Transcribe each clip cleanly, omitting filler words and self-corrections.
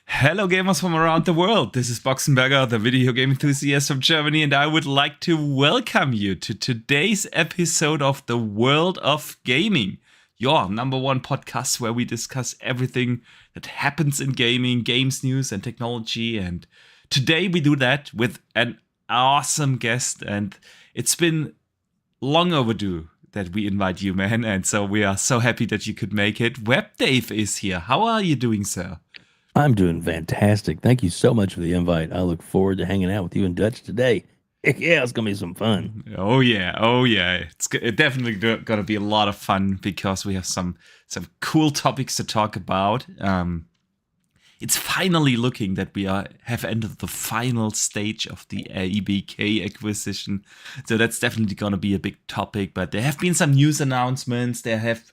Hello gamers from around the world, this is Boxenberger, the video game enthusiast from Germany, and I would like to welcome you to today's episode of The World of Gaming, your number one podcast where we discuss everything that happens in gaming, games news and technology, and today we do that with an awesome guest, and it's been long overdue that we invite you, man, and so we are so happy that you could make it. Web Dave is here. How are you doing, sir? I'm doing fantastic. Thank you so much for the invite. I look forward to hanging out with you in Dutch today. Yeah, it's gonna be some fun. Oh yeah. It's definitely gonna be a lot of fun because we have some cool topics to talk about. It's finally looking that we have entered the final stage of the ABK acquisition, so that's definitely gonna be a big topic. But there have been some news announcements. There have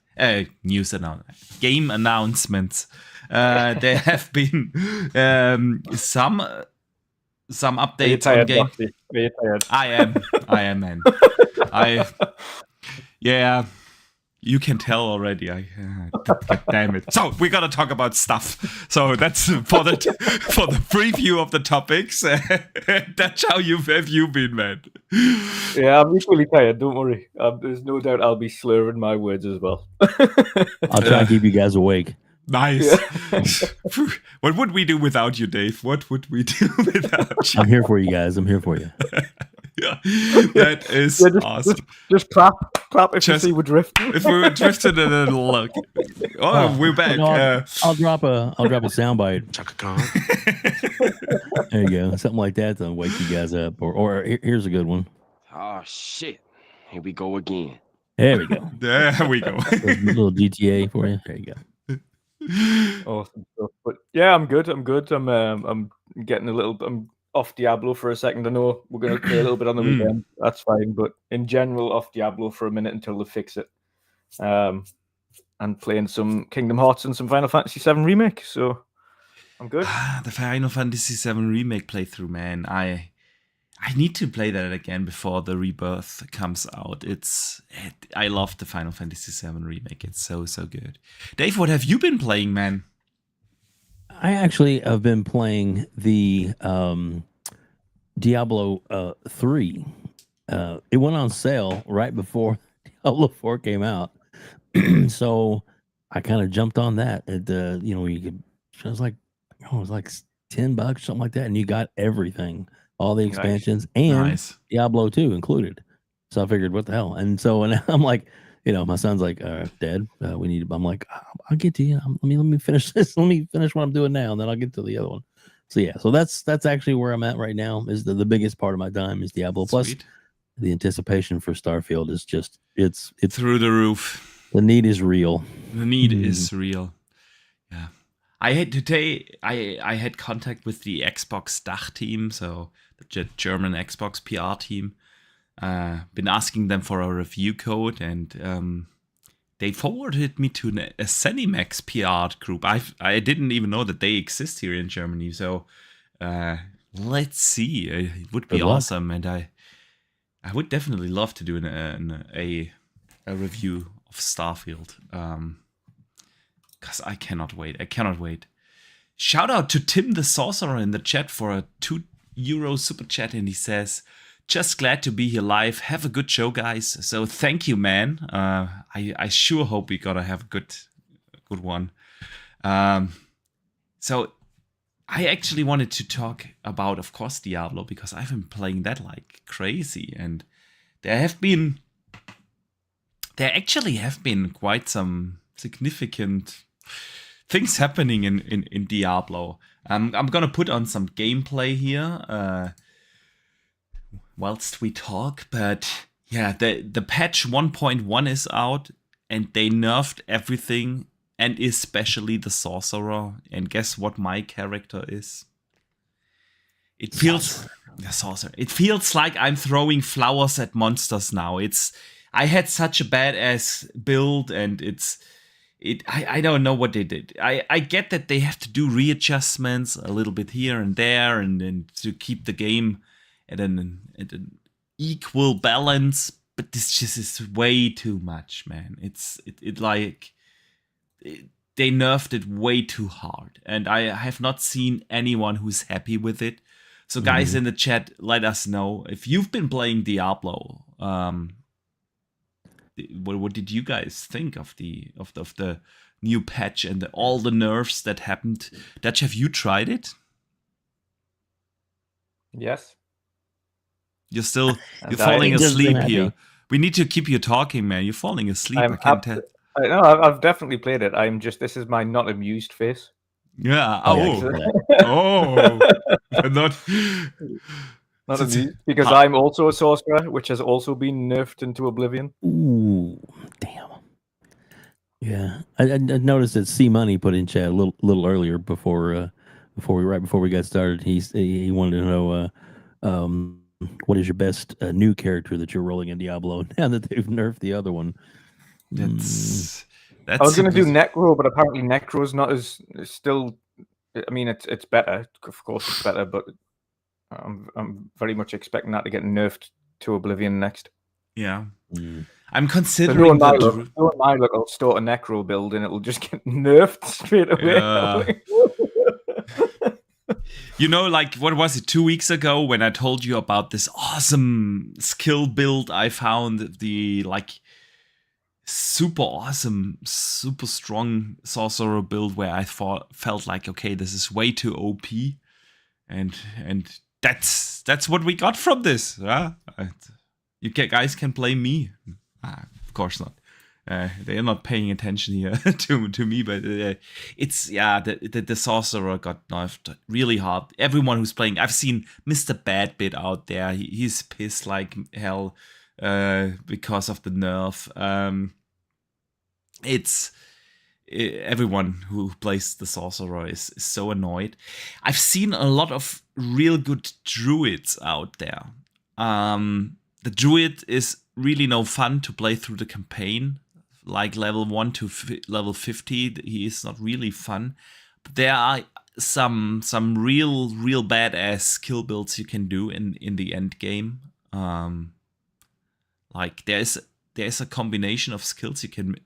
game announcements. There have been some updates on game. Are you tired? I am, man. Yeah, you can tell already. Damn it. So we gotta talk about stuff. So that's for the preview of the topics. That's how have you been, man? Yeah, I'm equally tired. Don't worry. There's no doubt I'll be slurring my words as well. I'll try and keep you guys awake. Nice. Yeah. What would we do without you, Dave? What would we do without you? I'm here for you guys. I'm here for you. Yeah, that is awesome. Just clap if you see we're drifting. If we were drifting, then look. Oh, we're back. No, I'll drop a soundbite. Chaka Khan. There you go. Something like that to wake you guys up. Or here's a good one. Oh shit! Here we go again. There we go. There we go. A little GTA for you. There you go. Awesome stuff. But yeah, I'm good. I'm getting I'm off Diablo for a second. I know we're going to play a little bit on the weekend. That's fine. But in general, off Diablo for a minute until they fix it. And playing some Kingdom Hearts and some Final Fantasy VII Remake. So I'm good. The Final Fantasy VII Remake playthrough, man. I need to play that again before the Rebirth comes out. I love the Final Fantasy VII Remake. It's so good. Dave, what have you been playing, man? I actually have been playing the Diablo 3. It went on sale right before Diablo 4 came out. So I kind of jumped on that. It was like $10, something like that, and you got everything. All the expansions and Diablo 2 included. So I figured, what the hell? And so and I'm like, my son's like, Dad, we need. I'm like, I'll get to you. Let me finish this. Let me finish what I'm doing now, and then I'll get to the other one. So yeah, so that's actually where I'm at right now. Is the biggest part of my time is Diablo. Sweet. Plus, the anticipation for Starfield is just it's through the roof. The need is real. The need is real. Yeah. I had contact with the Xbox DACH team, so the German Xbox PR team. Been asking them for a review code, and they forwarded me to a ZeniMax PR group. I didn't even know that they exist here in Germany. So let's see. It would be awesome, and I would definitely love to do a review of Starfield. Because I cannot wait. Shout out to Tim the Sorcerer in the chat for a €2 super chat, and he says, "Just glad to be here live. Have a good show, guys." So thank you, man. I sure hope we're gonna have a good one. So I actually wanted to talk about, of course, Diablo, because I've been playing that like crazy, and there actually have been quite some significant things happening in Diablo. I'm gonna put on some gameplay here whilst we talk, but yeah, the patch 1.1 is out, and they nerfed everything, and especially the sorcerer. And guess what my character is? It feels the sorcerer. It feels like I'm throwing flowers at monsters now. I had such a badass build, and I don't know what they did. I get that they have to do readjustments a little bit here and there, and to keep the game at an equal balance, but this just is way too much, man. they nerfed it way too hard, and I have not seen anyone who's happy with it. So guys in the chat, let us know if you've been playing Diablo. What did you guys think of the new patch and all the nerfs that happened? Dutch, have you tried it? Yes. You're And falling Just been asleep happy. here. We need to keep you talking, man. You're falling asleep. I can't tell. No, I've definitely played it. This is my not amused face. Yeah. Oh, Oh. Not Not amused because I'm also a sorcerer, which has also been nerfed into oblivion. ooh, damn. Yeah, I noticed that C Money put in chat a little earlier before we got started. He wanted to know what is your best new character that you're rolling in Diablo now that they've nerfed the other one. that's I was going to do Necro, but apparently Necro's not as still. I mean, it's better. Of course, it's better, but I'm very much expecting that to get nerfed to oblivion next. Yeah. Mm. I'm considering that. I'll start a Necro build and it'll just get nerfed straight away. You know, like, what was it, 2 weeks ago when I told you about this awesome skill build I found, the, like, super awesome, super strong sorcerer build where I felt like, okay, this is way too OP. And that's what we got from this. You guys can blame me. Of course not. They are not paying attention here to me, but it's the sorcerer got nerfed really hard. Everyone who's playing, I've seen Mr. Badbit out there. He's pissed like hell because of the nerf. Everyone who plays the sorcerer is so annoyed. I've seen a lot of real good druids out there. The druid is really no fun to play through the campaign. Like level 1 to level 50, he is not really fun. But there are some real badass skill builds you can do in the end game. Like there's a combination of skills you can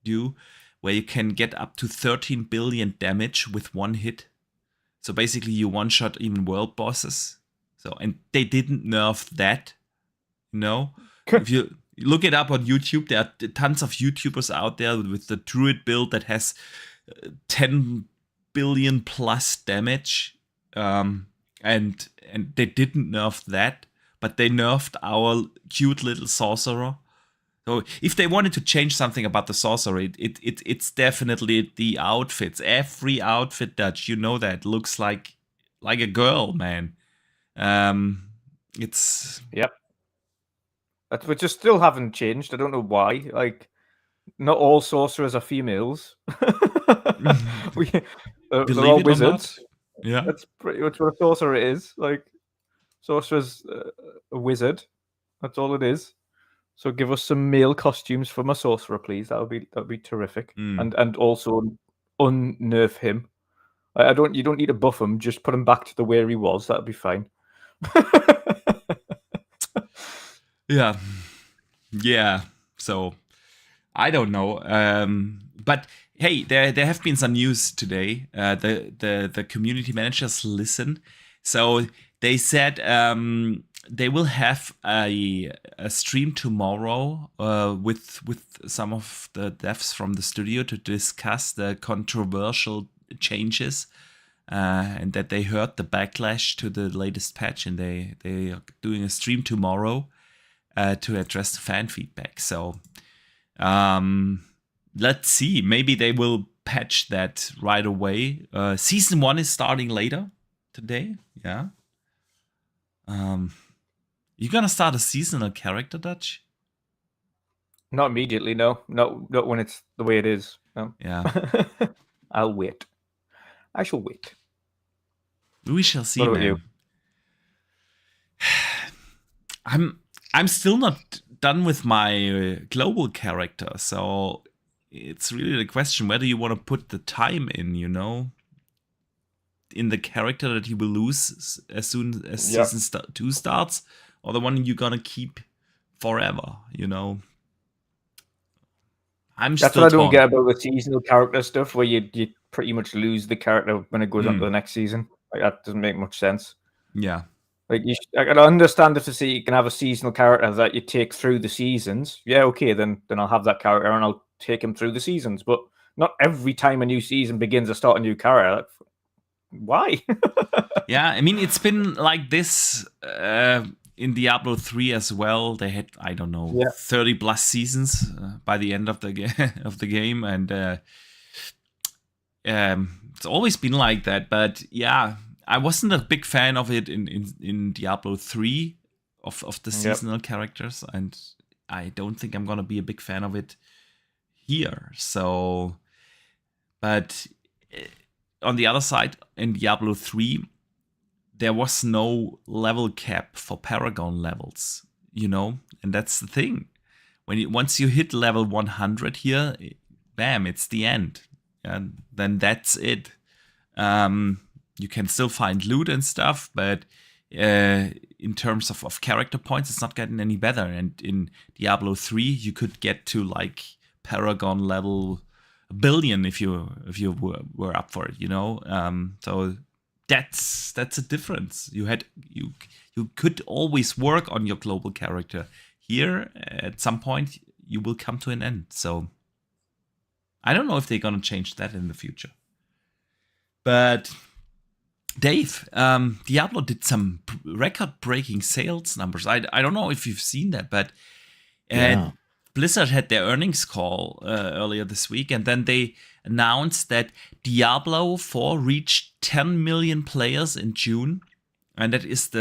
do where you can get up to 13 billion damage with one hit. So basically you one-shot even world bosses. And they didn't nerf that. If you look it up on YouTube, there are tons of YouTubers out there with the druid build that has 10 billion plus damage. And they didn't nerf that, but they nerfed our cute little sorcerer. So if they wanted to change something about the sorcerer, it's definitely the outfits. Every outfit that that looks like a girl, man. It's yep. Which just still haven't changed. I don't know why. Like, not all sorcerers are females. They're all wizards. Yeah, that's pretty much what a sorcerer is. Like, sorcerer's a wizard. That's all it is. So give us some male costumes for my sorcerer, please. That would be terrific. And also unnerf him. You don't need to buff him. Just put him back to the where he was. That'd be fine. Yeah. So I don't know. But hey, there have been some news today. The community managers listen. So they said they will have a stream tomorrow with some of the devs from the studio to discuss the controversial changes. And that they heard the backlash to the latest patch, and they are doing a stream tomorrow to address the fan feedback. So let's see. Maybe they will patch that right away. Season 1 is starting later today. Yeah. You gonna start a seasonal character, Dutch? Not immediately, no. Not when it's the way it is. No. Yeah. I'll wait. I shall wait. We shall see, what about man. You? I'm still not done with my global character, so it's really the question whether you want to put the time in, in the character that you will lose as soon as season 2 starts, or the one you're gonna keep forever. I'm That's still what I don't torn. get about the seasonal character stuff, where you pretty much lose the character when it goes on to the next season. Like, that doesn't make much sense. Yeah. Like, I can understand if you can have a seasonal character that you take through the seasons. Yeah, okay, then I'll have that character and I'll take him through the seasons. But not every time a new season begins, I start a new character. Why? Yeah, I mean, it's been like this in Diablo 3 as well. They had, I don't know, 30 plus seasons by the end of the of the game, and it's always been like that. But yeah, I wasn't a big fan of it in Diablo 3 of the seasonal characters, and I don't think I'm gonna be a big fan of it here. So, but on the other side, in Diablo 3, there was no level cap for Paragon levels, you know, and that's the thing. Once you hit level 100 here, bam, it's the end, and then that's it. You can still find loot and stuff, but in terms of character points, it's not getting any better. And in Diablo 3, you could get to like Paragon level 1 billion if you were up for it, you know. So that's a difference. You could always work on your global character. Here, at some point, you will come to an end. So I don't know if they're gonna change that in the future. But Dave, Diablo did some record-breaking sales numbers. I don't know if you've seen that, but Blizzard had their earnings call earlier this week, and then they announced that Diablo 4 reached 10 million players in June, and that is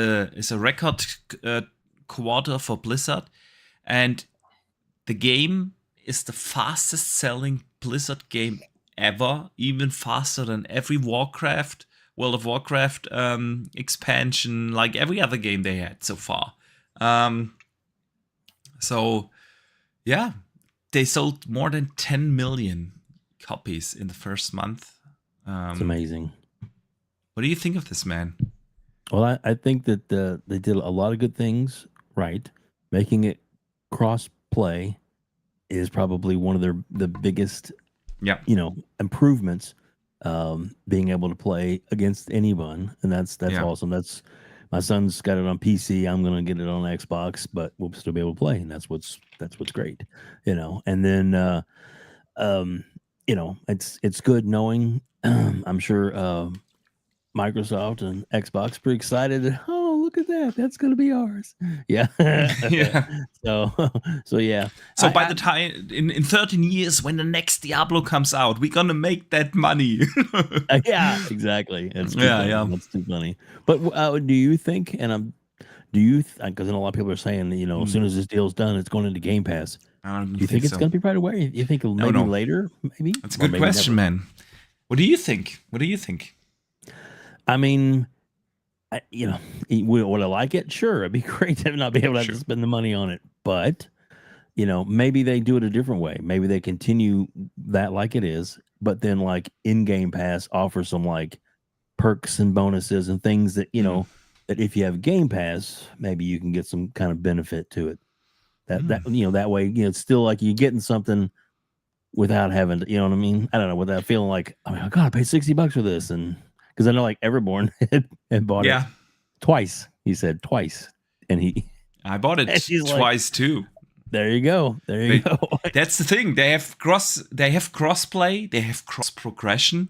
a record quarter for Blizzard. And the game is the fastest-selling Blizzard game ever, even faster than every World of Warcraft expansion, like every other game they had so far. So, yeah, they sold more than 10 million copies in the first month. It's amazing. What do you think of this, man? Well, I think that they did a lot of good things right. Making it cross-play is probably one of the biggest, improvements. Being able to play against anyone, and that's awesome. That's my son's got it on PC. I'm gonna get it on Xbox, but we'll still be able to play, and that's what's great, you know. And then, it's good knowing. I'm sure Microsoft and Xbox pretty excited. Oh, look at that! That's gonna be ours. Yeah, yeah. So yeah. So by the time in 13 years, when the next Diablo comes out, we're gonna make that money. Yeah, exactly. It's yeah. That's too funny. But do you think? And because a lot of people are saying, as soon as this deal's done, it's going into Game Pass. Do you think it's going to be right away? You think maybe later? Maybe that's a good question, man. What do you think? I mean, would I like it? Sure, it'd be great to not be able to have to spend the money on it. But, maybe they do it a different way. Maybe they continue that like it is, but then like in Game Pass offer some like perks and bonuses and things that, that if you have Game Pass, maybe you can get some kind of benefit to it. That way, it's still like you're getting something without having to, you know what I mean? I don't know, without feeling like, oh my God, I paid $60 for this. And because I know like Everborn had bought it twice. He said twice. And I bought it twice too. There you go. That's the thing. They have crossplay, they have cross progression,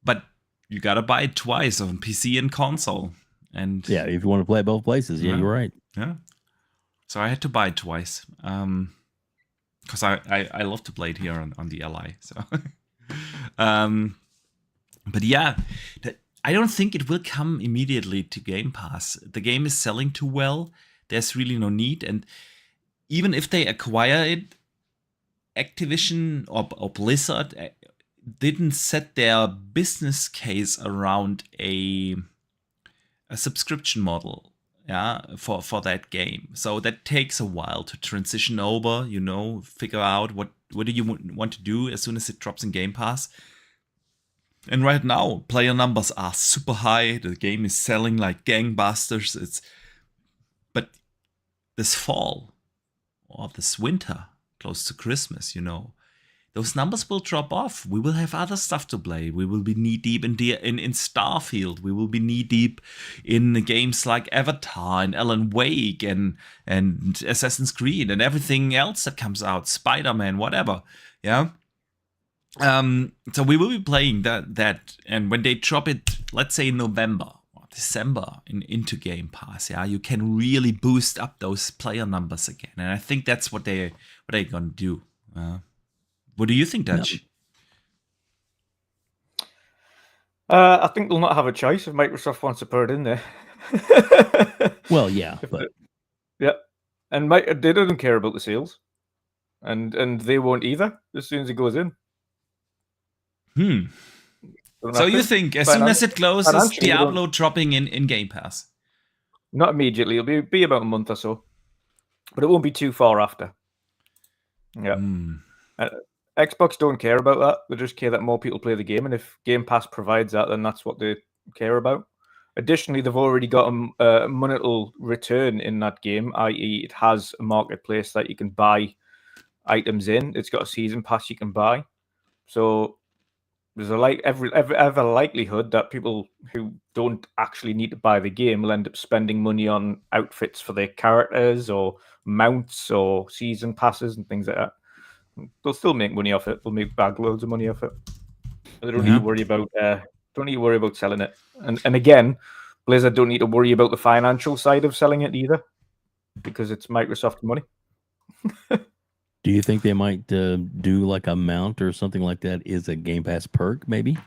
but you gotta buy it twice on PC and console. And yeah, if you want to play both places, you're right. Yeah. So I had to buy it twice. Because I love to play it here on the Ally. So but yeah, I don't think it will come immediately to Game Pass. The game is selling too well. There's really no need. And even if they acquire it, Activision or Blizzard didn't set their business case around a subscription model, for that game. So that takes a while to transition over, figure out what do you want to do as soon as it drops in Game Pass. And right now, player numbers are super high. The game is selling like gangbusters. But this fall or this winter, close to Christmas, those numbers will drop off. We will have other stuff to play. We will be knee deep in Starfield. We will be knee deep in games like Avatar and Alan Wake and Assassin's Creed and everything else that comes out, Spider-Man, whatever. Yeah. So we will be playing that, and when they drop it, let's say in November or December into Game Pass, yeah, you can really boost up those player numbers again. And I think that's what they're gonna do. What do you think, Dutch? I think they'll not have a choice if Microsoft wants to put it in there. Well, yeah, but yeah, and they don't care about the sales, and they won't either. As soon as it goes in. So you think as soon as it closes, Diablo dropping in Game Pass? Not immediately. It'll be about a month or so, but it won't be too far after. Yeah. Xbox don't care about that. They just care that more people play the game, and if Game Pass provides that, then that's what they care about. Additionally, they've already got a monetary return in that game, i.e., it has a marketplace that you can buy items in. It's got a season pass you can buy, so there's ever likelihood that people who don't actually need to buy the game will end up spending money on outfits for their characters or mounts or season passes and things like that. They'll still make money off it. They'll make bag loads of money off it. They don't need to worry about selling it. And again, Blizzard don't need to worry about the financial side of selling it either, because it's Microsoft money. Do you think they might do like a mount or something like that is a Game Pass perk, maybe?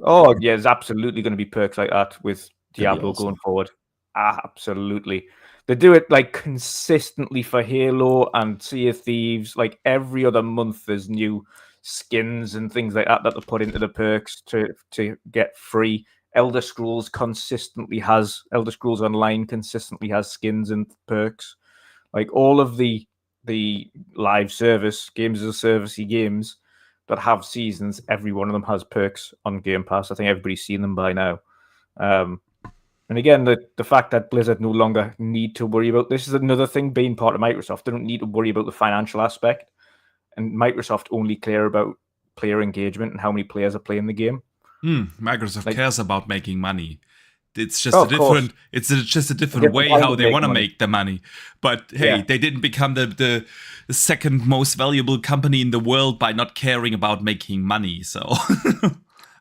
Oh, yeah, there's absolutely going to be perks like that with Diablo going forward. Absolutely. They do it like consistently for Halo and Sea of Thieves. Like every other month, there's new skins and things like that they put into the perks to get free. Elder Scrolls Online consistently has skins and perks. Like all of the live service games as a servicey games that have seasons, every one of them has perks on Game Pass. I think everybody's seen them by now. And again, the fact that Blizzard no longer need to worry about this is another thing being part of Microsoft. They don't need to worry about the financial aspect, and Microsoft only care about player engagement and how many players are playing the game. Microsoft cares about making money. It's just a different way how they want to make the money. But hey, they didn't become the second most valuable company in the world by not caring about making money. So,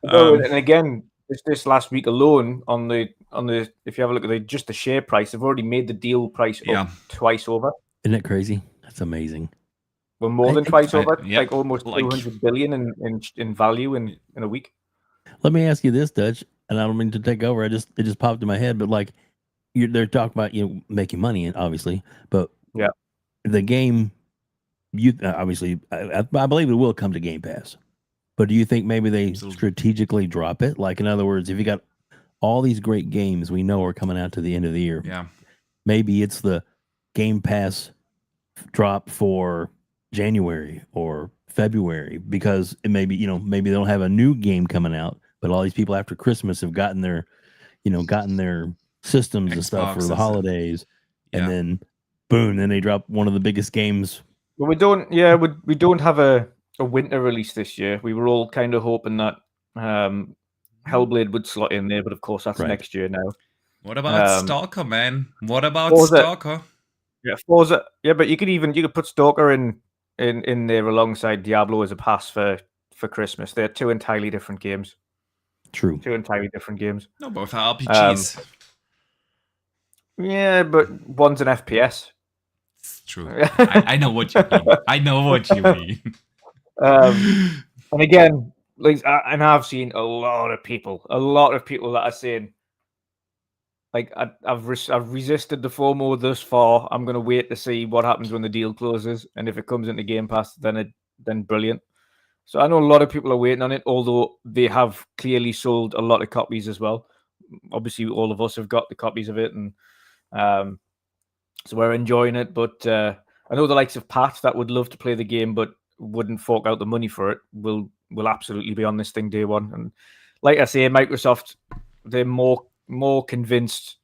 and again, this last week alone on the if you have a look at the share price, they've already made the deal price up twice over. Isn't that crazy? That's amazing. Well, more than twice over, like almost 200 billion in value in a week. Let me ask you this, Dutch, and I don't mean to take over. It just popped in my head, but like they're talking about making money, obviously, but the game, obviously, I believe it will come to Game Pass. But do you think maybe they strategically drop it? Like, in other words, if you got all these great games we know are coming out to the end of the year, maybe it's the Game Pass drop for January or February, because it maybe they don't have a new game coming out, but all these people after Christmas have gotten their systems and stuff for the holidays, and then boom, then they drop one of the biggest games. Well, we don't have a winter release this year. We were all kind of hoping that Hellblade would slot in there, but of course that's next year now. What about Stalker, man? What about Forza? Stalker? Yeah, Forza. Yeah, but you could put Stalker in there alongside Diablo as a pass for Christmas. They're two entirely different games. True. Two entirely different games. No, both are RPGs. Yeah, but one's an FPS. It's true. I know what you mean. I know what you mean. And again, and I've seen a lot of people that are saying, like, I've resisted the FOMO thus far. I'm going to wait to see what happens when the deal closes, and if it comes into Game Pass, then brilliant. So I know a lot of people are waiting on it, although they have clearly sold a lot of copies as well. Obviously, all of us have got the copies of it, and so we're enjoying it. But I know the likes of Pat that would love to play the game, but wouldn't fork out the money for it, will absolutely be on this thing day one. And like I say, Microsoft, they're more convinced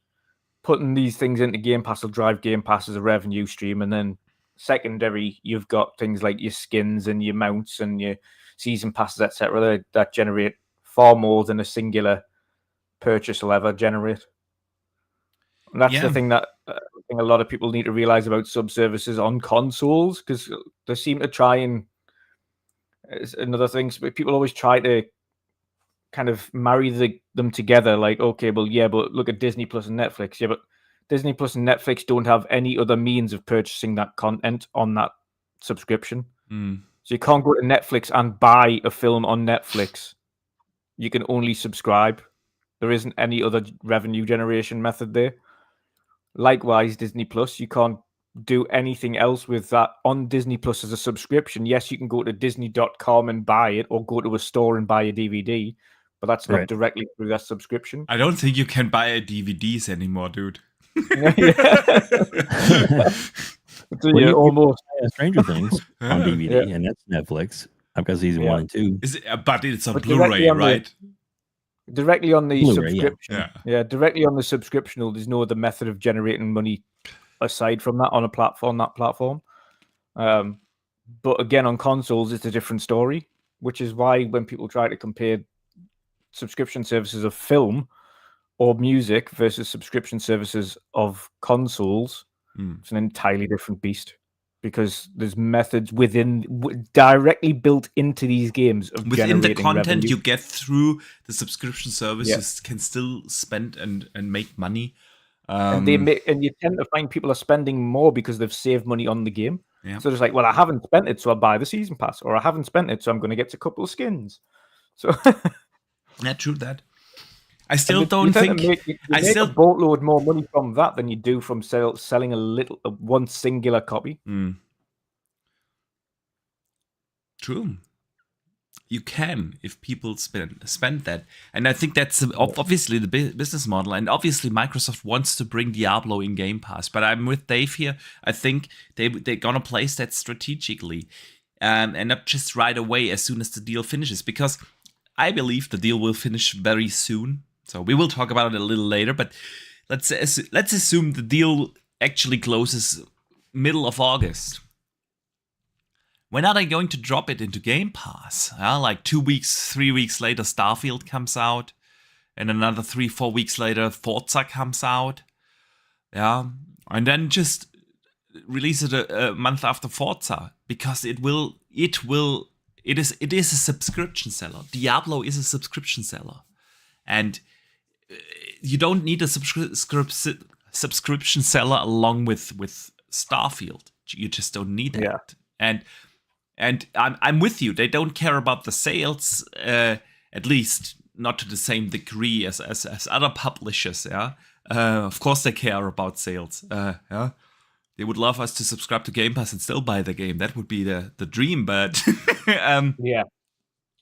putting these things into Game Pass will drive Game Pass as a revenue stream, and then secondary, you've got things like your skins and your mounts and your season passes, etc. That generate far more than a singular purchase will ever generate. And that's the thing that I think a lot of people need to realize about sub-services on consoles, because they seem to try and, it's another thing, people always try to kind of marry them together. Like, okay, well, yeah, but look at Disney Plus and Netflix. Yeah, but Disney Plus and Netflix don't have any other means of purchasing that content on that subscription. So you can't go to Netflix and buy a film on Netflix. You can only subscribe. There isn't any other revenue generation method there. Likewise, Disney Plus, you can't do anything else with that on Disney Plus as a subscription. Yes, you can go to Disney.com and buy it, or go to a store and buy a DVD, but that's not directly through that subscription. I don't think you can buy DVDs anymore, dude. Well, almost Stranger Things on DVD, and that's Netflix. I've got season 1 and 2. But it's on Blu-ray, right? Directly on the Blu-ray, subscription. Yeah, directly on the subscription. There's no other method of generating money aside from that on a platform. But again, on consoles, it's a different story, which is why when people try to compare subscription services of film or music versus subscription services of consoles, it's an entirely different beast, because there's methods directly built into these games of within the content revenue. You get through the subscription service. You can still spend and make money. And you tend to find people are spending more because they've saved money on the game. So it's like, well, I haven't spent it, so I'll buy the season pass, or I haven't spent it, so I'm going to get a couple of skins. So yeah, true that. I still don't think you make a boatload more money from that than you do from selling one singular copy. True. You can, if people spend that. And I think that's obviously the business model. And obviously Microsoft wants to bring Diablo in Game Pass. But I'm with Dave here. I think they're going to place that strategically. And not just right away as soon as the deal finishes. Because I believe the deal will finish very soon. So we will talk about it a little later. But let's assume the deal actually closes middle of August. When are they going to drop it into Game Pass? Like 2 weeks, 3 weeks later, Starfield comes out. And another 3-4 weeks later, Forza comes out. Yeah. And then just release it a month after Forza. Because it is a subscription seller. Diablo is a subscription seller. And you don't need a subscription seller along with Starfield. You just don't need that. Yeah. And I'm with you. They don't care about the sales, at least not to the same degree as other publishers. Yeah, of course they care about sales. Yeah, they would love us to subscribe to Game Pass and still buy the game. That would be the dream. But yeah,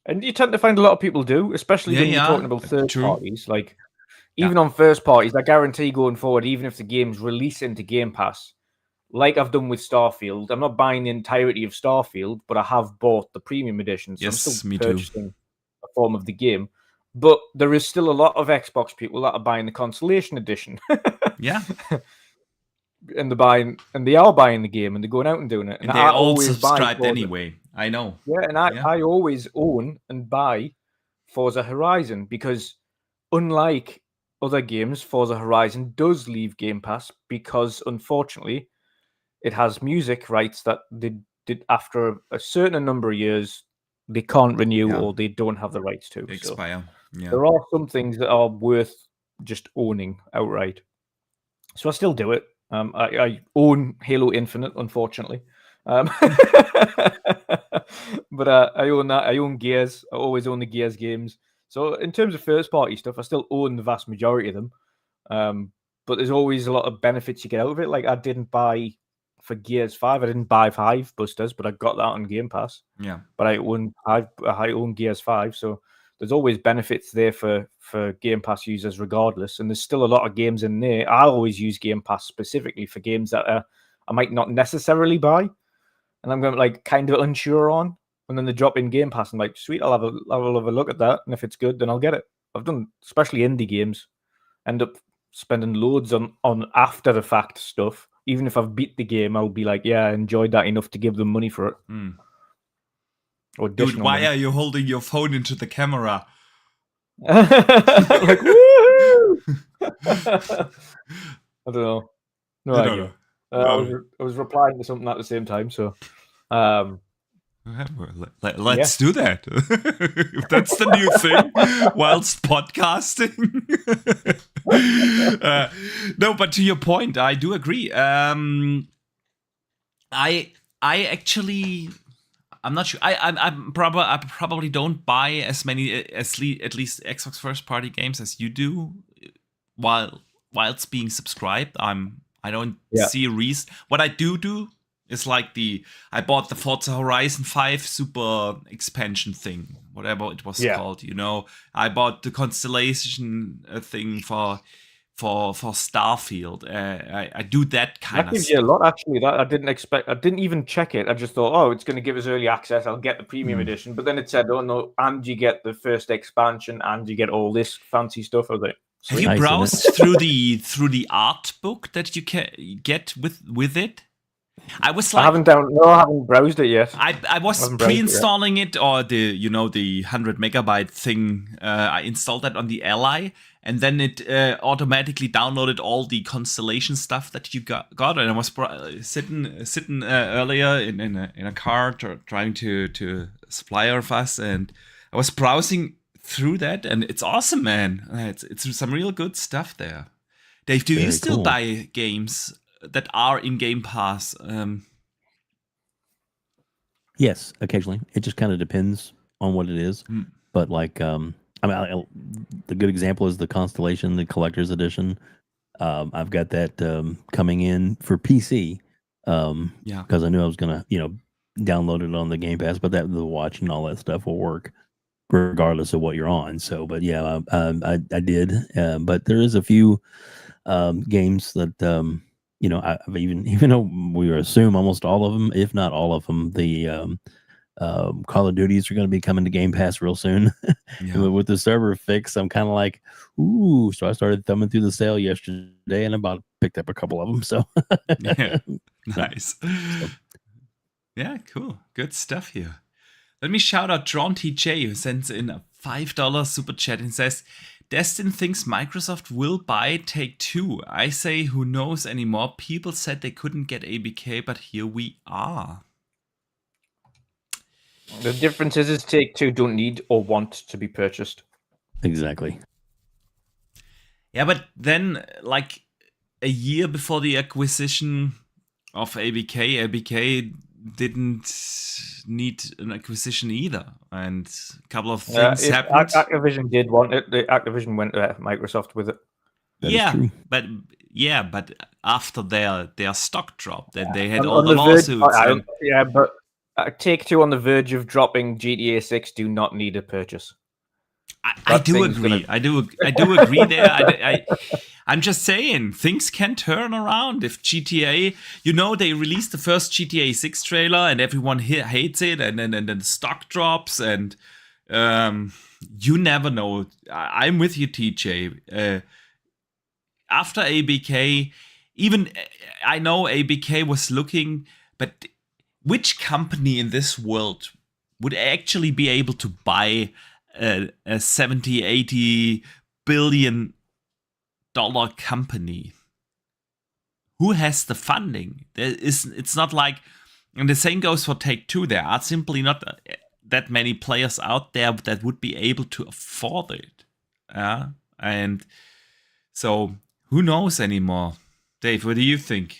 and you tend to find a lot of people do, especially when you're talking about third parties. Like even on first parties, I guarantee going forward, even if the game's released into Game Pass, like I've done with Starfield, I'm not buying the entirety of Starfield, but I have bought the premium edition. So yes, I'm still me purchasing too. a form of the game. But there is still a lot of Xbox people that are buying the consolation edition. Yeah. And they are buying the game, and they're going out and doing it. And they're all subscribed anyway. I know. Yeah, and I always own and buy Forza Horizon, because unlike other games, Forza Horizon does leave Game Pass because, unfortunately, it has music rights that they did after a certain number of years they can't renew or they don't have the rights to. Expire. So there are some things that are worth just owning outright. So I still do it. I own Halo Infinite, unfortunately. But I own that. I own Gears. I always own the Gears games. So in terms of first party stuff, I still own the vast majority of them. But there's always a lot of benefits you get out of it. Like I didn't buy for Gears 5, I didn't buy 5 Busters, but I got that on Game Pass. Yeah. But I own Gears 5, so there's always benefits there for Game Pass users regardless. And there's still a lot of games in there. I always use Game Pass specifically for games that I might not necessarily buy, and I'm going like kind of unsure on. And then they drop in Game Pass, and I'm like, sweet, I'll have a look at that, and if it's good, then I'll get it. I've done, especially indie games, end up spending loads on after the fact stuff even if I've beat the game, I'll be like, yeah, I enjoyed that enough to give them money for it. Or Dude, additional why money. are you holding your phone into the camera? Like, woo! I don't know. No I idea. don't know. I was replying to something at the same time, so Let's do that. If that's the new thing whilst podcasting. No, but to your point, I do agree. I actually, I'm not sure. I probably don't buy as many at least Xbox first party games as you do. Whilst being subscribed, I don't see a reason. What I do is like I bought the Forza Horizon 5 Super expansion thing, whatever it was called. You know, I bought the Constellation thing for Starfield. I do that kind of gives stuff. you a lot, actually. That I didn't expect. I didn't even check it. I just thought, oh, it's going to give us early access. I'll get the premium edition. But then it said, oh no, and you get the first expansion, and you get all this fancy stuff. I was like, have you browsed through the art book that you can get with it? I was like, I haven't browsed it yet. I was pre-installing it, or the 100 megabyte thing. I installed that on the Ally, and then it automatically downloaded all the Constellation stuff that you got. And I was sitting earlier in a car trying to supply of us, and I was browsing through that, and it's awesome, man. It's some real good stuff there. Dave, do you still buy games that are in Game Pass? Yes, occasionally. It just kind of depends on what it is. But like, I mean, the good example is the Constellation, the Collector's Edition. I've got that coming in for PC. Because I knew I was gonna, download it on the Game Pass, but the watch and all that stuff will work regardless of what you're on. So, but yeah, I did. But there is a few games that I've even though we assume almost all of them, if not all of them, the Call of Duties are going to be coming to Game Pass real soon. With the server fix, I'm kind of like, ooh. So I started thumbing through the sale yesterday, and about picked up a couple of them. So yeah, nice. Yeah, cool, good stuff here. Let me shout out Drawn TJ, who sends in a $5 super chat and says, Destin thinks Microsoft will buy Take-Two. I say, who knows anymore? People said they couldn't get ABK, but here we are. The difference is Take-Two don't need or want to be purchased. Exactly. Yeah, but then, like, a year before the acquisition of ABK didn't need an acquisition either, and a couple of things happened. Activision did want it. Activision went to Microsoft with it. But after their stock dropped, then they had all the lawsuits. But Take-Two on the verge of dropping GTA 6 do not need a purchase. I do agree. I do agree there. I'm just saying, things can turn around if GTA. They released the first GTA 6 trailer, and everyone hates it, and then the stock drops, and you never know. I'm with you, TJ. After ABK, even I know ABK was looking, but which company in this world would actually be able to buy a 70-80 billion dollar company? Who has the funding? It's not like, and the same goes for Take-Two. There are simply not that many players out there that would be able to afford it. And so who knows anymore? Dave, what do you think?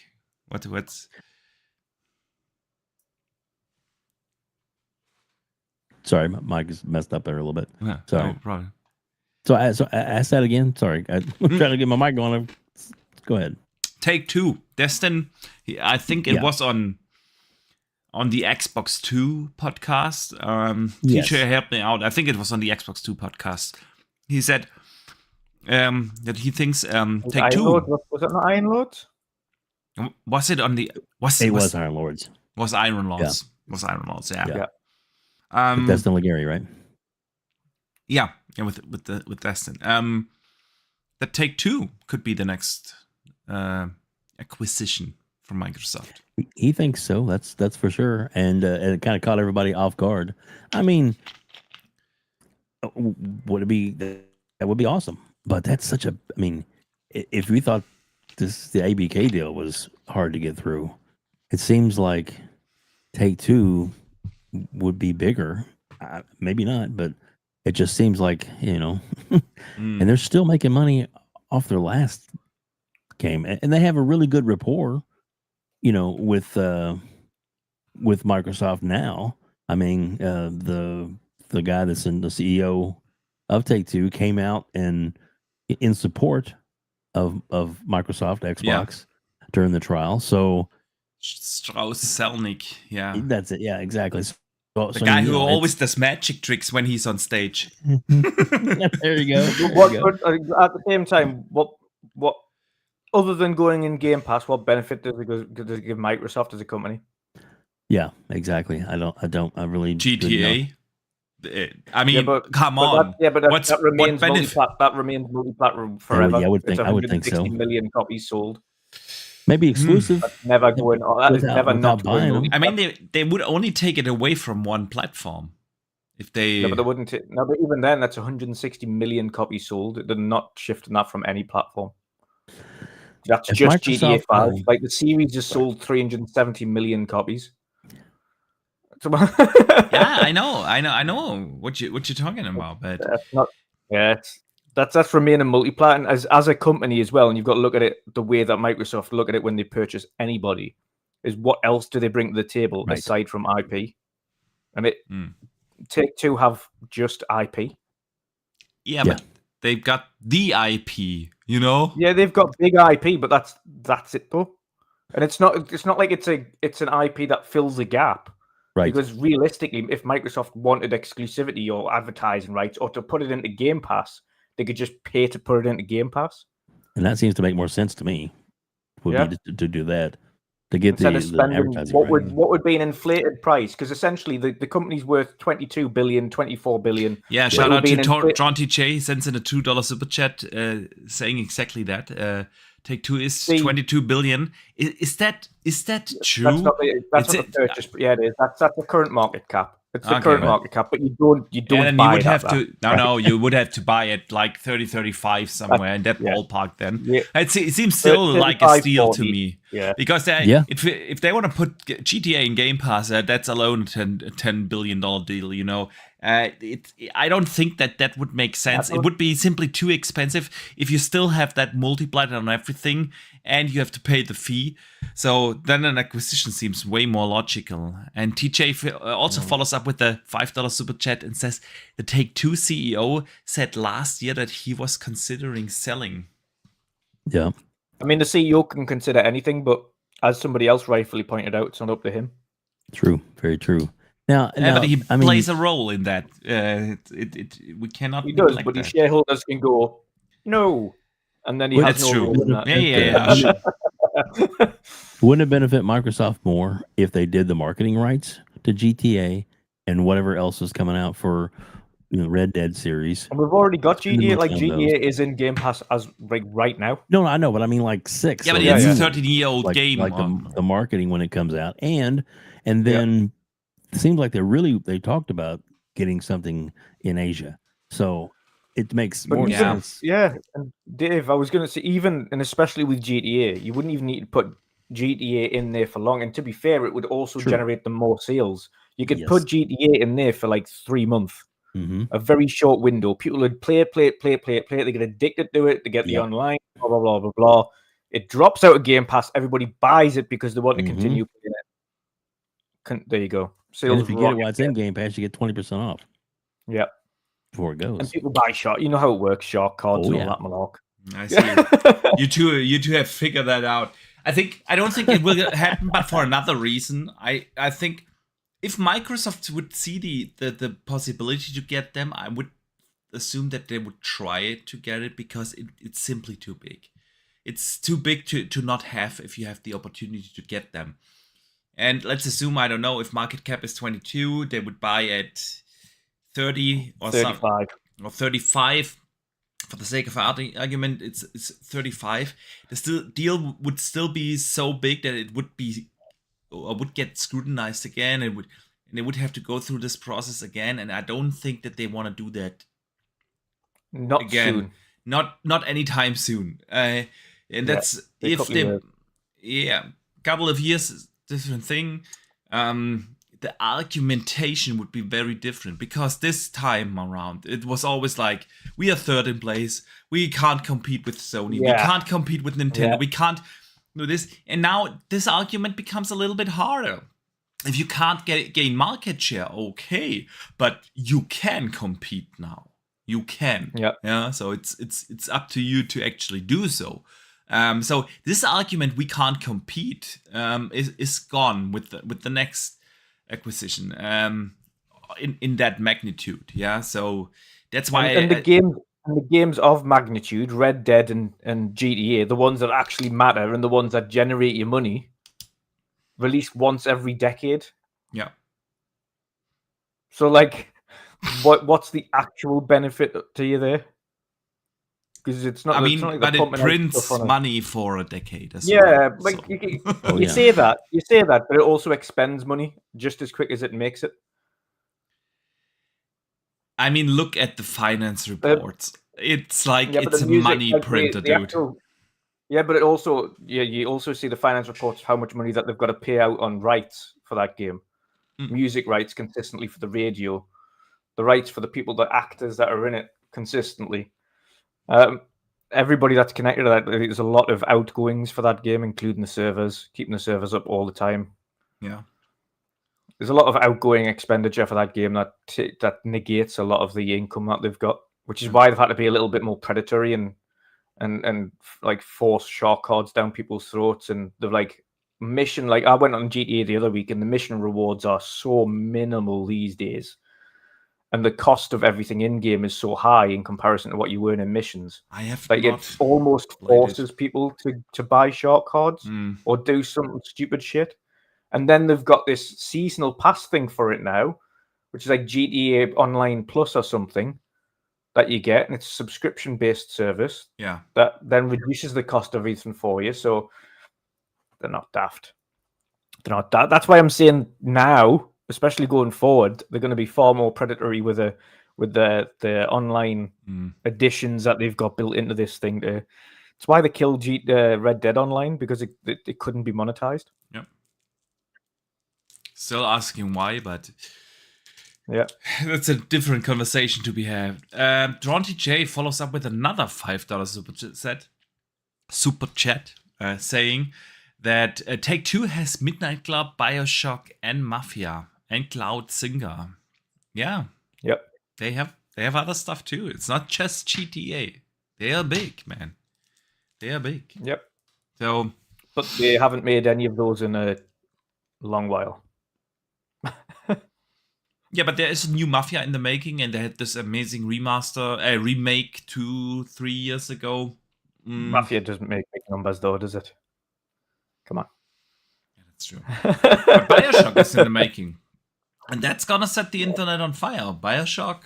What's Sorry, my mic is messed up there a little bit. Yeah, sorry. No problem. So I asked that again. Sorry, I'm trying to get my mic going. Go ahead. Take-Two, Destin. I think it was on the Xbox 2 podcast. Teacher helped me out. I think it was on the Xbox 2 podcast. He said that he thinks Take-Two. Was it not Iron Lords? Was it on the? Was Iron Lords? Was Iron Lords? Yeah. Was Iron Lords? Yeah. Destin Legary, right? Yeah, with Destin. That Take-Two could be the next acquisition from Microsoft. He thinks so. That's for sure, and it kind of caught everybody off guard. I mean, would it be that would be awesome? But that's such a. I mean, if we thought the ABK deal was hard to get through, it seems like Take-Two would be bigger. Maybe not, but it just seems like and they're still making money off their last game, and they have a really good rapport, with Microsoft now. I mean, the guy that's in the CEO of Take-Two came out in support of Microsoft Xbox during the trial. So Strauss Zelnick, yeah. That's it. Yeah, exactly. So, the guy who always does magic tricks when he's on stage. There you go. At the same time, what other than going in Game Pass, what benefit does it give Microsoft as a company? Yeah, exactly. I really GTA. I mean, come on. That remains multi-platform forever. Yeah, I would think so. 160 million copies sold. Maybe exclusive. That's never going on. That is never not buying going. I mean, they would only take it away from one platform if they. No, but they wouldn't. No, but even then, that's 160 million copies sold. They're not shifting that from any platform. That's just GTA 5. Like the series just sold 370 million copies. Yeah, I know what you're talking about, but that's not. Yeah, that's remaining multi-plat as a company as well. And you've got to look at it the way that Microsoft look at it when they purchase anybody. Is what else do they bring to the table aside from IP? And Take-Two have just IP. Yeah, but they've got the IP. Yeah, they've got big IP, but that's it though. And it's not like it's an IP that fills a gap. Right. Because realistically, if Microsoft wanted exclusivity or advertising rights or to put it into Game Pass, they could just pay to put it into Game Pass. And that seems to make more sense to me. Would be to do that. To get instead the of spending advertising what would be an inflated price, because essentially the company's worth 22 billion, 24 billion. Yeah, shout out to John TJ. He sends in a $2 super chat saying exactly that. Take-Two is 22 billion. Is that true? That's not the purchase. Yeah, it is. That's the current market cap. It's the current market cap, but you don't and buy you would that. have to no, you would have to buy it like 30, 35 somewhere in that ballpark. Then it seems still like a steal 40. To me. Yeah, because if they want to put GTA in Game Pass, that's alone a $10 billion deal. I don't think that would make sense. It would be simply too expensive if you still have that multiplier on everything and you have to pay the fee. So then an acquisition seems way more logical. And TJ also follows up with the $5 super chat and says the Take-Two CEO said last year that he was considering selling. Yeah. I mean, the CEO can consider anything, but as somebody else rightfully pointed out, it's not up to him. True. Very true. Now, but he plays a role in that. We cannot. He does, but his shareholders can go no, and then he has no role in that. Yeah. Wouldn't it benefit Microsoft more if they did the marketing rights to GTA and whatever else is coming out for Red Dead series? And we've already got GTA. Like GTA is in Game Pass as right now. No, I know, but I mean like 6. Yeah, but it's a 13-year-old game. Like the marketing when it comes out, and then. It seems like they talked about getting something in Asia, so it makes more sense. Yeah, and Dave, I was going to say, even and especially with GTA, you wouldn't even need to put GTA in there for long. And to be fair, it would also generate them more sales. You could put GTA in there for like 3 months, a very short window. People would play it. They get addicted to it. They get the online, blah blah blah blah blah. It drops out of Game Pass. Everybody buys it because they want to continue playing it. There you go. And if you get it while it's in Game Pass, you get 20% off. Yeah. Before it goes. And people buy shark. You know how it works, shark cards and all that malark. I see. you two have figured that out. I don't think it will happen, but for another reason. I think if Microsoft would see the possibility to get them, I would assume that they would try it to get it because it's simply too big. It's too big to not have if you have the opportunity to get them. And let's assume, I don't know, if market cap is 22, they would buy at 30 or 35. Or 35. for the sake of argument, it's 35. The deal would still be so big that it would be or would get scrutinized again. And they would have to go through this process again. And I don't think that they want to do that Not again. soon. Not anytime soon. And that's if they, couple of years is a different thing. The argumentation would be very different because this time around it was always like, we are third in place, we can't compete with Sony, we can't compete with Nintendo, we can't do this. And now this argument becomes a little bit harder. If you can't gain market share, okay, but you can compete now. You can. Yeah. So it's up to you to actually do so. So this argument, we can't compete, is gone with the next acquisition in that magnitude. Yeah, so that's why the games of magnitude, Red Dead and GTA, the ones that actually matter and the ones that generate your money, released once every decade. Yeah. So like, what's the actual benefit to you there? Because it's not. I mean, not like but it prints money for a decade as well. Yeah, like you say that, but it also expends money just as quick as it makes it. I mean, look at the finance reports. It's like it's a money printer, dude. But it also, you also see the finance reports, how much money that they've got to pay out on rights for that game, music rights consistently for the radio, the rights for the people, the actors that are in it consistently. Everybody that's connected to that, there's a lot of outgoings for that game, including the servers, keeping the servers up all the time. Yeah. There's a lot of outgoing expenditure for that game that negates a lot of the income that they've got, which is why they've had to be a little bit more predatory and like force shark cards down people's throats. And the like mission, like I went on GTA the other week, and the mission rewards are so minimal these days. And the cost of everything in game is so high in comparison to what you earn in missions. It almost forces people to buy shark cards or do some stupid shit. And then they've got this seasonal pass thing for it now, which is like GTA Online Plus or something that you get, and it's a subscription-based service. Yeah. That then reduces the cost of everything for you. So they're not daft. They're not daft. That's why I'm saying now, especially going forward, they're going to be far more predatory with the online additions that they've got built into this thing. It's why they killed Red Dead Online, because it couldn't be monetized. Yep. Still asking why, but yeah, that's a different conversation to be had. Dronty J follows up with another $5 super chat, saying that Take-Two has Midnight Club, BioShock, and Mafia, and Cloud Singer. Yeah. Yep. They have other stuff too. It's not just GTA. They are big, man. They are big. Yep. So, but they haven't made any of those in a long while. Yeah, but there is a new Mafia in the making, and they had this amazing remake 2-3 years ago. Mafia doesn't make big numbers, though, does it? Come on. Yeah, that's true. But BioShock is in the making, and that's gonna set the internet on fire. BioShock.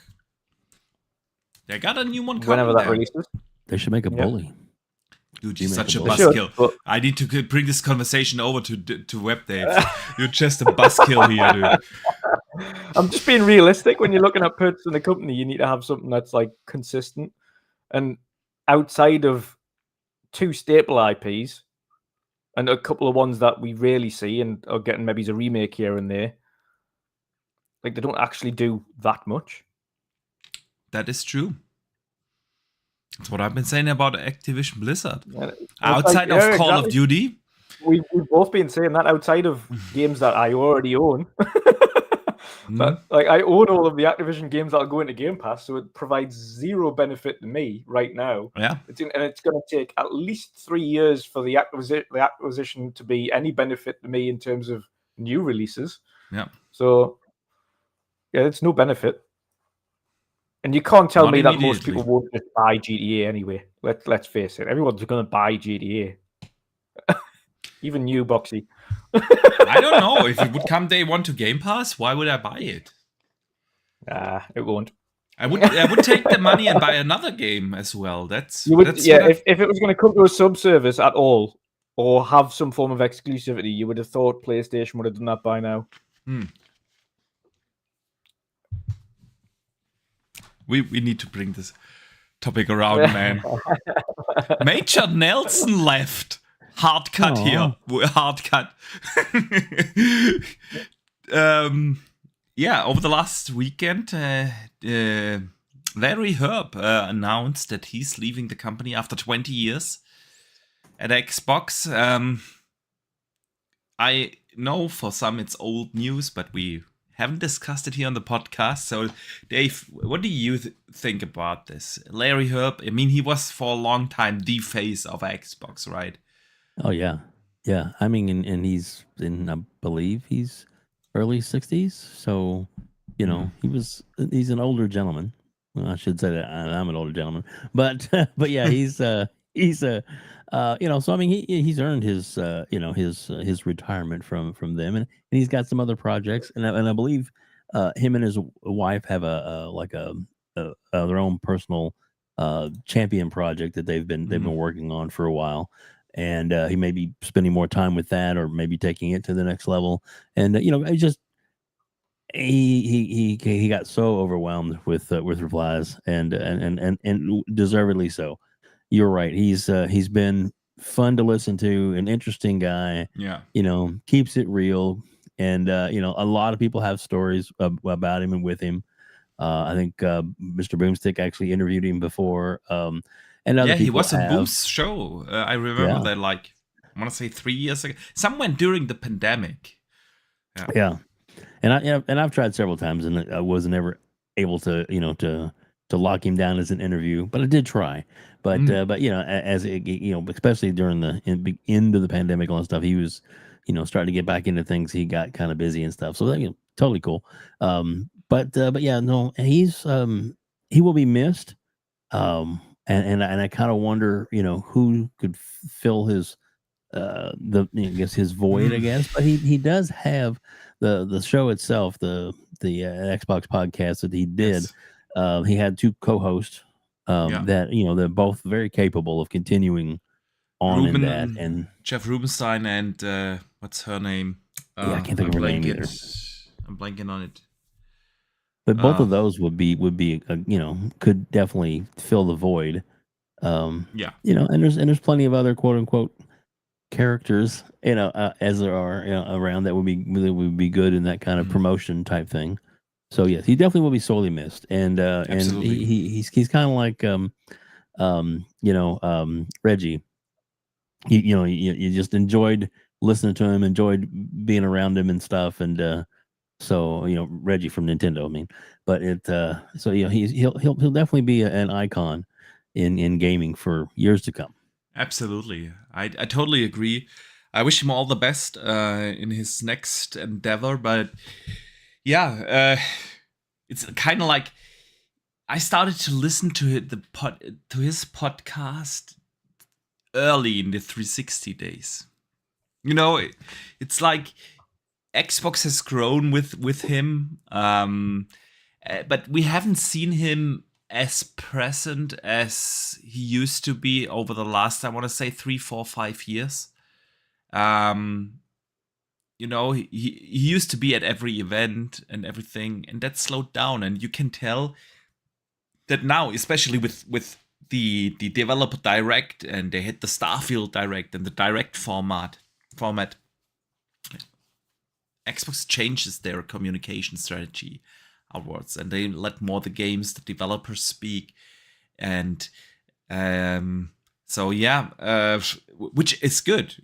They got a new one coming. Whenever that releases, they should make a bully. Dude, you're such a buzzkill. I need to bring this conversation over to Web Dave. You're just a buzzkill here, dude. I'm just being realistic. When you're looking at purchasing a company, you need to have something that's like consistent. And outside of 2 staple IPs and a couple of ones that we rarely see and are getting maybe a remake here and there, like they don't actually do that much. That is true. That's what I've been saying about Activision Blizzard. Outside of Call of Duty. We've both been saying that, outside of games that I already own. But like, I own all of the Activision games that'll go into Gamepass, so it provides zero benefit to me right now. Yeah. And it's going to take at least 3 years for the acquisition to be any benefit to me in terms of new releases. Yeah. So, yeah, it's no benefit. And you can't tell me that most people won't just buy GTA anyway. Let's face it. Everyone's going to buy GTA. Even you, Boxy. I don't know. If it would come day one to Game Pass, why would I buy it? It won't. I would take the money and buy another game as well. That's You would, that's yeah. what If it was going to come to a sub-service at all, or have some form of exclusivity, you would have thought PlayStation would have done that by now. we need to bring this topic around, man. Major Nelson left. Hard cut here. Hard cut. Yeah, over the last weekend, Larry Herb announced that he's leaving the company after 20 years at Xbox. I know for some it's old news, but we haven't discussed it here on the podcast. So, Dave, what do you think about this? Larry Herb, I mean, he was for a long time the face of Xbox, right? Oh, yeah. Yeah. I mean, and he's I believe he's early 60s. So, he's an older gentleman. Well, I should say that I'm an older gentleman, but yeah, he's so I mean, he's earned his his retirement from them, and he's got some other projects, and I believe him and his wife have their own personal champion project that they've been working on for a while, and he may be spending more time with that, or maybe taking it to the next level, and it just. He got so overwhelmed with replies and deservedly so. You're right. He's been fun to listen to, an interesting guy. Yeah. Keeps it real, and a lot of people have stories about him and with him. I think Mr. Boomstick actually interviewed him before. And other people he was have. a Boost show. I remember that, like, I want to say 3 years ago, somewhere during the pandemic. Yeah. And I've tried several times, and I wasn't ever able to to lock him down as an interview, but I did try. But as especially during the end of the pandemic and all that stuff, he was starting to get back into things. He got kind of busy and stuff, so that totally cool. But yeah, no, he's he will be missed. And I kind of wonder who could fill his his void, I guess. But he does have the show itself, the Xbox podcast that he did. Yes. He had two co-hosts that they're both very capable of continuing on in that. And Jeff Rubenstein and what's her name? I can't think of her name either. I'm blanking on it. But both of those would be could definitely fill the void. And there's plenty of other quote unquote characters as there are around that would be good in that kind of promotion type thing. So yes, he definitely will be sorely missed, and he's kind of like Reggie. You just enjoyed listening to him, enjoyed being around him and stuff, and so Reggie from Nintendo. I mean, but he'll definitely be an icon in gaming for years to come. Absolutely. I totally agree. I wish him all the best in his next endeavor. But yeah, it's kind of like I started to listen to his podcast early in the 360 days. It's like Xbox has grown with him, but we haven't seen him as present as he used to be over the last, I want to say 3, 4, 5 years. He used to be at every event and everything, and that slowed down. And you can tell that now, especially with the developer direct, and they hit the Starfield direct and the direct format. Xbox changes their communication strategy outwards, and they let more the developers speak, and which is good,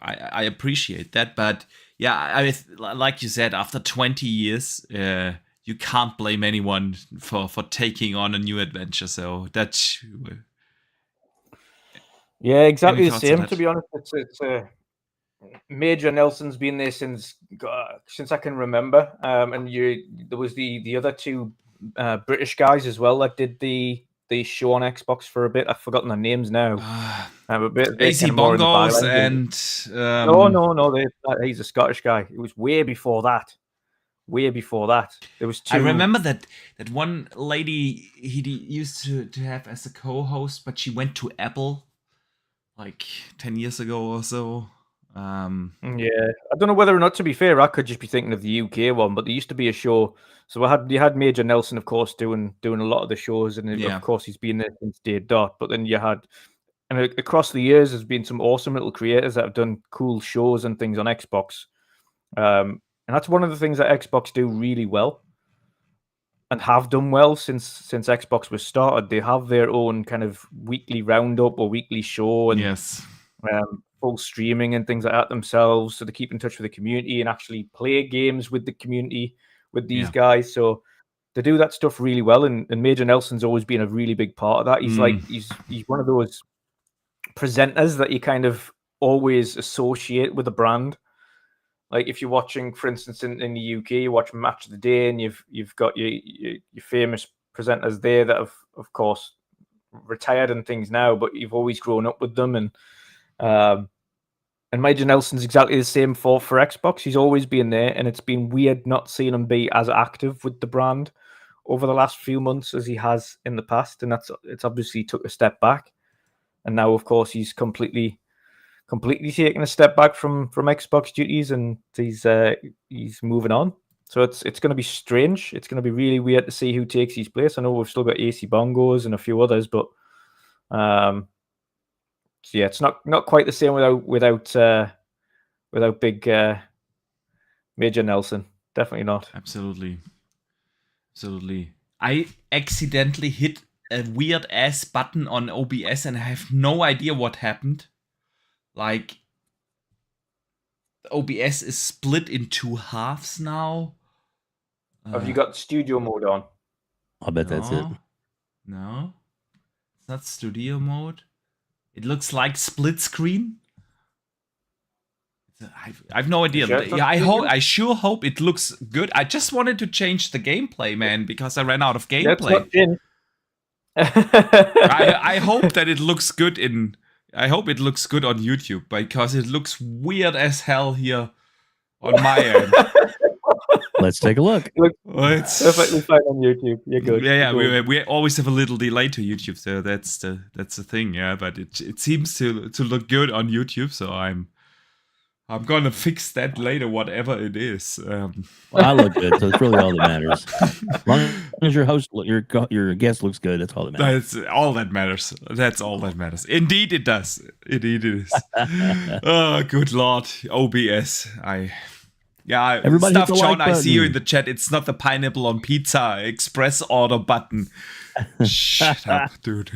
I appreciate that. But yeah, like you said, after 20 years, you can't blame anyone for taking on a new adventure. So that's exactly the same. To be honest, it's Major Nelson's been there since I can remember, and there was the other two British guys as well that did the show on Xbox for a bit. I've forgotten their names now. AC Bongos and no, he's a Scottish guy. It was way before that. way before that. There was two. I remember that one lady he used to have as a co-host, but she went to Apple like 10 years ago or so. Yeah, I don't know whether or not, to be fair, I could just be thinking of the UK one, but there used to be a show. So you had Major Nelson, of course, doing a lot of the shows, and of course he's been there since day dot. But then you had, and across the years, there's been some awesome little creators that have done cool shows and things on Xbox. And that's one of the things that Xbox do really well, and have done well since Xbox was started. They have their own kind of weekly roundup or weekly show, and full streaming and things like that themselves, so they keep in touch with the community and actually play games with the community with these guys. So they do that stuff really well, and Major Nelson's always been a really big part of that. He's like he's one of those presenters that you kind of always associate with a brand. Like if you're watching, for instance, in the UK, you watch Match of the Day, and you've got your famous presenters there that have, of course, retired and things now, but you've always grown up with them. And Major Nelson's exactly the same for Xbox. He's always been there, and it's been weird not seeing him be as active with the brand over the last few months as he has in the past, and it's obviously took a step back. And now, of course, he's completely taken a step back from Xbox duties, and he's moving on. So it's going to be strange. It's going to be really weird to see who takes his place. I know we've still got AC Bongos and a few others, but yeah, it's not quite the same without big Major Nelson. Definitely not. Absolutely. I accidentally hit a weird ass button on OBS, and I have no idea what happened. Like, OBS is split in two halves now. Have you got studio mode on? I'll bet that's it. No, it's not studio mode. It looks like split screen. I've no idea. Sure, I sure hope it looks good. I just wanted to change the gameplay, man, because I ran out of gameplay. I hope that it looks good I hope it looks good on YouTube, because it looks weird as hell here on my end. Let's take a look. It's perfectly fine on YouTube. You're good. Yeah. We always have a little delay to YouTube, so that's the thing. Yeah, but it seems to look good on YouTube, so I'm gonna fix that later, whatever it is. Well, I look good, so it's really all that matters. As long as your guest looks good, that's all that matters. That's all that matters. That's all that matters. Indeed, it does. Indeed, it is. Oh, good Lord, OBS. Everybody Stuff, like Sean, I see you button. in the chat. It's not the pineapple on pizza express order button. Shut up, dude.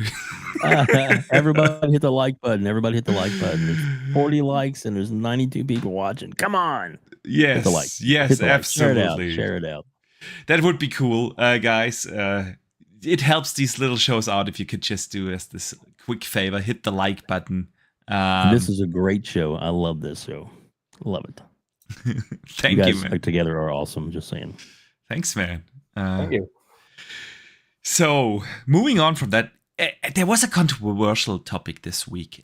Everybody hit the like button. There's 40 likes and there's 92 people watching. Come on. Yes. Hit the like. Yes, Hit the like. absolutely. Share it out. That would be cool, guys. It helps these little shows out if you could just do us this quick favor. Hit the like button. This is a great show. I love this show. Love it. Thank you you, guys man. Together are awesome. Just saying. Thanks, man. Thank you. So, moving on from that, there was a controversial topic this week.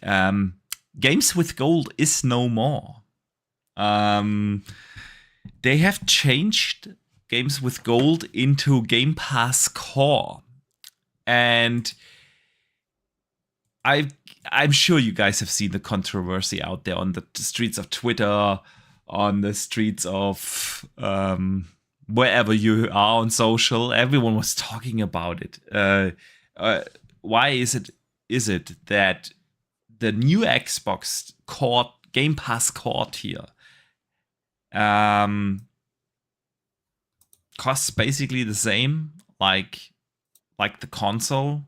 Games with Gold is no more. They have changed Games with Gold into Gamepass Core. And I'm sure you guys have seen the controversy out there on the streets of Twitter, on the streets of wherever you are on social. Everyone was talking about it. Why is it that the new Xbox Core Game Pass Core tier costs basically the same like the console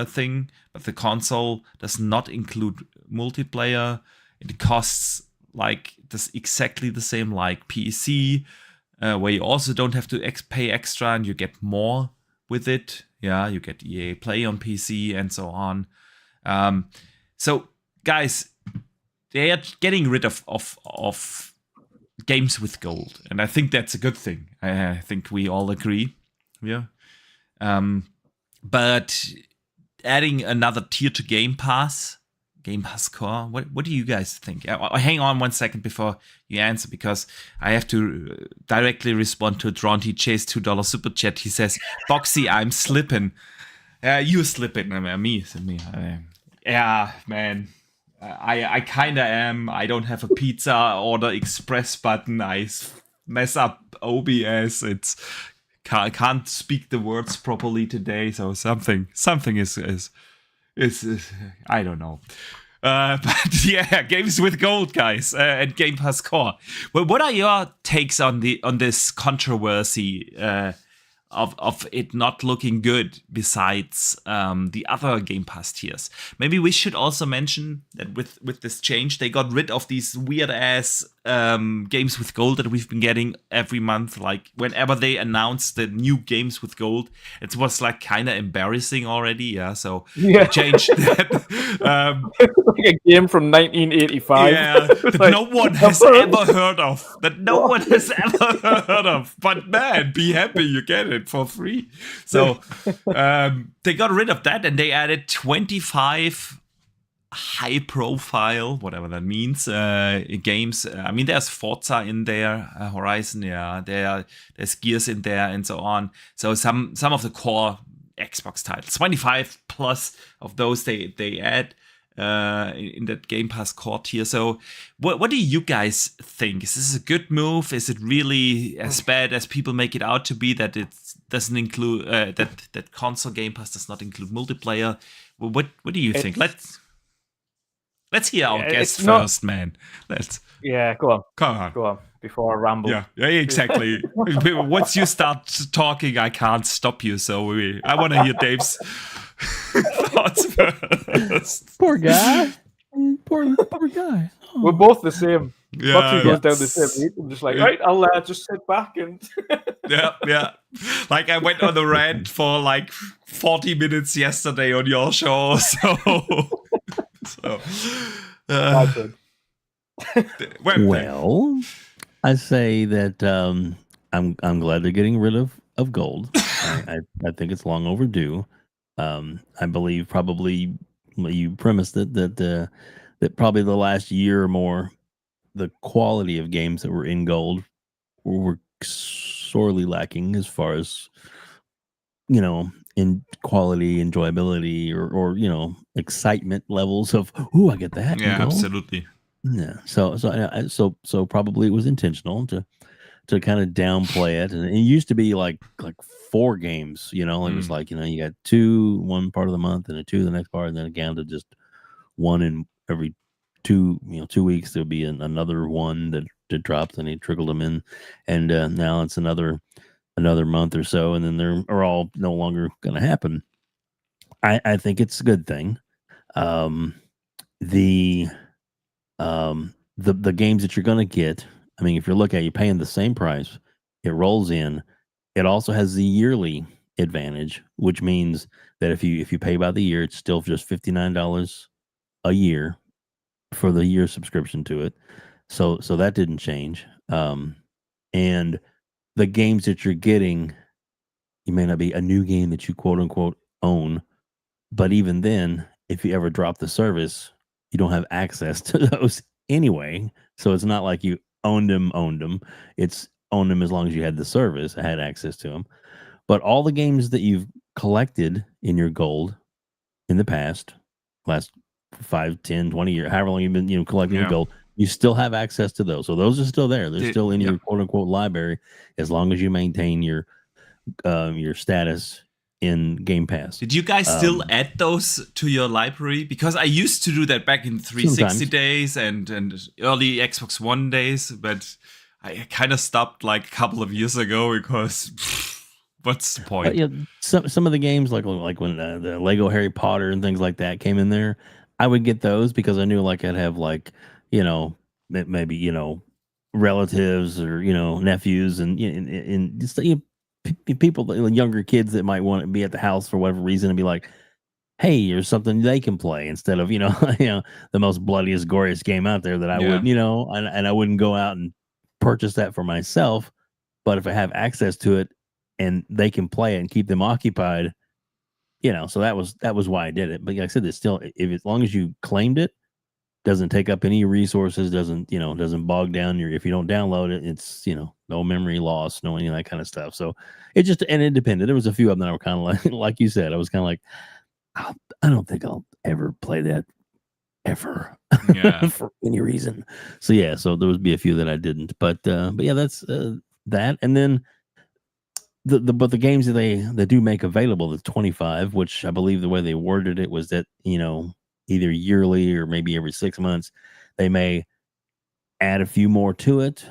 thing, but the console does not include multiplayer. It costs like this exactly the same like PC, where you also don't have to pay extra and you get more with it. Yeah, you get EA Play on PC and so on. So guys, they are getting rid of games with gold, and I think that's a good thing. I think we all agree. Yeah. But adding another tier to Game Pass Game Pass Core. What do you guys think? Hang on 1 second before you answer, because I have to directly respond to Dronty Chase $2 super chat. He says, "Boxy, I'm slipping." You slipping? Me. Yeah, man. I kind of am. I don't have a pizza order express button. I mess up OBS. Can't speak the words properly today. So something is I don't know. But yeah, games with gold, guys, and Game Pass Core. Well, what are your takes on this controversy of it not looking good besides the other Game Pass tiers? Maybe we should also mention that with this change, they got rid of these weird ass games with gold that we've been getting every month. Like whenever they announced the new games with gold, it was like kind of embarrassing already. Yeah, so they changed that. Like a game from 1985. Yeah, that like, no one has ever heard of. That no one has ever heard of. But man, be happy you get it for free. So they got rid of that and they added 25 high profile, whatever that means, games. I mean, there's Forza in there, Horizon, yeah, there's Gears in there, and so on. So some of the core Xbox titles, 25 plus of those they add in that Game Pass core tier. So what do you guys think? Is this a good move? Is it really as bad as people make it out to be, that it doesn't include that console Game Pass does not include multiplayer? What do you think? Let's hear our guest first, man. Go on. Come on. Before I ramble. Yeah, exactly. Once you start talking, I can't stop you. So I want to hear Dave's thoughts first. Poor guy. Poor guy. Oh. We're both the same. Yeah, goes down the same route. I'm just like, right, I'll just sit back and. yeah. Like I went on the rant for like 40 minutes yesterday on your show. Well, I say that I'm glad they're getting rid of gold. I think it's long overdue. I believe probably you premised it that probably the last year or more, the quality of games that were in gold were sorely lacking as far as, in quality, enjoyability, or excitement levels of, ooh, I get that. Yeah, absolutely. Yeah. So probably it was intentional to kind of downplay it. And it used to be like 4 games, it was like, you got 2 one part of the month and a 2 the next part, and then again to just 1 in every 2 weeks there'll be another one that drops, and he trickled them in, and now it's another month or so, and then they're all no longer going to happen. I think it's a good thing. The games that you're going to get, I mean, if you're looking at, you're paying the same price, it rolls in. It also has the yearly advantage, which means that if you pay by the year, it's still just $59 a year for the year subscription to it. So that didn't change. And the games that you're getting, you may not be a new game that you quote unquote own, but even then, if you ever drop the service, you don't have access to those anyway. So it's not like you owned them. It's owned them as long as you had the service, had access to them. But all the games that you've collected in your gold in the past, last 5, 10, 20 years, however long you've been collecting your gold, you still have access to those. So those are still there. They're still in your quote unquote library, as long as you maintain your status in Game Pass. Did you guys still add those to your library? Because I used to do that back in 360 days and early Xbox One days, but I kind of stopped like a couple of years ago because what's the point? Some of the games like when the Lego Harry Potter and things like that came in there, I would get those because I knew like I'd have like maybe relatives or nephews and just, people, younger kids that might want to be at the house for whatever reason and be like, hey, there's something they can play instead of the most bloodiest, goriest game out there that I would and I wouldn't go out and purchase that for myself. But if I have access to it and they can play it and keep them occupied, So that was why I did it. But like I said, it's still, if as long as you claimed it, doesn't take up any resources, doesn't bog down if you don't download it, it's no memory loss, no any of that kind of stuff. So it just, and it depended. There was a few of them that were kind of like you said, I was kind of like, I don't think I'll ever play that ever for any reason. So so there would be a few that I didn't, but yeah, that's that. And then but the games that they do make available, the 25, which I believe the way they worded it was that either yearly or maybe every 6 months they may add a few more to it.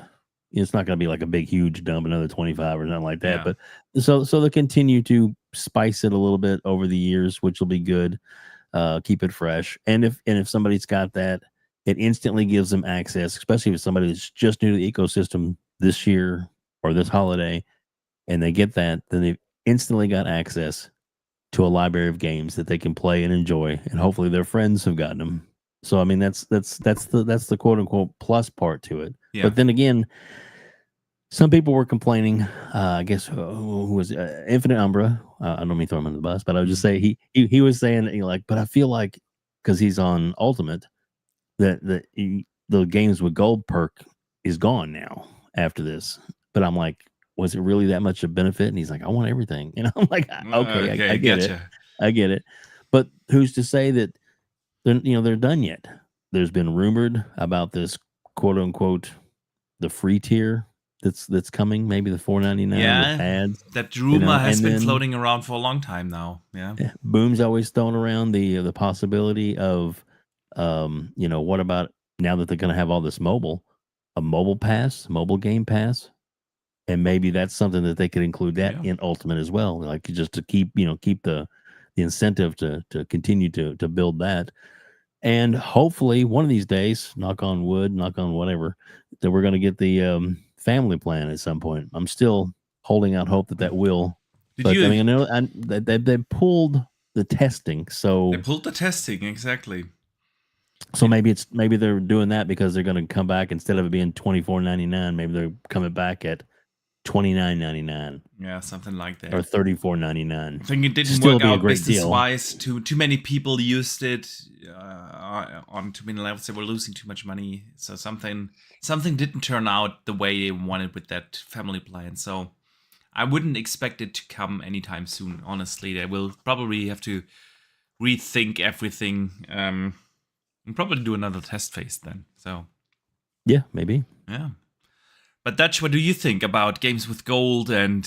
It's not going to be like a big huge dump, another 25 or nothing like that. But so they continue to spice it a little bit over the years, which will be good. Keep it fresh. And if somebody's got that, it instantly gives them access, especially if somebody that's just new to the ecosystem this year or this holiday, and they get that, then they've instantly got access to a library of games that they can play and enjoy, and hopefully their friends have gotten them. So I mean, that's the quote unquote plus part to it. Yeah. But then again, some people were complaining. I guess who was Infinite Umbra? I don't mean throw him on the bus, but I would just say he was saying but I feel like because he's on Ultimate that the games with gold perk is gone now after this. But I'm like, was it really that much of benefit? And he's like, I want everything. I'm like, okay, I get it. I get it. But who's to say that they're done yet? There's been rumored about this quote unquote the free tier that's coming, maybe the $4.99 with ads. That rumor has been floating around for a long time now. Yeah. Boom's always thrown around the possibility of what about now that they're going to have all this a mobile game pass, and maybe that's something that they could include that in Ultimate as well, like just to keep the incentive to continue to build that. And hopefully one of these days, knock on wood, knock on whatever, that we're going to get the family plan at some point. I'm still holding out hope that will. I know they pulled the testing, so they pulled the testing exactly. So maybe they're doing that because they're going to come back, instead of it being $24.99, maybe they're coming back at $29.99. Yeah, something like that. Or $34.99. I think it didn't work out business-wise. Too many people used it on too many levels. They were losing too much money. So something didn't turn out the way they wanted with that family plan. So I wouldn't expect it to come anytime soon, honestly. They will probably have to rethink everything and probably do another test phase then. So yeah, maybe. Yeah. But Dutch, what do you think about games with gold and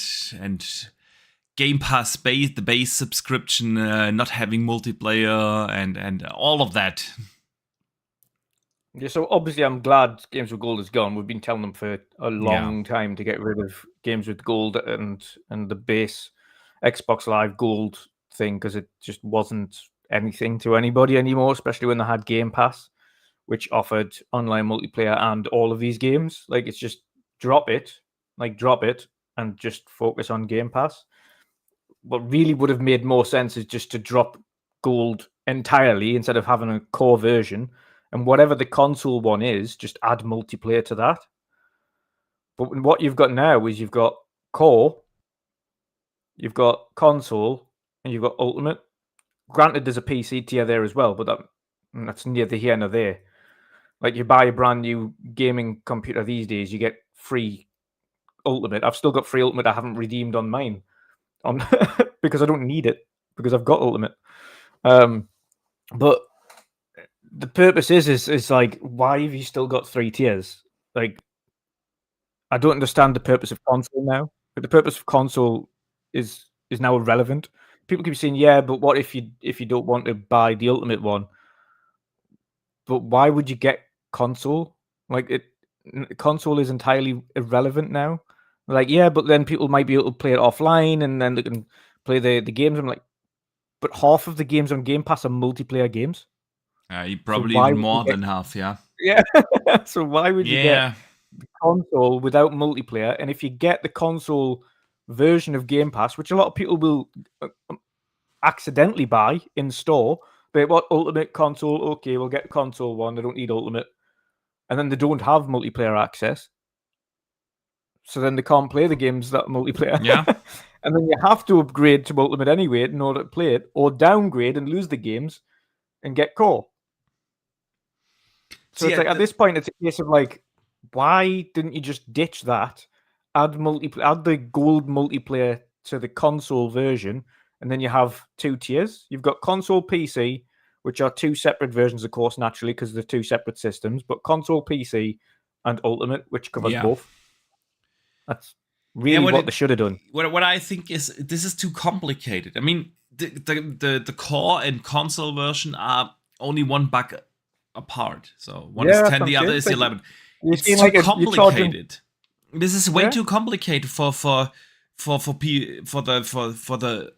Gamepass the base subscription, not having multiplayer and all of that? Yeah, so obviously I'm glad Games with Gold is gone. We've been telling them for a long time to get rid of Games with Gold and the base Xbox Live Gold thing, because it just wasn't anything to anybody anymore, especially when they had Game Pass, which offered online multiplayer and all of these games. Like, it's just drop it and just focus on Game Pass. What really would have made more sense is just to drop Gold entirely instead of having a core version, and whatever the console one is, just add multiplayer to that. But what you've got now is you've got core, you've got console, and you've got ultimate. Granted, there's a PC tier there as well, but that's neither here nor there. Like, you buy a brand new gaming computer these days, you get free ultimate. I've still got free ultimate I haven't redeemed on mine, because I don't need it, because I've got ultimate. But the purpose is like, why have you still got 3 tiers? Like, I don't understand the purpose of console now. But the purpose of console is now irrelevant. People keep saying, yeah, but what if you don't want to buy the ultimate one? But why would you get console? Like, console is entirely irrelevant now. Like, yeah, but then people might be able to play it offline, and then they can play the games. I'm like, but half of the games on Game Pass are multiplayer games. You probably even more than half, yeah. Yeah. So why would you get the console without multiplayer? And if you get the console version of Game Pass, which a lot of people will accidentally buy in store, but what ultimate console? Okay, we'll get console one. They don't need ultimate, and then they don't have multiplayer access. So then they can't play the games that are multiplayer. Yeah. and then you have to upgrade to Ultimate anyway in order to play it, or downgrade and lose the games and get core. So See, it's like at this point, it's a case of like, why didn't you just ditch that, add the gold multiplayer to the console version, and then you have 2 tiers. You've got console PC, which are 2 separate versions, of course, naturally, because they're 2 separate systems, but console PC and Ultimate, which covers both. That's really what they should have done. What I think is this is too complicated. I mean, the core and console version are only one bug apart. So one is 10, the other is 11. It's too complicated. This is way too complicated for the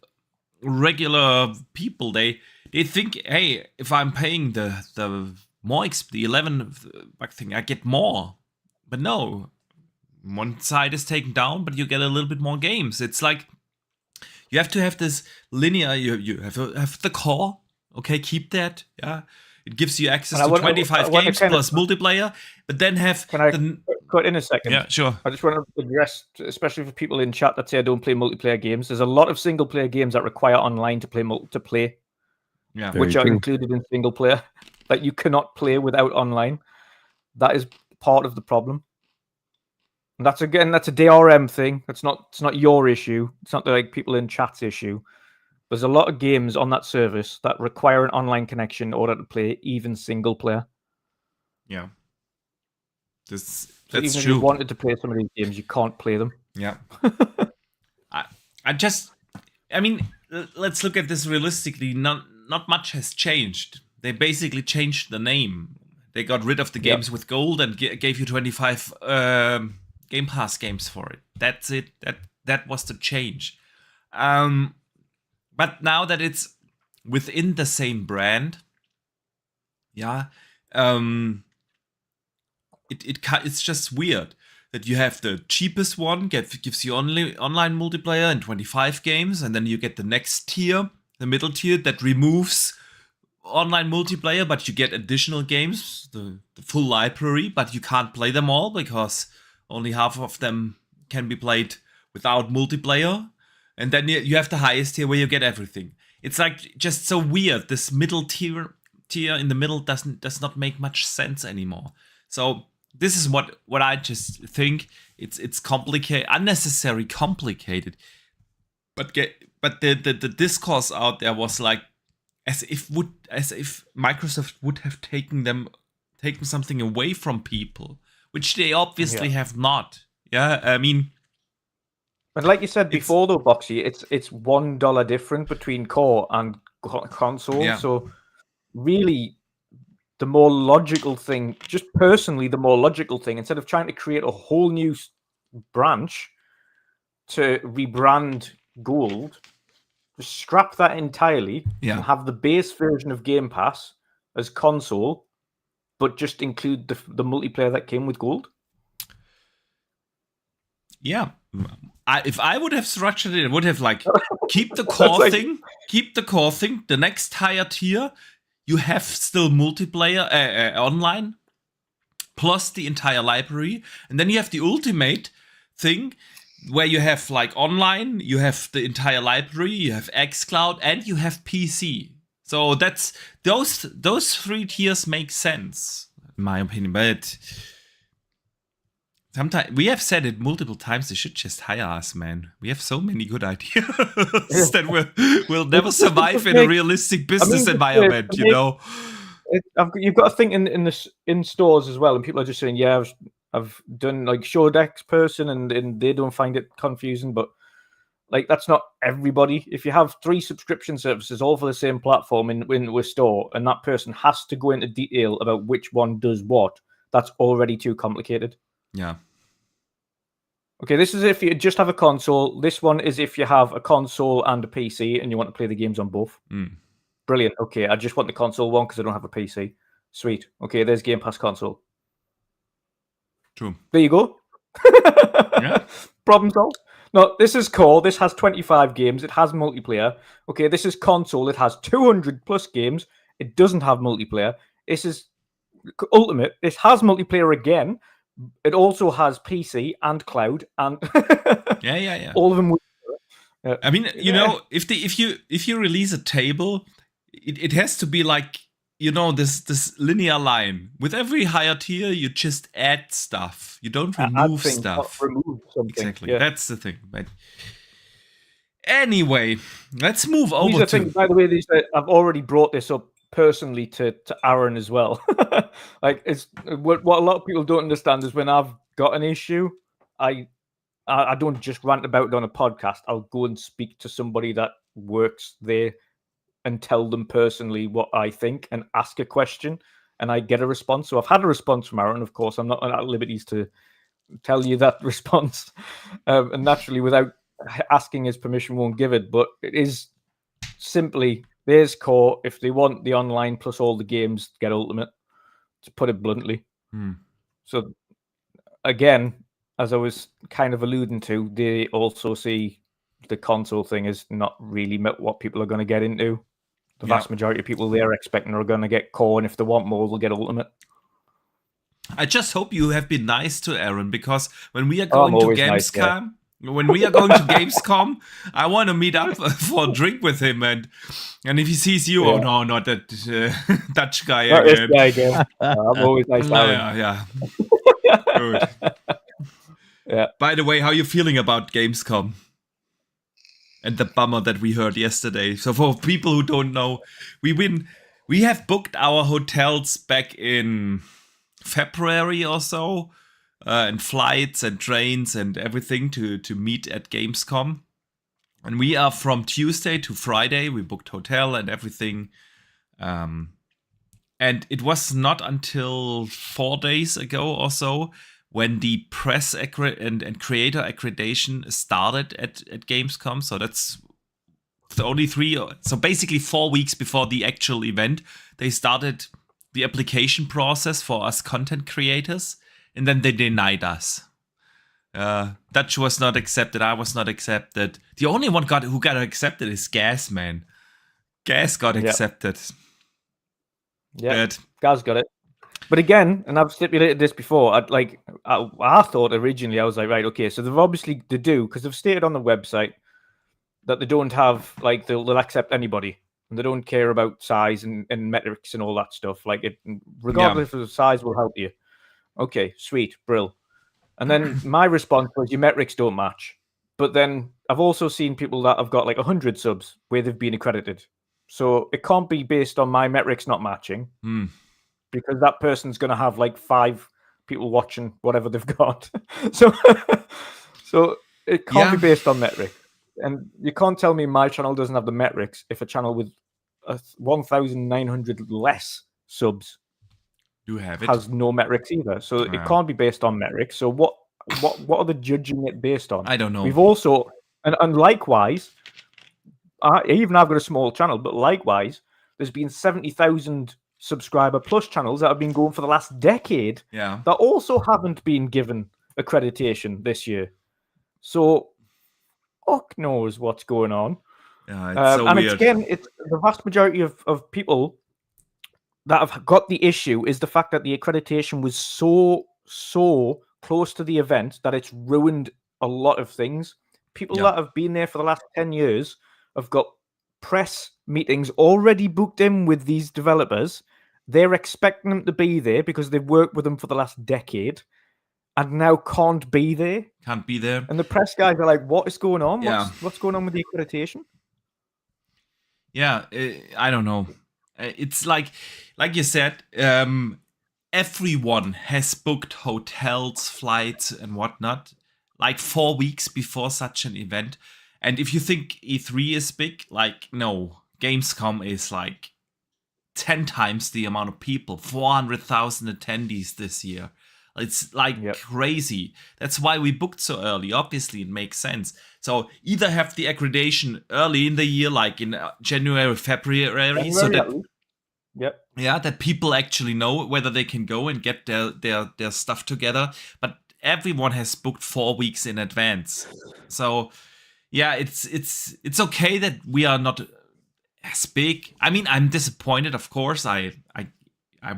regular people. They think, hey, if I'm paying the 11 bug thing, I get more. But no, one side is taken down, but you get a little bit more games. It's like you have to have this linear. You have the core. Okay, keep that. Yeah, it gives you access to 25 games plus multiplayer. But then have. Can I cut in a second? Yeah, sure. I just want to address, especially for people in chat that say I don't play multiplayer games. There's a lot of single player games that require online to play. Yeah, which are included in single player that you cannot play without online. That is part of the problem. And that's a DRM thing. It's not your issue. It's not like people in chat's issue. There's a lot of games on that service that require an online connection in order to play, even single player. Yeah. That's even true. If you wanted to play some of these games, you can't play them. Yeah. I mean, let's look at this realistically. Not much has changed. They basically changed the name. They got rid of the games with gold and gave you 25 Game Pass games for it. That's it. That was the change. But now that it's within the same brand, it's just weird that you have the cheapest one gives you only online multiplayer and 25 games, and then you get the next tier, the middle tier, that removes online multiplayer, but you get additional games, the full library, but you can't play them all because only half of them can be played without multiplayer. And then you have the highest tier where you get everything. It's like just so weird. This middle tier in the middle does not make much sense anymore. So this is what I just think. It's complicated, unnecessary complicated. But the discourse out there was like as if Microsoft would have taken something away from people, which they obviously have not. Yeah, I mean. But like you said before, though, Boxy, it's $1 different between core and console. Yeah. So really, the more logical thing, just personally, the more logical thing, instead of trying to create a whole new branch to rebrand Gold, just scrap that entirely and have the base version of Game Pass as console, but just include the multiplayer that came with Gold. Yeah. If I would have structured it, I would have keep the core thing, the next higher tier, you have still multiplayer online, plus the entire library, and then you have the ultimate thing where you have online, you have the entire library, you have xCloud, and you have PC. So that's those 3 tiers make sense, in my opinion, but. Sometimes we have said it multiple times. They should just hire us, man. We have so many good ideas that we'll never survive in a realistic business environment. You know, you've got to think in stores as well, and people are just saying, "Yeah, I've done showed X person," and they don't find it confusing. But that's not everybody. If you have 3 subscription services all for the same platform in a store, and that person has to go into detail about which one does what, that's already too complicated. Yeah. Okay, this is if you just have a console. This one is if you have a console and a PC and you want to play the games on both. Brilliant. Okay, I just want the console one because I don't have a PC. Sweet. Okay, there's Game Pass console. True. There you go. Problem solved. No, this is core. This has 25 games. It has multiplayer. Okay, this is console. It has 200 plus games. It doesn't have multiplayer. This is Ultimate. It has multiplayer again. It also has PC and cloud and yeah. all of them. I mean, you know, if you release a table, it has to be like, you know, this linear line. With every higher tier, you just add stuff. You don't remove things, not stuff. remove something. Exactly. Yeah. That's the thing. But anyway, let's move over These are things, by the way, I've already brought this up personally to Aaron as well. Like, it's what a lot of people don't understand is when I've got an issue, I don't just rant about it on a podcast. I'll go and speak to somebody that works there and tell them personally what I think and ask a question, and I get a response. So I've had a response from Aaron. Of course, I'm not at liberties to tell you that response, and naturally, without asking his permission, won't give it. But it is simply, there's core. If they want the online plus all the games, get Ultimate, to put it bluntly. So again, as I was kind of alluding to, they also see the console thing as not really what people are going to get into. The vast majority of people they're expecting are going to get core, and if they want more, they'll get Ultimate. I just hope you have been nice to Aaron, because when we are going to Gamescom, I want to meet up for a drink with him, and if he sees you, oh no, not that Dutch guy not again. This guy again. I'm always nice to Aaron. Yeah. Good. Yeah. By the way, how are you feeling about Gamescom? And the bummer that we heard yesterday. So for people who don't know, we have booked our hotels back in February or so, and flights and trains and everything to meet at Gamescom. And we are from Tuesday to Friday. We booked hotel and everything. And it was not until 4 days ago or so when the press and creator accreditation started at Gamescom. So that's the only basically 4 weeks before the actual event, they started the application process for us content creators, and then they denied us. Dutch was not accepted, I was not accepted. The only one who got accepted is Gas, man. Gas got accepted. Yeah, Gaz got it. But again, and I've stipulated this before, I thought originally, I was like, right, okay, so they do, because they've stated on the website that they don't have, like, they'll accept anybody, and they don't care about size and metrics and all that stuff. Like, it, regardless of the size, will help you. Okay, sweet, brill. And then my response was, your metrics don't match. But then I've also seen people that have got like 100 subs where they've been accredited. So it can't be based on my metrics not matching. Because that person's going to have like 5 people watching whatever they've got. so it can't be based on metrics. And you can't tell me my channel doesn't have the metrics if a channel with 1,900 less subs has no metrics either. So it can't be based on metrics. So what are they judging it based on? I don't know. We've also, and likewise, even I've got a small channel, but likewise, there's been 70,000 subscriber plus channels that have been going for the last decade that also haven't been given accreditation this year. So fuck knows what's going on. It's so weird. It's the vast majority of people that have got the issue is the fact that the accreditation was so close to the event that it's ruined a lot of things. People that have been there for the last 10 years have got press meetings already booked in with these developers. They're expecting them to be there because they've worked with them for the last decade and now can't be there. And the press guys are like, what is going on? What's going on with the accreditation? Yeah, I don't know. It's like you said, everyone has booked hotels, flights, and whatnot, like 4 weeks before such an event. And if you think E3 is big, like, no, Gamescom is like 10 times the amount of people, 400,000 attendees this year. It's like crazy. That's why we booked so early. Obviously, it makes sense. So either have the accreditation early in the year, like in January, February, so that that people actually know whether they can go and get their stuff together. But everyone has booked 4 weeks in advance. So yeah, it's okay that we are not as big. I mean, I'm disappointed, of course. I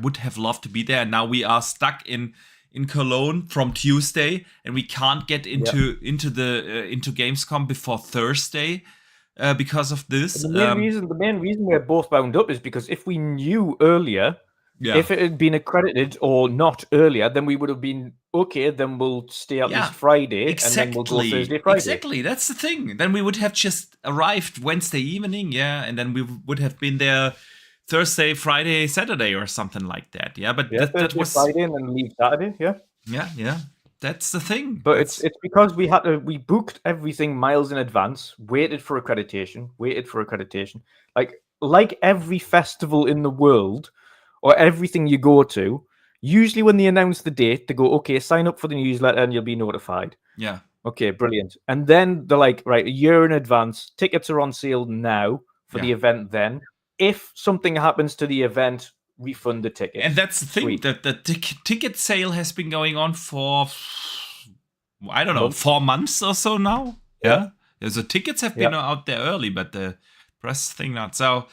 would have loved to be there, and now we are stuck in in Cologne from Tuesday, and we can't get into Gamescom before Thursday because of this. And the main reason we're both bound up is because if we knew earlier, if it had been accredited or not earlier, then we would have been okay. Then we'll stay at least Friday, and then we'll go Thursday, Friday. Exactly, that's the thing. Then we would have just arrived Wednesday evening, and then we would have been there Thursday, Friday, Saturday, or something like that. Yeah, but that was Friday and then leave Saturday. Yeah. That's the thing. But it's because we booked everything miles in advance, waited for accreditation. Like every festival in the world, or everything you go to, usually when they announce the date, they go, okay, sign up for the newsletter and you'll be notified. Yeah. Okay, brilliant. And then they're like, right, a year in advance, tickets are on sale now for the event then. If something happens to the event, refund the ticket. And that's the thing, that the ticket sale has been going on for, I don't know, 4 months or so now. Yeah. The tickets have been out there early, but the press thing not. So,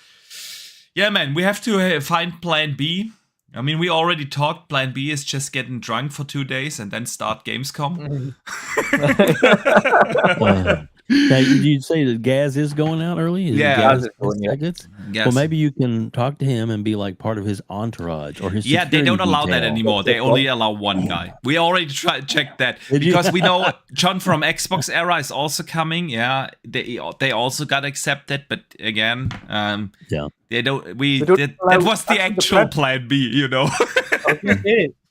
yeah, man, we have to find plan B. I mean, we already talked. Plan B is just getting drunk for 2 days and then start Gamescom. Now, you'd say that Gaz is going out early? Gaz is going out. Yes. Well, maybe you can talk to him and be like part of his entourage or his they don't allow that detail. anymore. They only allow one guy. We already checked that because we know John from Xbox Era is also coming. Yeah, they also got accepted, but again, they don't. That was the actual plan B, you know.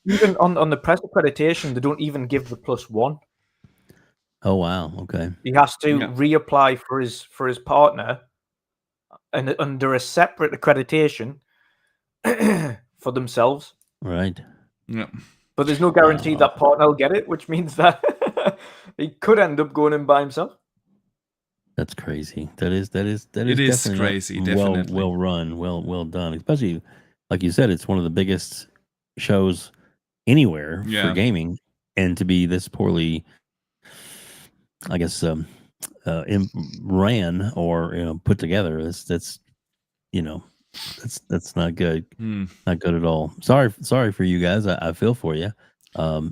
Even on the press accreditation, they don't even give the +1. Oh wow! Okay. He has to reapply for his partner, and under a separate accreditation for themselves. Right. Yeah. But there's no guarantee that partner will get it, which means that he could end up going in by himself. That's crazy. That is it is crazy. Definitely well run, well done. Especially like you said, it's one of the biggest shows anywhere for gaming, and to be this poorly, I guess, ran or put together. That's not good. Not good at all. Sorry for you guys. I feel for you.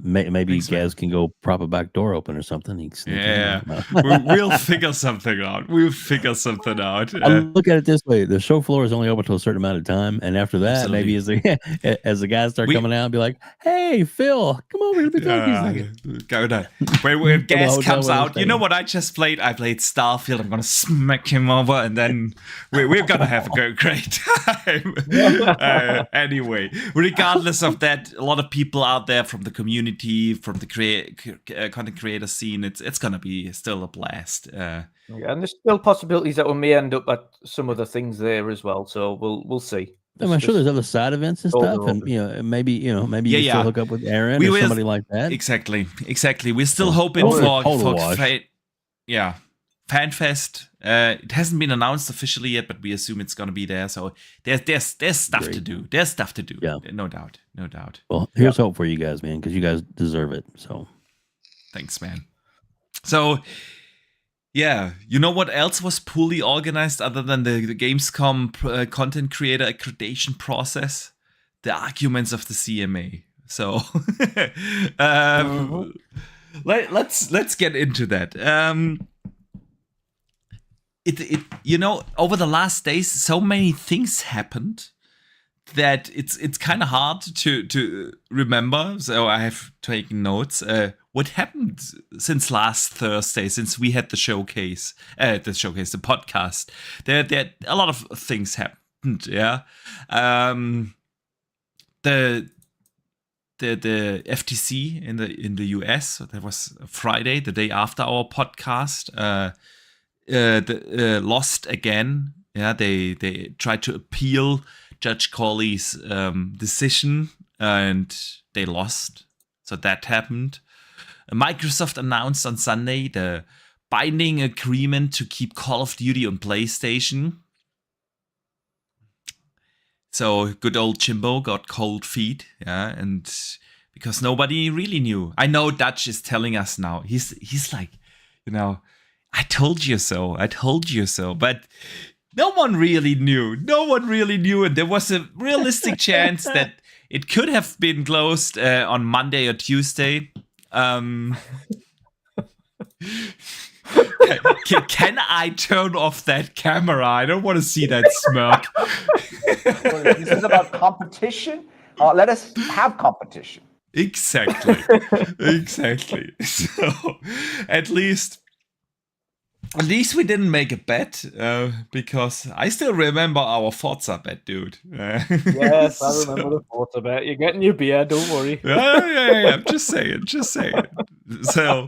Maybe Gaz can go prop a back door open or something. He can sneak in. We'll figure something out. I look at it this way: the show floor is only open until a certain amount of time, and after that, maybe as the guys start coming out, be like, "Hey, Phil, come over to the talkies." Go there. When Gaz comes out, you know what I just played? I played Starfield. I'm gonna smack him over, and then we're gonna have a great time. Anyway, regardless of that, a lot of people out there from the community, from the content creator scene, it's gonna be still a blast. And there's still possibilities that we may end up at some other things there as well. So we'll see. I'm sure there's other side events and stuff, and maybe you can still hook up with Aaron or somebody like that. Exactly. We're still hoping for FanFest. It hasn't been announced officially yet, but we assume it's going to be there. So there's stuff to do. There's stuff to do. Yeah. No doubt. Well, here's hope for you guys, man, because you guys deserve it. So thanks, man. So you know what else was poorly organized other than the Gamescom content creator accreditation process? The arguments of the CMA. So let's get into that. Over the last days, so many things happened that it's kind of hard to remember. So I have taken notes. What happened since last Thursday, since we had the podcast? There a lot of things happened. Yeah, the FTC in the US. That was Friday, the day after our podcast. Lost again. Yeah, they tried to appeal Judge Corley's decision, and they lost. So that happened. Microsoft announced on Sunday the binding agreement to keep Call of Duty on PlayStation. So good old Jimbo got cold feet. Yeah, and because nobody really knew. I know Dutch is telling us now. He's like, I told you so. But no one really knew. And there was a realistic chance that it could have been closed on Monday or Tuesday. Can I turn off that camera? I don't want to see that smirk. This is about competition. Let us have competition. Exactly. So at least we didn't make a bet, because I still remember our Forza bet, dude. Yes, I remember the Forza bet. You're getting your beer, don't worry. Yeah. I'm just saying. So,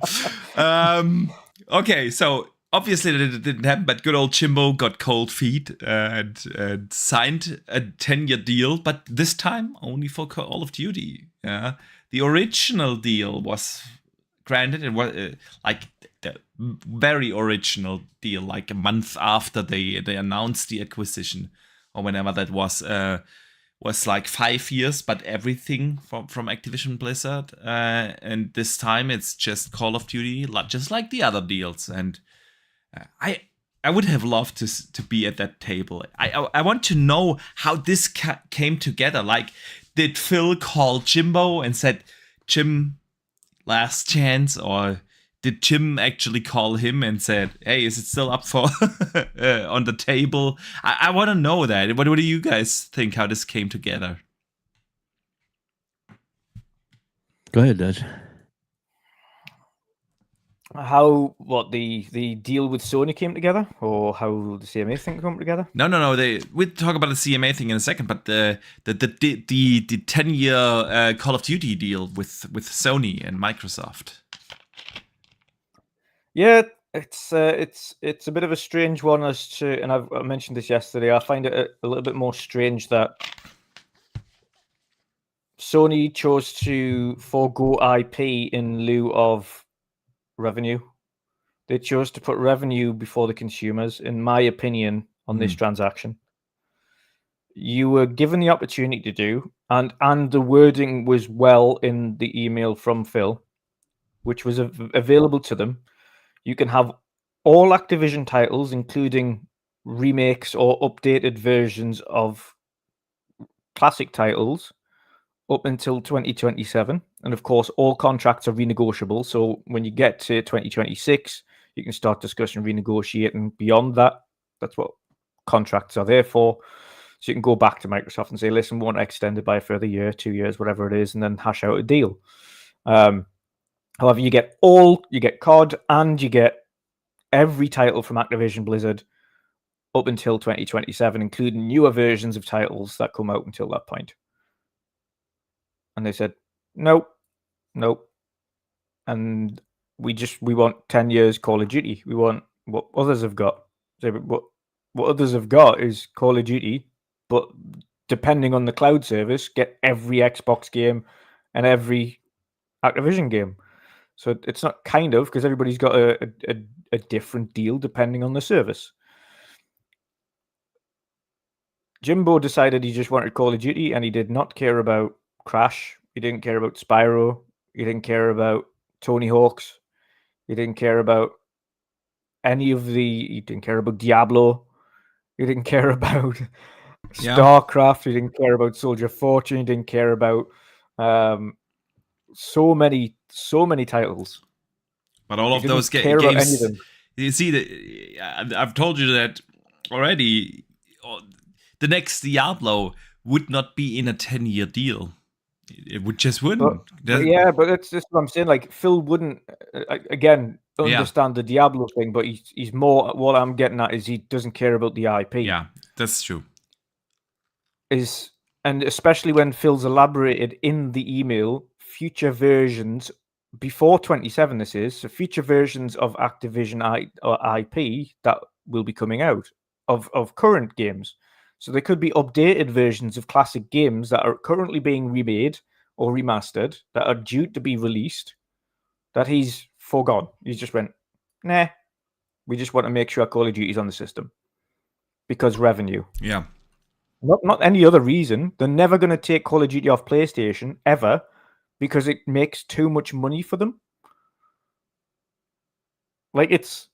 okay, so obviously that didn't happen, but good old Jimbo got cold feet and signed a 10-year deal, but this time only for Call of Duty. Yeah, the original deal was granted. It was like the very original deal, like a month after they announced the acquisition, or whenever that was like 5 years, but everything from Activision Blizzard. And this time it's just Call of Duty, just like the other deals. And I would have loved to be at that table. I want to know how this came together. Like, did Phil call Jimbo and said, Jim, last chance? Or did Jim actually call him and said, hey, is it still up for on the table? I want to know that. What do you guys think how this came together? Go ahead, Dutch. How the deal with Sony came together, or how the CMA thing came together? No. We'll talk about the CMA thing in a second, but the 10-year Call of Duty deal with Sony and Microsoft. Yeah, it's a bit of a strange one as to, and I mentioned this yesterday. I find it a little bit more strange that Sony chose to forego IP in lieu of revenue. They chose to put revenue before the consumers, in my opinion, on this transaction. You were given the opportunity to do, and the wording was well in the email from Phil, which was available to them. You can have all Activision titles, including remakes or updated versions of classic titles, up until 2027. And of course, all contracts are renegotiable. So when you get to 2026, you can start discussing renegotiating beyond that. That's what contracts are there for. So you can go back to Microsoft and say, listen, we want to extend it by a further year, 2 years, whatever it is, and then hash out a deal. However, you get COD, and you get every title from Activision Blizzard up until 2027, including newer versions of titles that come out until that point. And they said, nope. And we want 10 years Call of Duty. We want what others have got. So what others have got is Call of Duty, but depending on the cloud service, get every Xbox game and every Activision game. So it's not kind of, because everybody's got a different deal depending on the service. Jimbo decided he just wanted Call of Duty, and he did not care about Crash. He didn't care about Spyro. He didn't care about Tony Hawk's. He didn't care about he didn't care about Diablo. He didn't care about StarCraft. He didn't care about Soldier of Fortune. He didn't care about so many titles. But all of those games, you see, I've told you that already. The next Diablo would not be in a 10-year deal. It wouldn't. But that's just what I'm saying. Like, Phil wouldn't understand the Diablo thing, but he's more. What I'm getting at is he doesn't care about the IP. Yeah, that's true. And especially when Phil's elaborated in the email, future versions before 27. This is so future versions of Activision IP that will be coming out of current games. So there could be updated versions of classic games that are currently being remade or remastered that are due to be released that he's forgone. He just went, nah, we just want to make sure Call of Duty's on the system because revenue. Yeah. Not any other reason. They're never going to take Call of Duty off PlayStation ever because it makes too much money for them. Like, it's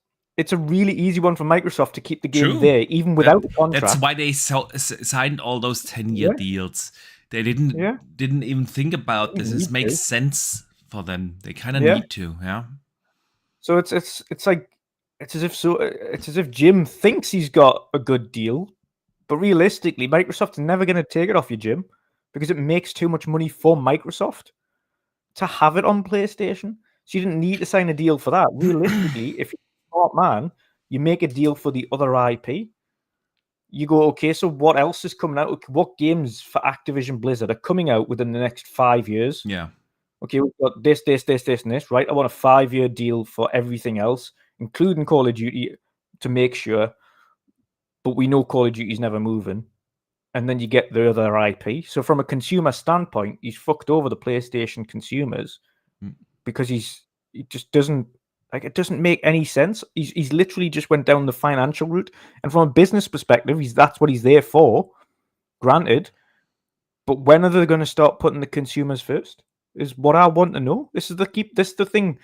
a really easy one for Microsoft to keep the game there, even without the contract. That's why they signed all those 10-year deals. They didn't Yeah. even think about this. Didn't This need makes to. sense for them. They kind of Yeah. need to, yeah. So it's like it's as if Jim thinks he's got a good deal, but realistically, Microsoft's never going to take it off you, Jim, because it makes too much money for Microsoft to have it on PlayStation. So you didn't need to sign a deal for that. Realistically, if you're a smart man, you make a deal for the other IP. You go, okay, so what else is coming out? What games for Activision Blizzard are coming out within the next 5 years? Yeah. Okay, we've got this, and this, right? I want a 5-year deal for everything else, including Call of Duty, to make sure. But we know Call of Duty's never moving. And then you get the other IP. So from a consumer standpoint, he's fucked over the PlayStation consumers because he just doesn't it doesn't make any sense. He's literally just went down the financial route. And from a business perspective, that's what he's there for, granted. But when are they going to start putting the consumers first? Is what I want to know. This is the thing.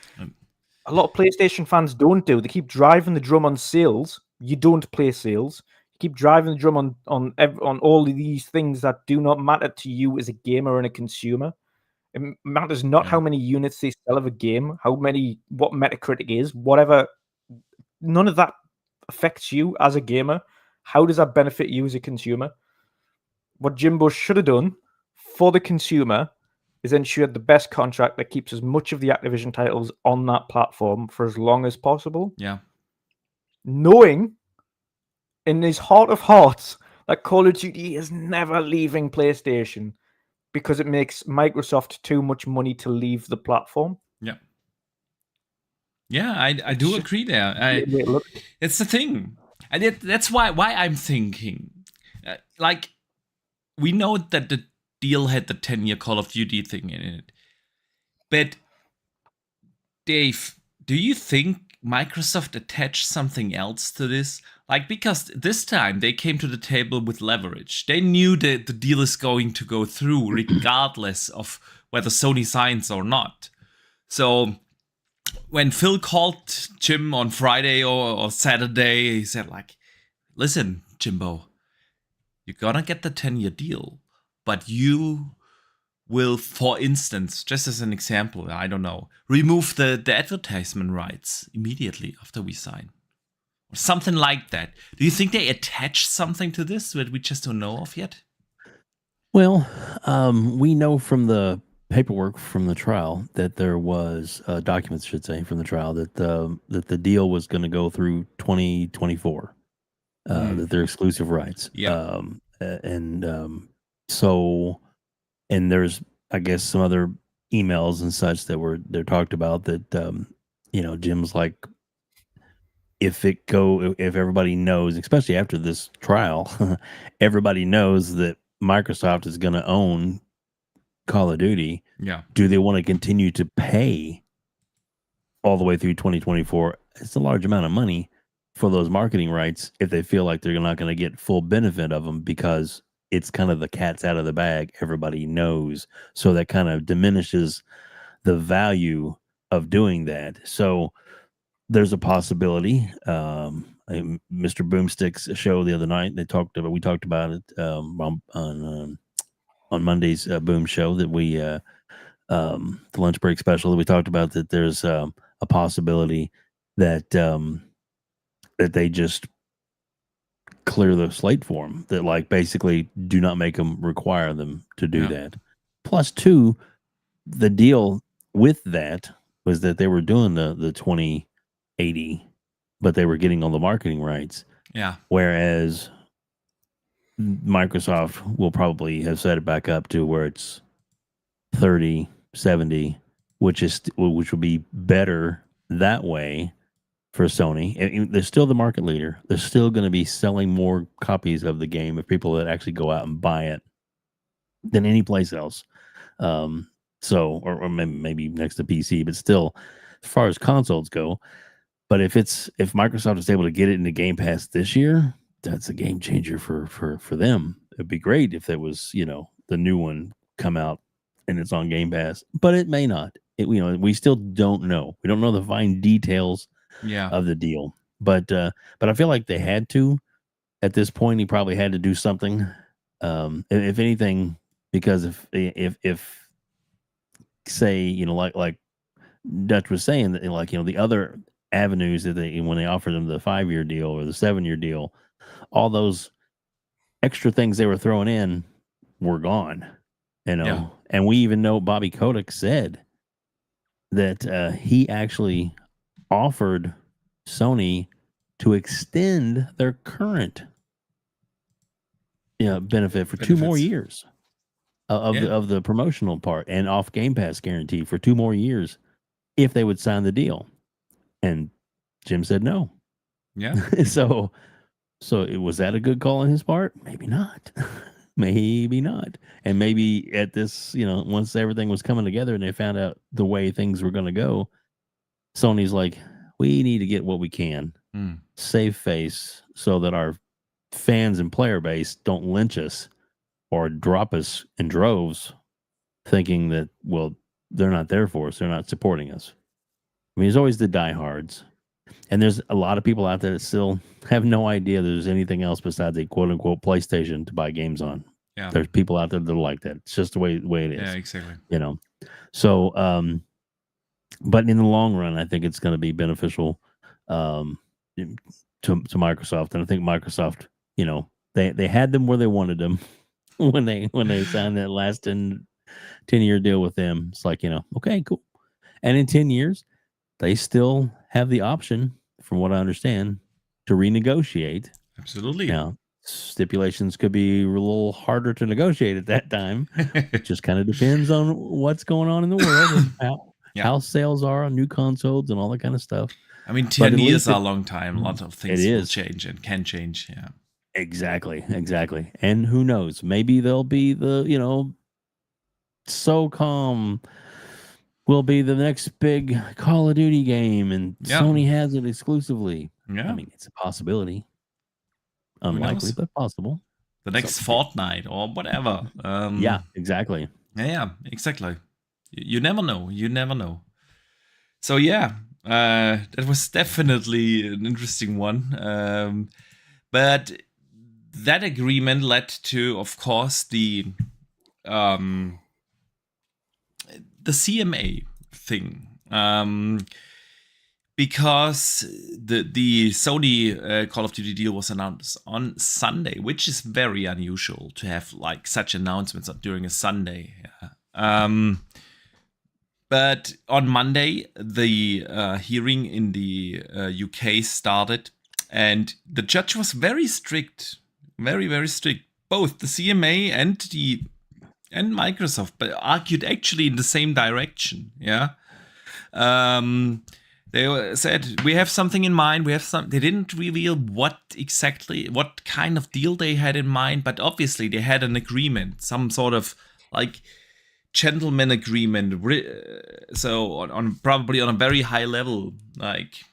A lot of PlayStation fans don't do. They keep driving the drum on sales. You don't play sales. You keep driving the drum on all of these things that do not matter to you as a gamer and a consumer. It matters not how many units they sell of a game, what Metacritic is, whatever. None of that affects you as a gamer. How does that benefit you as a consumer? What Jimbo should have done for the consumer is ensured the best contract that keeps as much of the Activision titles on that platform for as long as possible. Yeah. Knowing in his heart of hearts that Call of Duty is never leaving PlayStation because it makes Microsoft too much money to leave the platform. Yeah. Yeah, I do agree there. It's the thing. And that's why I'm thinking. Like, we know that the deal had the 10-year Call of Duty thing in it. But, Dave, do you think Microsoft attached something else to this? Like, because this time they came to the table with leverage. They knew that the deal is going to go through regardless of whether Sony signs or not. So when Phil called Jim on Friday or Saturday, he said, like, listen, Jimbo, you're gonna get the 10-year deal, but you will, for instance, just as an example, I don't know, remove the advertisement rights immediately after we sign. Or something like that. Do you think they attached something to this that we just don't know of yet? Well, we know from the paperwork from the trial that there was documents, should say, from the trial that the deal was going to go through 2024. That they're exclusive rights. Yeah. So there's, I guess, some other emails and such that they're talked about that Jim's like, if everybody knows, especially after this trial, everybody knows that Microsoft is going to own Call of Duty. Yeah. Do they want to continue to pay all the way through 2024? It's a large amount of money for those marketing rights if they feel like they're not going to get full benefit of them because it's kind of the cat's out of the bag. Everybody knows. So that kind of diminishes the value of doing that. So there's a possibility. Mr. Boomstick's show the other night, we talked about it on Monday's Boom show that we the lunch break special that we talked about, that there's a possibility that that they just clear the slate for them, that like basically do not make them require them to do that. Plus two, the deal with that was that they were doing the 2080, but they were getting all the marketing rights. Yeah. Whereas Microsoft will probably have set it back up to where it's 3070, which will be better that way for Sony. They're still the market leader. They're still going to be selling more copies of the game of people that actually go out and buy it than any place else. Or maybe next to PC, but still, as far as consoles go. But if Microsoft is able to get it into Game Pass this year, that's a game changer for them. It'd be great if there was, the new one come out and it's on Game Pass, but it may not. We still don't know. We don't know the fine details of the deal. But I feel like they had to. At this point, he probably had to do something. If anything, because if say, you know, like Dutch was saying, that like, you know, the other avenues that they, when they offered them the 5-year deal or the 7-year deal, all those extra things they were throwing in were gone, you know. Yeah. And we even know Bobby Kotick said that he actually offered Sony to extend their current benefit for 2 more Benefits. years of Yeah. the promotional part and off Game Pass guarantee for 2 more years if they would sign the deal. And Jim said no. Yeah. So was that a good call on his part? Maybe not. Maybe not. And maybe at this, you know, once everything was coming together and they found out the way things were going to go, Sony's like, we need to get what we can, save face, so that our fans and player base don't lynch us or drop us in droves, thinking that, well, they're not there for us, they're not supporting us. I mean, there's always the diehards, and there's a lot of people out there that still have no idea there's anything else besides a quote unquote PlayStation to buy games on. Yeah. There's people out there that are like that. It's just the way it is. Yeah, exactly. You know, so but in the long run, I think it's going to be beneficial to Microsoft, and I think Microsoft, you know, they had them where they wanted them when they signed that last 10-year deal with them. It's like, you know, okay, cool. And in 10 years, they still have the option, from what I understand, to renegotiate. Absolutely. Now, stipulations could be a little harder to negotiate at that time. It just kind of depends on what's going on in the world and how sales are on new consoles and all that kind of stuff. I mean, 10 years are a long time. A lot of things will change and can change. Yeah. Exactly. And who knows? Maybe there'll be the, you know, SOCOM will be the next big Call of Duty game, and Sony has it exclusively. Yeah. I mean, it's a possibility. Unlikely, but possible. The next Fortnite or whatever. Yeah, exactly. Yeah, exactly. You never know. You never know. So, yeah, that was definitely an interesting one. But that agreement led to, of course, the CMA thing, because the Sony Call of Duty deal was announced on Sunday, which is very unusual to have like such announcements during a Sunday. But on Monday, the hearing in the UK started, and the judge was very strict, very, very strict. Both the CMA and Microsoft, but argued actually in the same direction. Yeah. They said, we have something in mind. They didn't reveal what kind of deal they had in mind, but obviously they had an agreement, some sort of like gentleman agreement. So on probably on a very high level, like,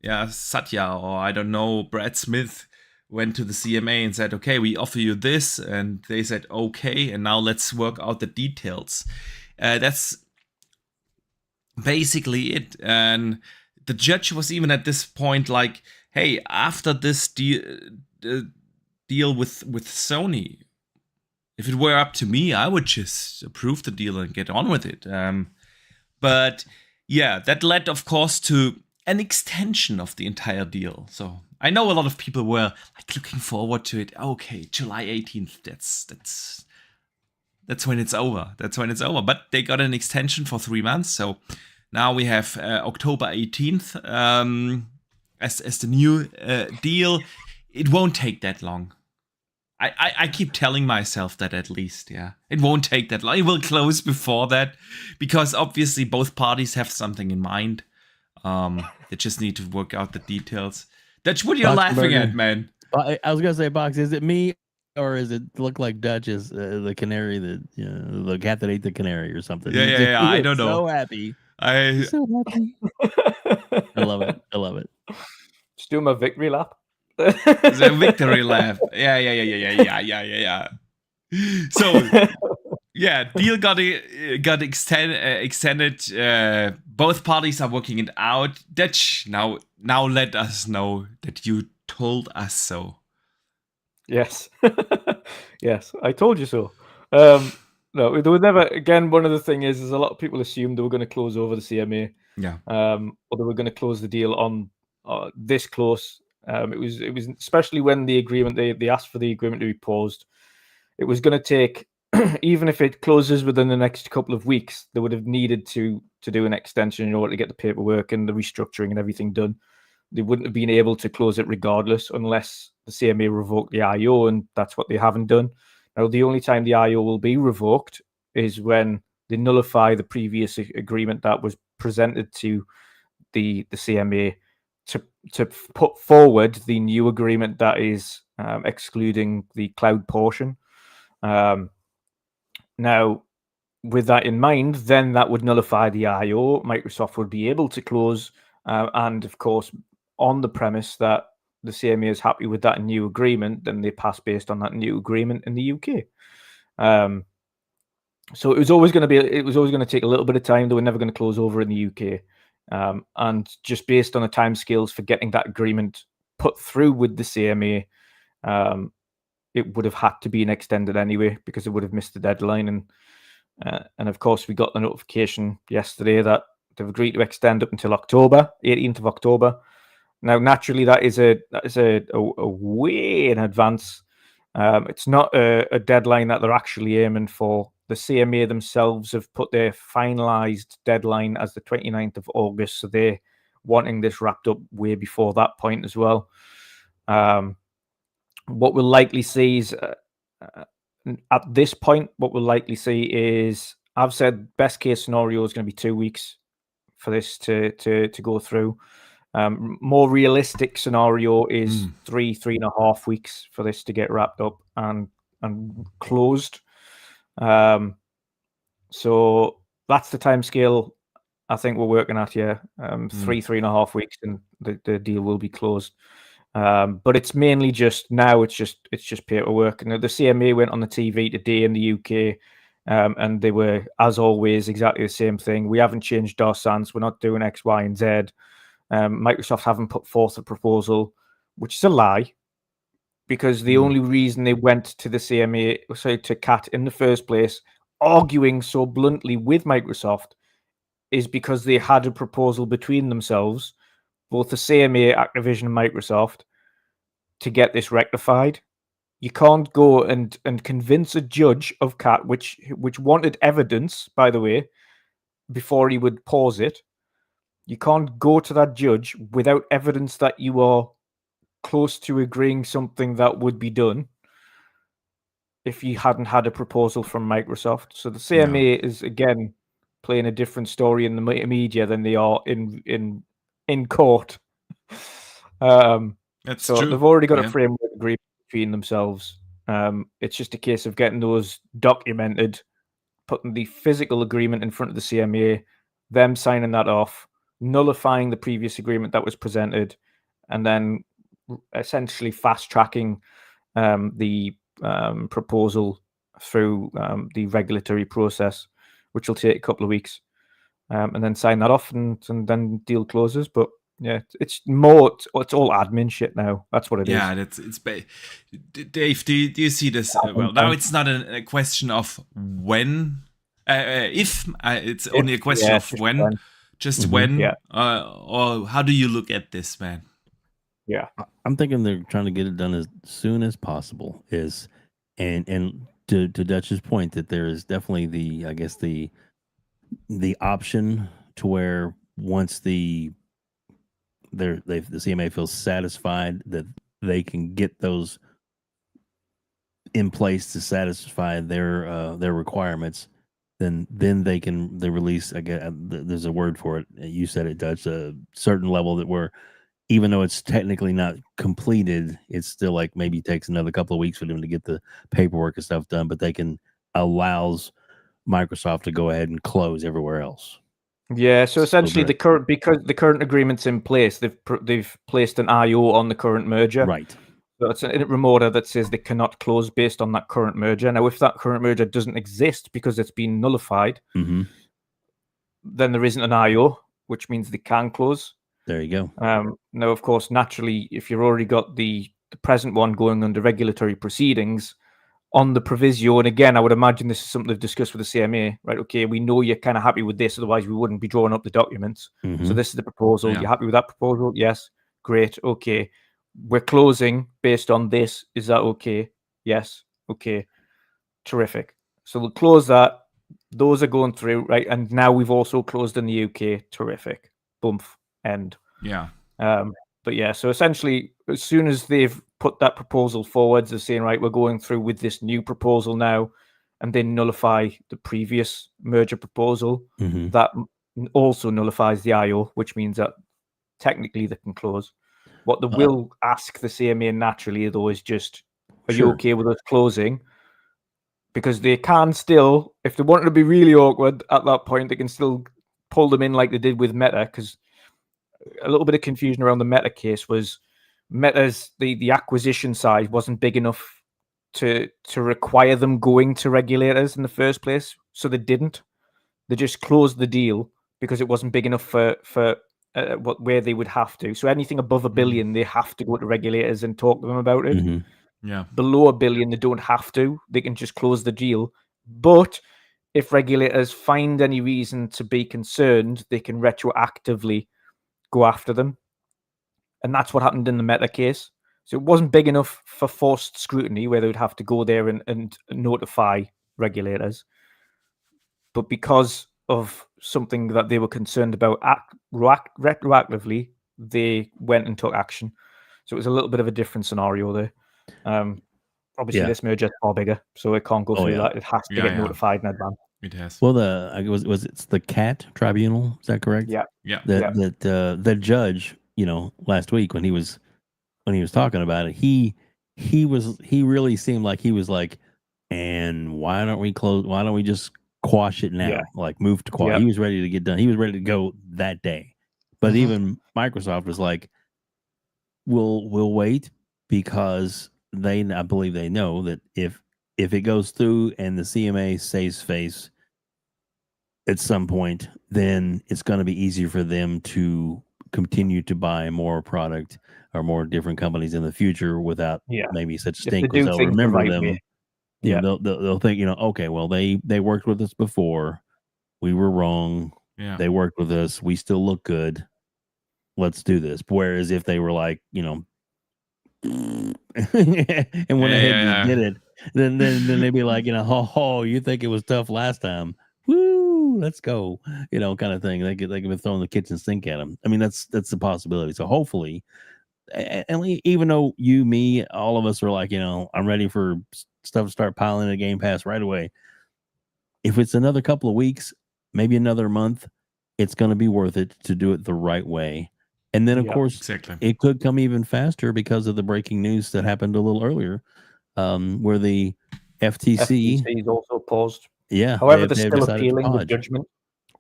yeah, Satya or I don't know, Brad Smith went to the CMA and said, okay, we offer you this. And they said, okay, and now let's work out the details. That's basically it. And the judge was even at this point like, hey, after this deal with Sony, if it were up to me, I would just approve the deal and get on with it. But yeah, that led, of course, to an extension of the entire deal. So I know a lot of people were like looking forward to it. Okay, July 18th. That's when it's over. But they got an extension for 3 months. So now we have October 18th as the new deal. It won't take that long. I keep telling myself that at least, yeah. It won't take that long. It will close before that because obviously both parties have something in mind. They just need to work out the details. That's what you're laughing at, man. I was gonna say, Box. Is it me, or is it look like Dutch is the canary the cat that ate the canary or something? Yeah. I don't know. So happy. I love it. Just do my victory lap. It's a victory lap. Yeah. So yeah, deal got extended. Both parties are working it out. Dutch, now let us know that you told us so. Yes. Yes, I told you so. No, there was never. Again, one of the thing is a lot of people assumed they were going to close over the CMA, Yeah. or they were going to close the deal on this close. It was especially when the agreement they asked for the agreement to be paused. It was going to take, even if it closes within the next couple of weeks, they would have needed to do an extension in order to get the paperwork and the restructuring and everything done. They wouldn't have been able to close it regardless unless the CMA revoked the IO, and that's what they haven't done. Now, the only time the IO will be revoked is when they nullify the previous agreement that was presented to the CMA to put forward the new agreement that is excluding the cloud portion. Now, with that in mind, then that would nullify the IO. Microsoft would be able to close, and of course, on the premise that the CMA is happy with that new agreement, then they pass based on that new agreement in the UK. So it was always going to take a little bit of time. They were never going to close over in the UK, and just based on the timescales for getting that agreement put through with the CMA, it would have had to be extended anyway because it would have missed the deadline. And of course, we got the notification yesterday that they've agreed to extend up until October, 18th of October. Now, naturally, that is a way in advance. It's not a deadline that they're actually aiming for. The CMA themselves have put their finalized deadline as the 29th of August, so they're wanting this wrapped up way before that point as well. What we'll likely see is, at this point, what we'll likely see is, I've said best case scenario is going to be 2 weeks for this to go through. More realistic scenario is 3.5 weeks for this to get wrapped up and closed. So that's the timescale I think we're working at here. 3.5 weeks, and the deal will be closed. But it's mainly just now. It's just paperwork. And the CMA went on the TV today in the UK, and they were, as always, exactly the same thing. We haven't changed our stance. We're not doing X, Y, and Z. Microsoft haven't put forth a proposal, which is a lie, because the only reason they went to the CMA, to CAT in the first place, arguing so bluntly with Microsoft, is because they had a proposal between themselves, both the CMA, Activision, and Microsoft, to get this rectified. You can't go and convince a judge of CAT, which wanted evidence, by the way, before he would pause it. You can't go to that judge without evidence that you are close to agreeing something that would be done if you hadn't had a proposal from Microsoft. So the CMA is, again, playing a different story in the media than they are in court. That's so true. They've already got a framework agreement between themselves. It's just a case of getting those documented, putting the physical agreement in front of the CMA, them signing that off, nullifying the previous agreement that was presented, and then essentially fast tracking the proposal through the regulatory process, which will take a couple of weeks, and then sign that off, and then deal closes. But yeah, it's all admin shit now. That's what it is. Yeah, Dave, do you see this? Well, now it's not a question of when, if. It's only a question of when. Just when. Yeah. Or how do you look at this, man? Yeah, I'm thinking they're trying to get it done as soon as possible. And to Dutch's point, that there is definitely the option to where once the CMA feels satisfied that they can get those in place to satisfy their requirements, then they release. Again, there's a word for it. You said it, Dutch. A certain level that where, even though it's technically not completed, it's still like maybe takes another couple of weeks for them to get the paperwork and stuff done, but allows Microsoft to go ahead and close everywhere else. Yeah, so essentially because the current agreement's in place, they've placed an IO on the current merger. Right. So it's an remoter that says they cannot close based on that current merger. Now, if that current merger doesn't exist because it's been nullified, then there isn't an IO, which means they can close. There you go. Now, of course, naturally, if you've already got the present one going under regulatory proceedings, on the proviso, and again, I would imagine this is something they've discussed with the CMA, right? Okay, we know you're kind of happy with this, otherwise we wouldn't be drawing up the documents. So this is the proposal. Yeah. You're happy with that proposal? Yes. Great. Okay. We're closing based on this. Is that okay? Yes. Okay. Terrific. So we'll close that. Those are going through, right? And now we've also closed in the UK. Terrific. Boom. End. Yeah. But yeah, so essentially, as soon as they've put that proposal forward, they're saying, right, we're going through with this new proposal now, and they nullify the previous merger proposal. That also nullifies the IO, which means that technically they can close. What they will ask the CMA naturally, though, is just, are you okay with us closing? Because they can still, if they wanted to be really awkward at that point, they can still pull them in like they did with Meta, because a little bit of confusion around the Meta case was Meta's the acquisition side wasn't big enough to require them going to regulators in the first place, so they didn't. They just closed the deal because it wasn't big enough for where they would have to. So anything above $1 billion, they have to go to regulators and talk to them about it. Yeah. Below $1 billion, they don't have to. They can just close the deal. But if regulators find any reason to be concerned, they can retroactively go after them. And that's what happened in the Meta case. So it wasn't big enough for forced scrutiny where they would have to go there and notify regulators. But because of something that they were concerned about retroactively, they went and took action. So it was a little bit of a different scenario there. Obviously, this merger is far bigger, so it can't go through that. It has to get notified in advance. It has. Well, it's the CAT tribunal? Is that correct? Yeah. The judge, last week when he was talking about it, he really seemed like he was like, and why don't we just quash it now? Yeah. Like move to quash. He was ready to get done. He was ready to go that day. But even Microsoft was like, we'll wait, because I believe they know that if it goes through and the CMA saves face at some point, then it's going to be easier for them to continue to buy more product or more different companies in the future without maybe such stink. They'll remember them. They'll think, okay, well, they worked with us before. We were wrong. Yeah. They worked with us. We still look good. Let's do this. Whereas if they were like, and went ahead and did it, then they'd be like, you think it was tough last time? Woo, let's go, kind of thing. They could be throwing the kitchen sink at them. I mean, that's the possibility. So hopefully, and even though you, me, all of us are like, I'm ready for stuff to start piling in Game Pass right away. If it's another couple of weeks, maybe another month, it's going to be worth it to do it the right way. And then, of course, it could come even faster because of the breaking news that happened a little earlier, where the FTC is also paused. Yeah. However, they're still appealing the judgment.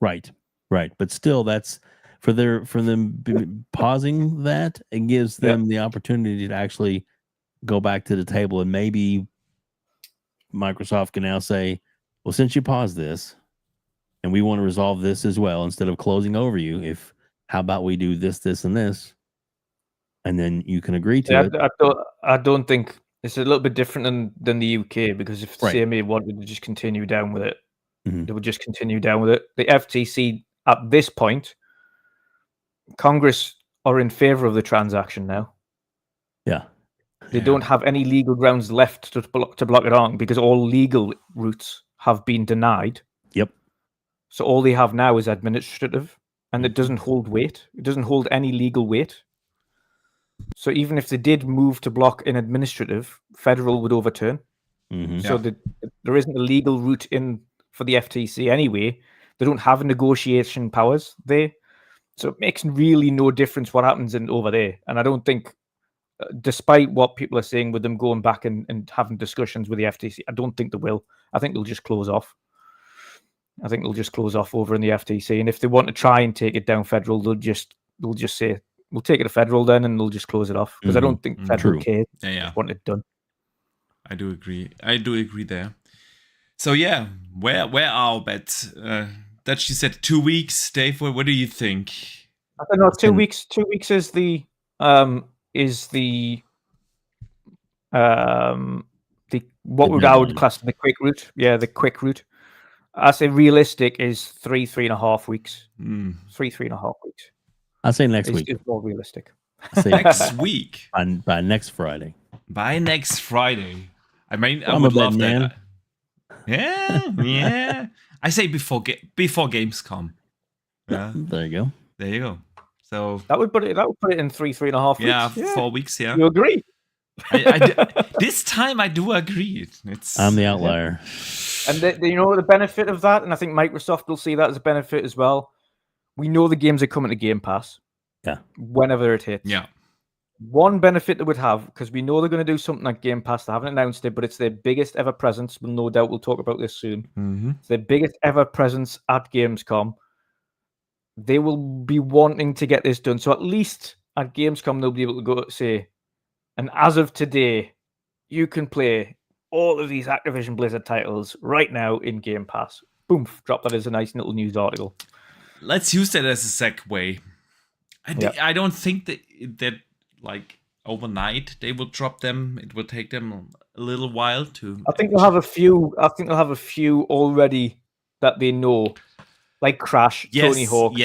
Right. But still, that's for them pausing that. It gives them the opportunity to actually go back to the table, and maybe Microsoft can now say, well, since you paused this and we want to resolve this as well, instead of closing over you, how about we do this, this, and this, and then you can agree to it. I don't think it's a little bit different than the UK, because if the CMA wanted to just continue down with it, they would just continue down with it. The FTC at this point, Congress are in favor of the transaction now. Yeah. They don't have any legal grounds left to block it on, because all legal routes have been denied. Yep. So all they have now is administrative, and it doesn't hold weight. It doesn't hold any legal weight. So even if they did move to block in administrative, federal would overturn. So there isn't a legal route in for the FTC anyway. They don't have negotiation powers there. So it makes really no difference what happens over there. And I don't think, despite what people are saying with them going back and having discussions with the FTC, I don't think they will. I think they'll just close off. I think they'll just close off over in the FTC. And if they want to try and take it down federal, they'll just say, we'll take it to federal then, and they'll just close it off. Because I don't think federal cares. They just want it done. I do agree there. So where are our bets? That she said 2 weeks. Dave, what do you think? I don't know. 2 weeks. 2 weeks is the I would class the quick route. Yeah, the quick route. I say realistic is 3.5 weeks. 3.5 weeks. I say next week. It's more realistic. I say Next week. by next Friday. By next Friday. I mean, I I'm would a love betting that. Yeah. I say before Gamescom. Yeah. There you go. There you go. So that would put it in 3.5 weeks. Yeah, 4 weeks. Yeah. You agree? This time I do agree. I'm the outlier. And the benefit of that, and I think Microsoft will see that as a benefit as well. We know the games are coming to Game Pass. Yeah. Whenever it hits. Yeah. One benefit they would have, because we know they're going to do something like Game Pass. They haven't announced it, but it's their biggest ever presence. Well, no doubt we'll talk about this soon. Mm-hmm. It's their biggest ever presence at Gamescom. They will be wanting to get this done. So at least at Gamescom, they'll be able to go say, and as of today, you can play all of these Activision Blizzard titles right now in Game Pass. Boom, drop that as a nice little news article. Let's use that as a segue. I don't think that like overnight they will drop them. It will take them a little while to. I think they'll have a few. Already that they know, like Crash, yes, Tony Hawk,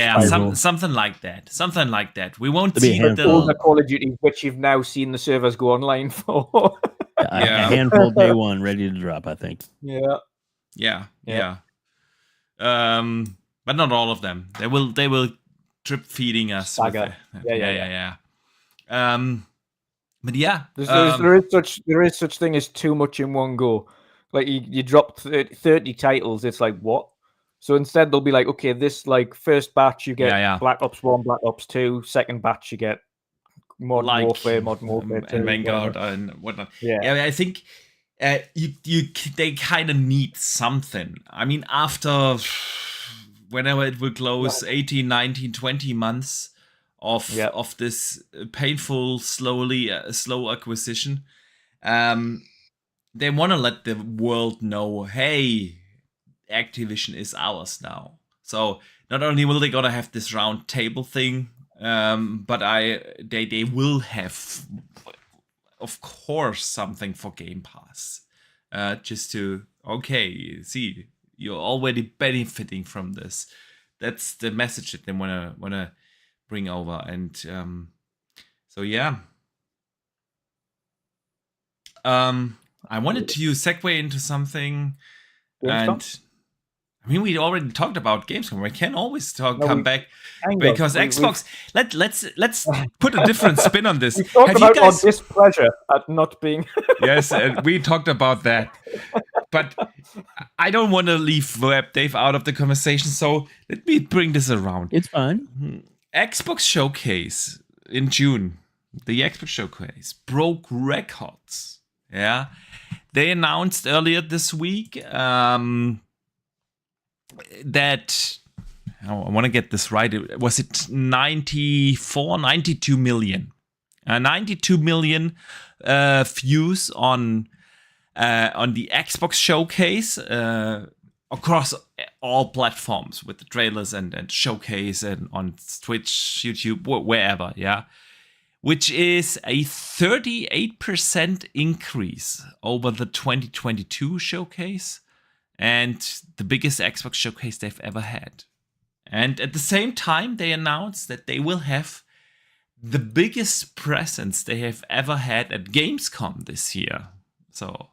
something like that. Something like that. We won't see the Call of Duty, which you've now seen the servers go online for. A handful day one ready to drop. I think. Yeah. But not all of them. They will drip feeding us. Yeah. But yeah, there is such thing as too much in one go. Like you drop 30 titles, it's like what? So instead they'll be like, okay, this like first batch you get Black Ops 1, Black Ops 2, second batch you get Modern Warfare 2, and Vanguard and whatnot. Yeah, I think they kind of need something. I mean, after whenever it will close 18, 19, 20 months of this painful, slow acquisition, they want to let the world know, hey, Activision is ours now. So not only will they gonna have this round table thing, but they will have, of course, something for Game Pass. Just to see, you're already benefiting from this. That's the message that they wanna bring over, and so yeah. I wanted to segue into something, and I mean we already talked about Gamescom. We can always come back because Xbox. Let's put a different spin on this. We talked about our displeasure at not being. Yes, and we talked about that. But I don't want to leave Dave out of the conversation, so let me bring this around. It's fine. Xbox Showcase in June. The Xbox Showcase broke records. Yeah, they announced earlier this week that I want to get this right. Was it 92 million? 92 million views on the Xbox Showcase across all platforms with the trailers and showcase and on Twitch, YouTube, wherever. Yeah. Which is a 38% increase over the 2022 showcase and the biggest Xbox showcase they've ever had. And at the same time, they announced that they will have the biggest presence they have ever had at Gamescom this year. So,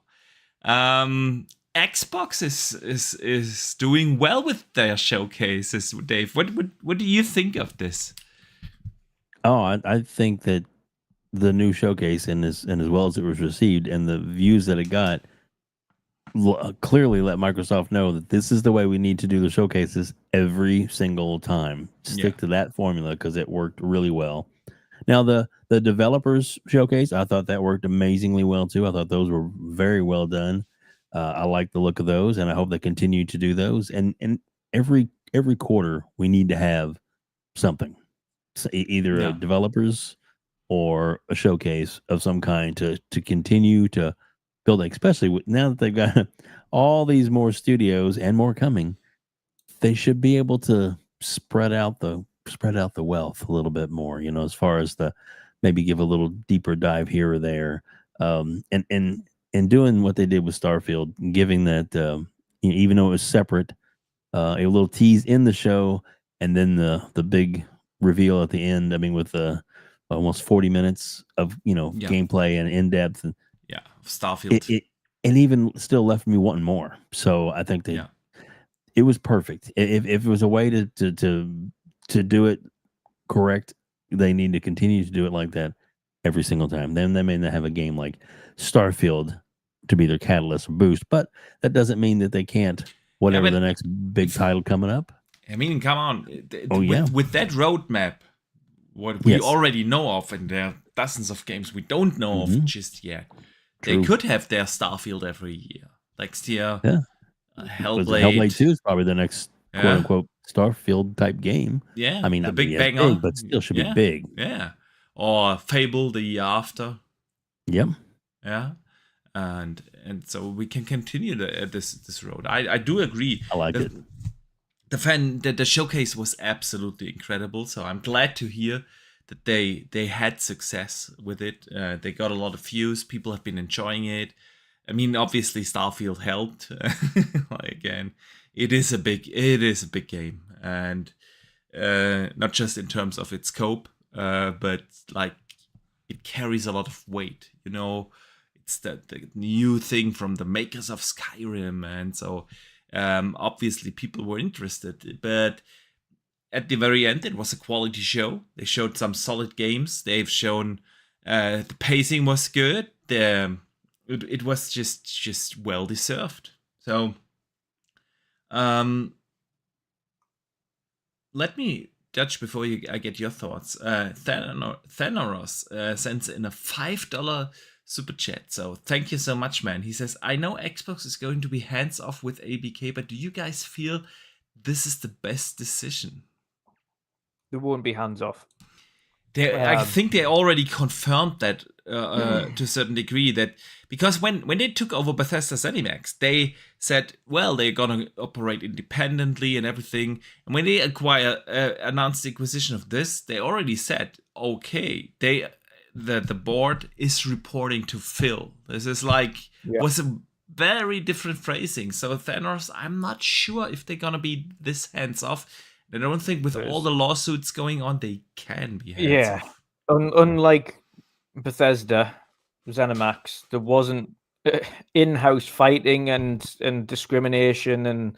Xbox is doing well with their showcases. Dave, what do you think of this? Oh, I think that the new showcase and as well as it was received and the views that it got clearly let Microsoft know that this is the way we need to do the showcases every single time. Stick to that formula because it worked really well. Now the developers showcase, I thought that worked amazingly well too. I thought those were very well done. I like the look of those, and I hope they continue to do those. And every quarter we need to have something. So either a developers or a showcase of some kind to continue to build, especially now that they've got all these more studios and more coming. They should be able to spread out the wealth a little bit more, as far as maybe give a little deeper dive here or there. And and doing what they did with Starfield, giving that even though it was separate, a little tease in the show, and then the big reveal at the end. I mean, with almost 40 minutes of gameplay and in depth, and Starfield. It even still left me wanting more. So I think it was perfect. If it was a way to do it correct, they need to continue to do it like that every single time. Then they may not have a game like Starfield to be their catalyst or boost, but that doesn't mean that they can't. Whatever the next big title coming up. I mean, come on. Yeah. With that roadmap, what we already know of, and there are dozens of games we don't know of just yet. True. They could have their Starfield every year. Next year, Hellblade. Hellblade 2 is probably the next quote-unquote Starfield type game. Yeah. I mean, the not big banger. big, but still should be big. Yeah. Or Fable the year after. Yep. Yeah. And so we can continue this road. I do agree. I like it. The showcase was absolutely incredible. So I'm glad to hear that they had success with it. They got a lot of views. People have been enjoying it. I mean, obviously Starfield helped. Again, it is a big game, and not just in terms of its scope, but like it carries a lot of weight. It's the new thing from the makers of Skyrim, and so obviously people were interested. But at the very end, it was a quality show. They showed some solid games. They've shown the pacing was good. It was just well deserved. So let me judge before I get your thoughts. Thanaros sends in a $5 super chat. So thank you so much, man. He says, I know Xbox is going to be hands off with ABK, but do you guys feel this is the best decision? There won't be hands off. I think they already confirmed that to a certain degree, that because when they took over Bethesda ZeniMax, they said, well, they're gonna operate independently and everything. And when they announced the acquisition of this, they already said, okay, the board is reporting to Phil. This is was a very different phrasing. So Thanos, I'm not sure if they're gonna be this hands off. I don't think with all the lawsuits going on, they can be hands off. Unlike Bethesda, ZeniMax, there wasn't in-house fighting and discrimination and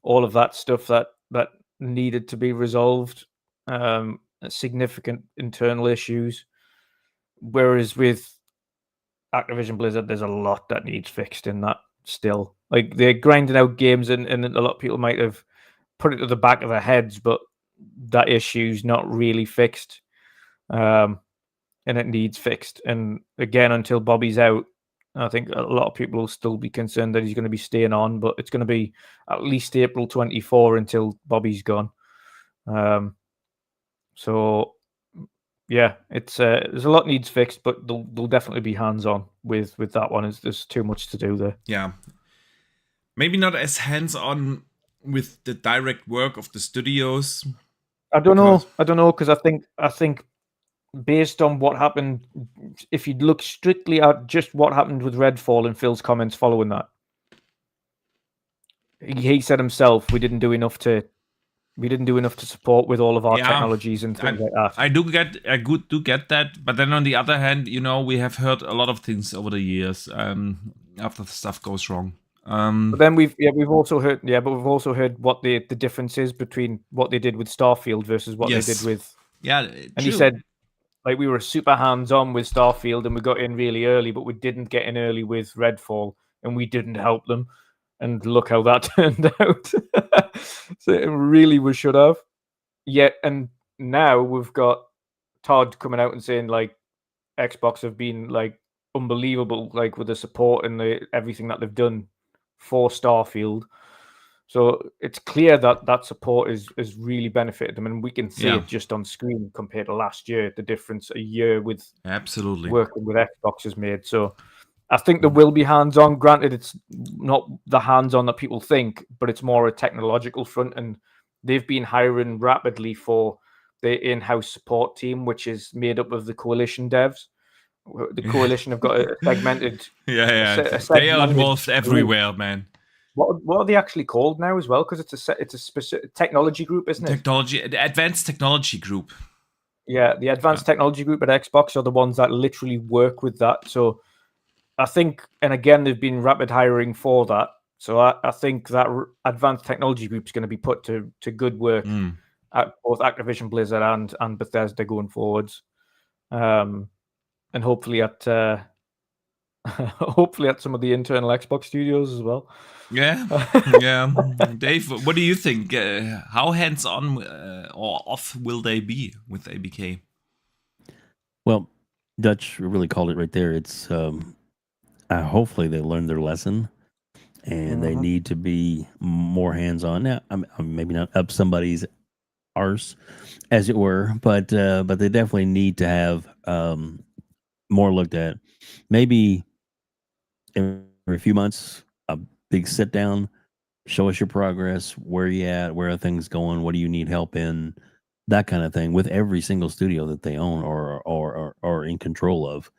all of that stuff that needed to be resolved. Significant internal issues. Whereas with Activision Blizzard, there's a lot that needs fixed in that still. Like, they're grinding out games, and a lot of people might have put it to the back of their heads, but that issue's not really fixed. And it needs fixed. And again, until Bobby's out, I think a lot of people will still be concerned that he's going to be staying on, but it's going to be at least April 24 until Bobby's gone. So yeah, it's there's a lot needs fixed, but they'll definitely be hands-on with that one. There's too much to do there. Yeah. Maybe not as hands-on with the direct work of the studios. I don't know, because I think based on what happened, if you look strictly at just what happened with Redfall and Phil's comments following that, he said himself, we didn't do enough to support with all of our technologies and things like that. I do get that, but then on the other hand, we have heard a lot of things over the years after stuff goes wrong. But then we've also heard what the difference is between what they did with Starfield versus what they did with and he said, like, we were super hands-on with Starfield and we got in really early, but we didn't get in early with Redfall and we didn't help them, and look how that turned out. So it really we should have. And now we've got Todd coming out and saying, like, Xbox have been, like, unbelievable, like, with the support and everything that they've done for Starfield. So it's clear that support is really benefited them, and we can see it just on screen compared to last year, the difference a year with absolutely working with Xbox has made. So I think there will be hands-on. Granted, it's not the hands-on that people think, but it's more a technological front, and they've been hiring rapidly for the in-house support team, which is made up of the coalition devs. The coalition have got a segmented. Yeah. a They are segmented involved group. everywhere, man. What are they actually called now as well? Because it's a specific technology group, isn't it? The Advanced Technology Group. Yeah, the Advanced Technology Group at Xbox are the ones that literally work with that. So I think, and again, they've been rapid hiring for that. So I think that Advanced Technology Group is going to be put to good work at both Activision Blizzard and Bethesda going forwards, and hopefully at some of the internal Xbox studios as well. Yeah. Dave, what do you think? How hands-on or off will they be with ABK? Well, Dutch really called it right there. It's hopefully they learned their lesson, and they need to be more hands-on. Now, I'm maybe not up somebody's arse, as it were, but they definitely need to have more looked at. Maybe every few months, a big sit down, show us your progress, where you at, where are things going, what do you need help in, that kind of thing, with every single studio that they own or in control of.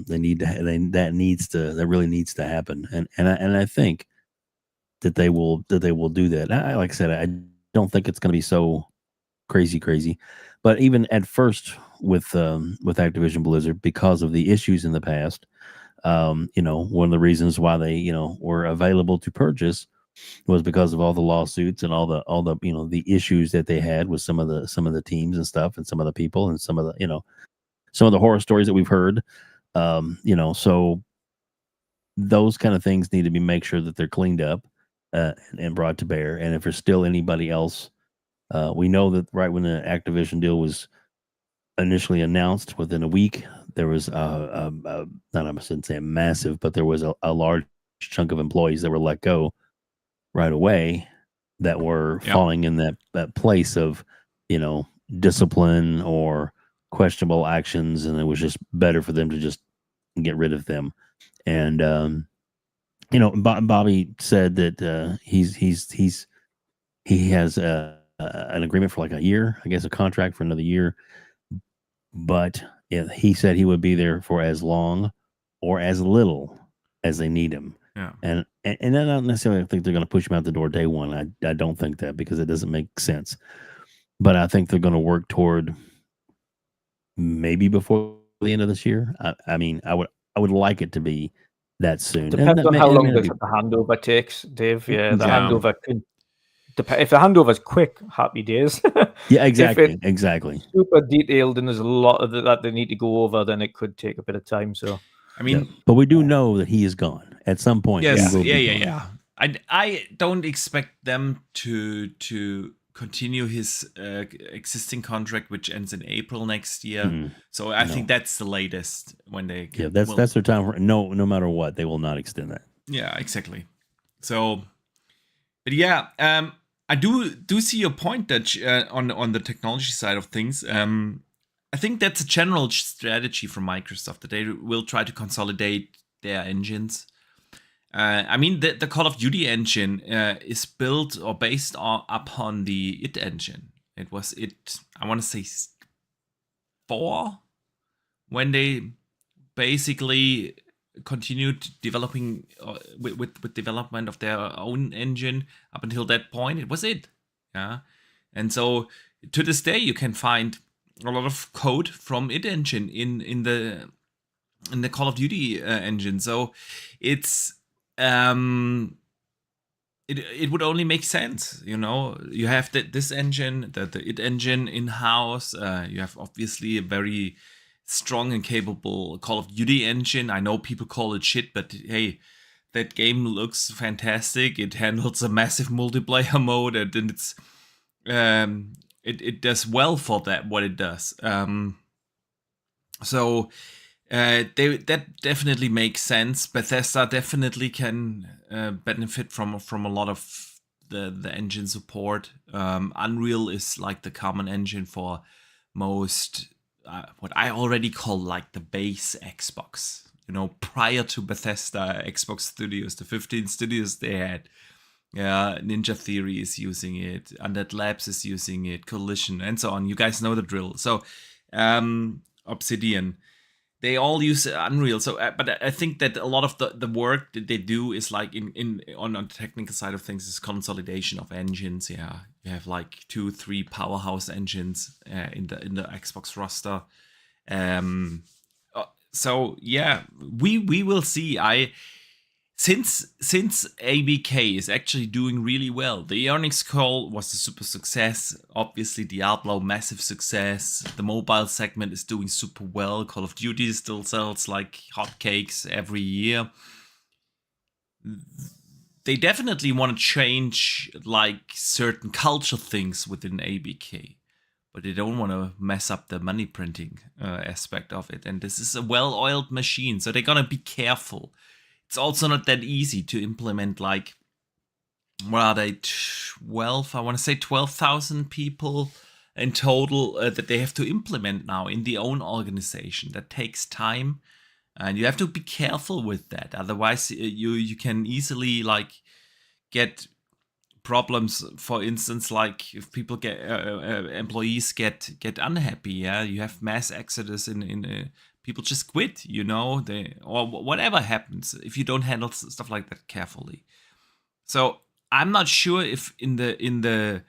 They need to that really needs to happen, and I think that they will do that. Like I said, I don't think it's going to be so crazy, but even at first with Activision Blizzard, because of the issues in the past, one of the reasons why they were available to purchase was because of all the lawsuits and all the the issues that they had with some of the teams and stuff, and some of the people, and some of the horror stories that we've heard. So those kind of things need to be make sure that they're cleaned up and brought to bear. And if there's still anybody else, we know that right when the Activision deal was initially announced, within a week there was not, I shouldn't say massive, but there was a large chunk of employees that were let go right away, that were falling in that place of discipline or questionable actions, and it was just better for them to just get rid of them. And Bobby said that he has an agreement for like a year, I guess, a contract for another year, but he said he would be there for as long or as little as they need him. Yeah. And I don't necessarily think they're going to push him out the door day one. I don't think that, because it doesn't make sense. But I think they're going to work toward maybe before the end of this year. I mean, I would like it to be that soon. Depends on how long the handover takes, Dave. Yeah, the handover can depend. If the handover's quick, happy days. Yeah, exactly. Super detailed, and there's a lot of that they need to go over, then it could take a bit of time. So, I mean, but we do know that he is gone at some point. Yes, yeah. I don't expect them to continue his existing contract, which ends in April next year. So I think that's the latest when they. Yeah, that's their time. No matter what, they will not extend that. Yeah, exactly. So, but yeah, I do see your point, that on the technology side of things. I think that's a general strategy from Microsoft, that they will try to consolidate their engines. I mean, the Call of Duty engine is built or based upon the IT engine. It was I want to say 4, when they basically continued developing with development of their own engine. Up until that point, it was it. Yeah, and so to this day, you can find a lot of code from IT engine in the Call of Duty engine. So it's it would only make sense, you have this engine, the IT engine in house. You have obviously a very strong and capable Call of Duty engine. I know people call it shit, but hey, that game looks fantastic. It handles a massive multiplayer mode, and it's it does well for that, what it does. So that definitely makes sense. Bethesda definitely can benefit from a lot of the engine support. Unreal is like the common engine for most what I already call like the base Xbox. Prior to Bethesda Xbox Studios, the 15 studios they had. Yeah, Ninja Theory is using it, Undead Labs is using it, Collision, and so on. You guys know the drill. So, Obsidian. they all use Unreal. So, but I think that a lot of the work that they do is like on the technical side of things is consolidation of engines. Yeah, you have like 2-3 powerhouse engines in the Xbox roster. So yeah, we will see. Since ABK is actually doing really well, the earnings call was a super success. Obviously, Diablo, massive success. The mobile segment is doing super well. Call of Duty still sells like hotcakes every year. They definitely want to change like certain culture things within ABK, but they don't want to mess up the money printing aspect of it. And this is a well-oiled machine, so they're gonna be careful. It's also not that easy to implement, like, what are they, 12? I want to say 12,000 people in total that they have to implement now in their own organization. That takes time, and you have to be careful with that. Otherwise, you can easily like get problems. For instance, like if people get employees get unhappy, yeah, you have mass exodus in people just quit, you know, or whatever happens if you don't handle stuff like that carefully. So I'm not sure if in the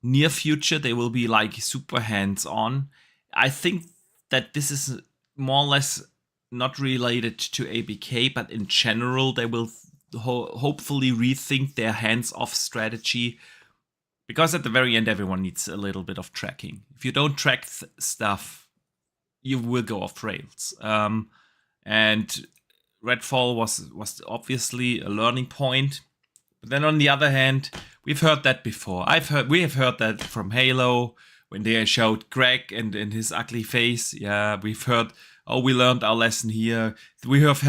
near future they will be like super hands-on. I think that this is more or less not related to ABK, but in general they will hopefully rethink their hands-off strategy, because at the very end everyone needs a little bit of tracking. If you don't track stuff, you will go off rails. And Redfall was obviously a learning point. But then on the other hand, we've heard that before. We have heard that from Halo when they showed Greg and his ugly face. Yeah, we've heard, oh, we learned our lesson here. We have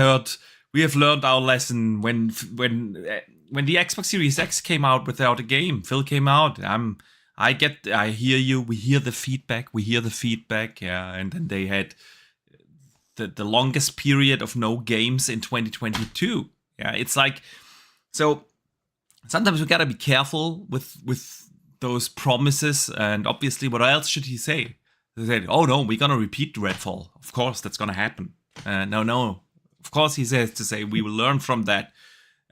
learned our lesson when the Xbox Series X came out without a game. Phil came out. I hear you. We hear the feedback. Yeah, and then they had the longest period of no games in 2022. Yeah, it's like, so sometimes we gotta be careful with those promises. And obviously, what else should he say? They said, "Oh no, we're gonna repeat Redfall. Of course, that's gonna happen." No. Of course, he says to say we will learn from that.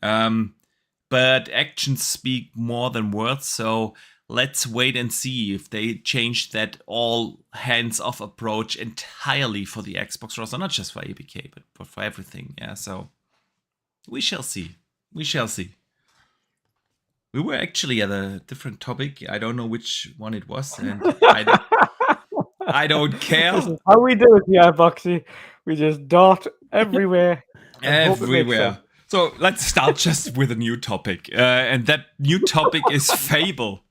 But actions speak more than words. So let's wait and see if they change that all hands-off approach entirely for the Xbox roster, not just for ABK, but for everything. Yeah, so we shall see. We were actually at a different topic. I don't know which one it was, and I don't care. This is how we do it, yeah, Boxy. We just dart everywhere. Everywhere. So let's start just with a new topic. And that new topic is Fable.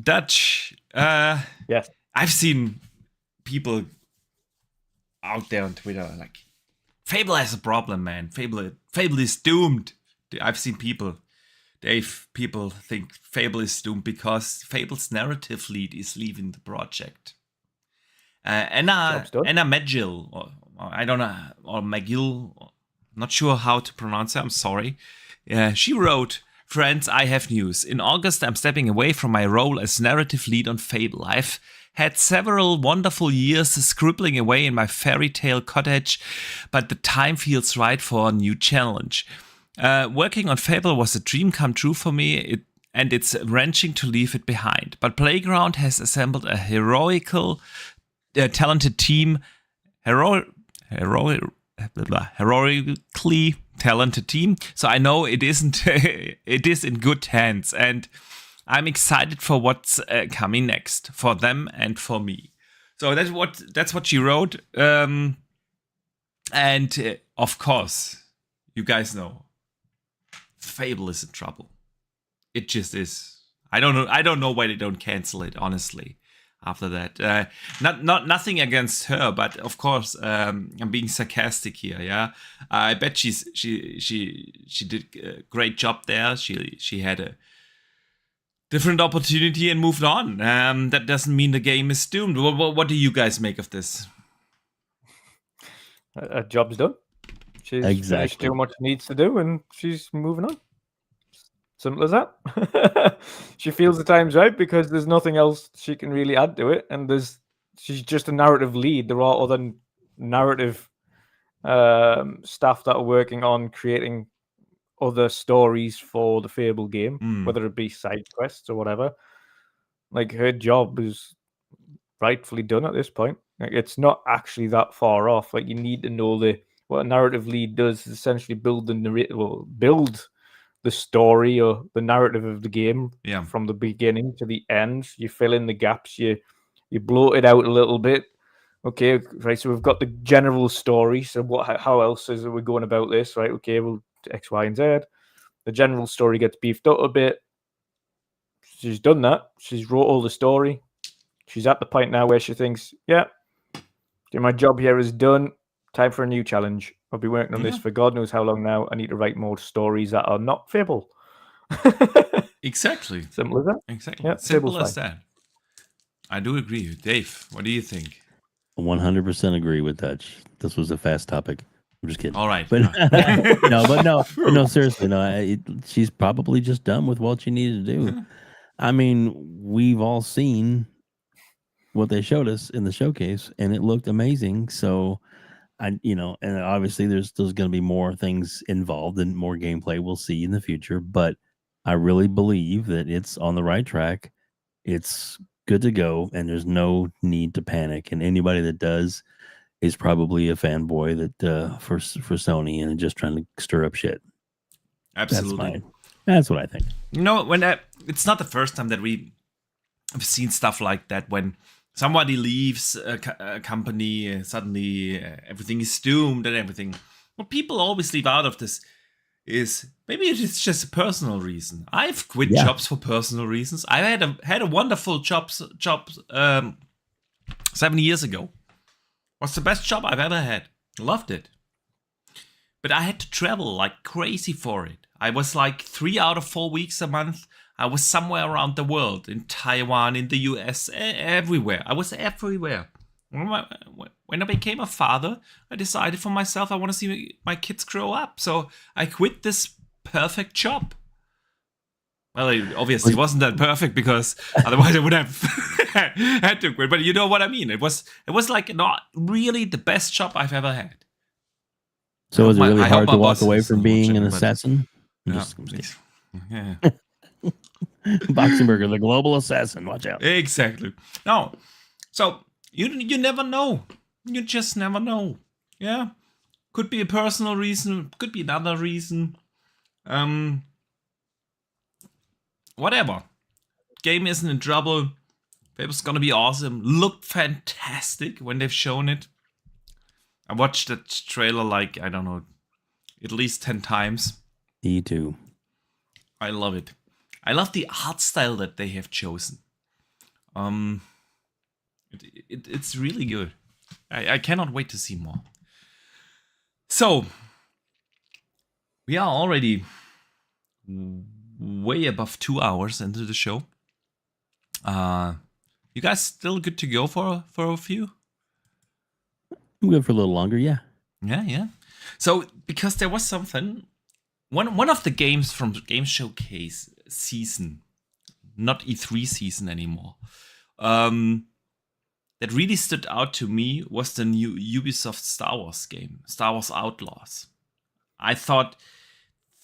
Dutch. Yes. I've seen people out there on Twitter like, Fable has a problem, man. Fable is doomed. I've seen people think Fable is doomed because Fable's narrative lead is leaving the project. Anna Magill, or I don't know, or McGill, not sure how to pronounce it, I'm sorry. She wrote, "Friends, I have news. In August, I'm stepping away from my role as narrative lead on Fable. I've had several wonderful years scribbling away in my fairy tale cottage, but the time feels right for a new challenge. Working on Fable was a dream come true for me, and it's wrenching to leave it behind. But Playground has assembled a talented team, heroically talented team. So I know it isn't. It is in good hands, and I'm excited for what's coming next for them and for me." So that's what she wrote. And of course, you guys know, Fable is in trouble. It just is. I don't know why they don't cancel it, honestly. After that, nothing against her, but of course, I'm being sarcastic here. Yeah, I bet she did a great job there. She had a different opportunity and moved on. That doesn't mean the game is doomed. What do you guys make of this? A job's done. She's finished doing what she needs to do, and she's moving on. Simple as that. She feels the time's right because there's nothing else she can really add to it, and she's just a narrative lead. There are other narrative staff that are working on creating other stories for the Fable game, whether it be side quests or whatever. Like, her job is rightfully done at this point. Like, it's not actually that far off. Like, you need to know what a narrative lead does is essentially build the story or the narrative of the game from the beginning to the end. You fill in the gaps. You bloat it out a little bit. Okay, right. So we've got the general story. So how else is it we're going about this? Right. Okay. Well, X, Y, and Z. The general story gets beefed up a bit. She's done that. She's wrote all the story. She's at the point now where she thinks, yeah, my job here is done. Time for a new challenge. I've been working on this for God knows how long now. I need to write more stories that are not Fable. Exactly. Simple as that. Exactly. Yeah, Simple as that. I do agree. Dave, what do you think? 100% agree with that. This was a fast topic. I'm just kidding. All right. But no, seriously, no. She's probably just done with what she needed to do. Yeah. I mean, we've all seen what they showed us in the showcase, and it looked amazing. So, and obviously, there's going to be more things involved and more gameplay we'll see in the future. But I really believe that it's on the right track. It's good to go, and there's no need to panic. And anybody that does is probably a fanboy that for Sony and just trying to stir up shit. Absolutely. That's what I think. It's not the first time that we have seen stuff like that when somebody leaves a company, suddenly everything is doomed and everything. What people always leave out of this is maybe it's just a personal reason. I've quit jobs for personal reasons. I had a wonderful job 7 years ago. Was the best job I've ever had. Loved it. But I had to travel like crazy for it. I was like 3 out of 4 weeks a month. I was somewhere around the world, in Taiwan, in the US, everywhere. I was everywhere. When I became a father, I decided for myself I want to see my kids grow up. So I quit this perfect job. Well, it obviously wasn't that perfect because otherwise I would have had to quit. But you know what I mean. It was like not really the best job I've ever had. So is it really hard to walk away from being an assassin? Yeah. Boxenberger, the global assassin. Watch out. Exactly. No. So you never know. You just never know. Yeah. Could be a personal reason. Could be another reason. Whatever. Game isn't in trouble. Fable's gonna be awesome. Looked fantastic when they've shown it. I watched that trailer like, I don't know, at least 10 times. Me too. I love it. I love the art style that they have chosen. It's really good. I cannot wait to see more. So, we are already way above 2 hours into the show. You guys still good to go for a few? I'm good for a little longer, yeah. Yeah. So, because there was something, one of the games from Game Showcase season, not E3 season anymore, that really stood out to me was the new Ubisoft Star Wars game, Star Wars Outlaws. I thought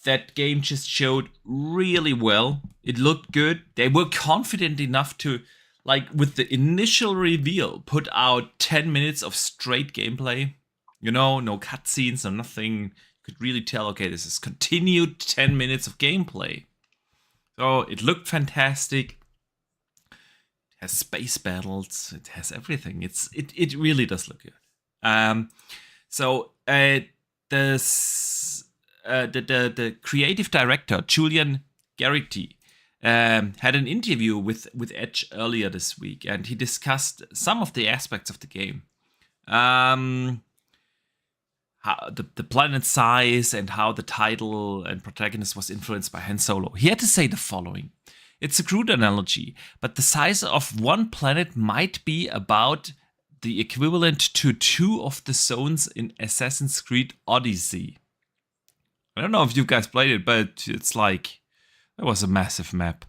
that game just showed really well. It looked good. They were confident enough to, like, with the initial reveal, put out 10 minutes of straight gameplay. You know, no cutscenes or nothing. You could really tell, okay, this is continued 10 minutes of gameplay. So it looked fantastic. It has space battles. It has everything. It really does look good. The creative director, Julian Garrity, had an interview with Edge earlier this week, and he discussed some of the aspects of the game. How the planet size and how the title and protagonist was influenced by Han Solo. He had to say the following. It's a crude analogy, but the size of one planet might be about the equivalent to 2 of the zones in Assassin's Creed Odyssey. I don't know if you guys played it, but it's like, it was a massive map.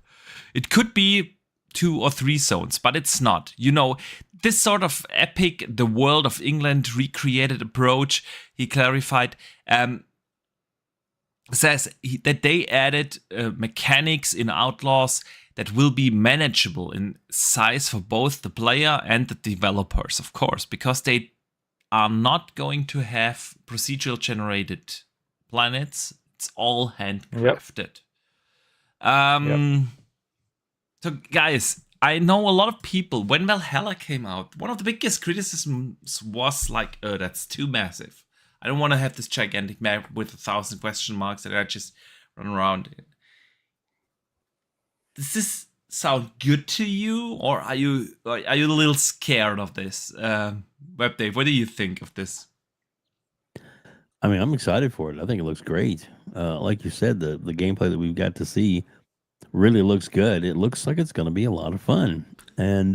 It could be 2 or 3 zones, but it's not. You know, this sort of epic, the world of England recreated approach, he clarified, says that they added mechanics in Outlaws that will be manageable in size for both the player and the developers, of course, because they are not going to have procedural generated planets. It's all handcrafted. So guys, I know a lot of people, when Valhalla came out, one of the biggest criticisms was like, oh, that's too massive. I don't want to have this gigantic map with 1,000 question marks that I just run around in. Does this sound good to you, or are you a little scared of this? Web Dave, what do you think of this? I mean, I'm excited for it. I think it looks great. Like you said, the gameplay that we've got to see really looks good. It looks like it's going to be a lot of fun. And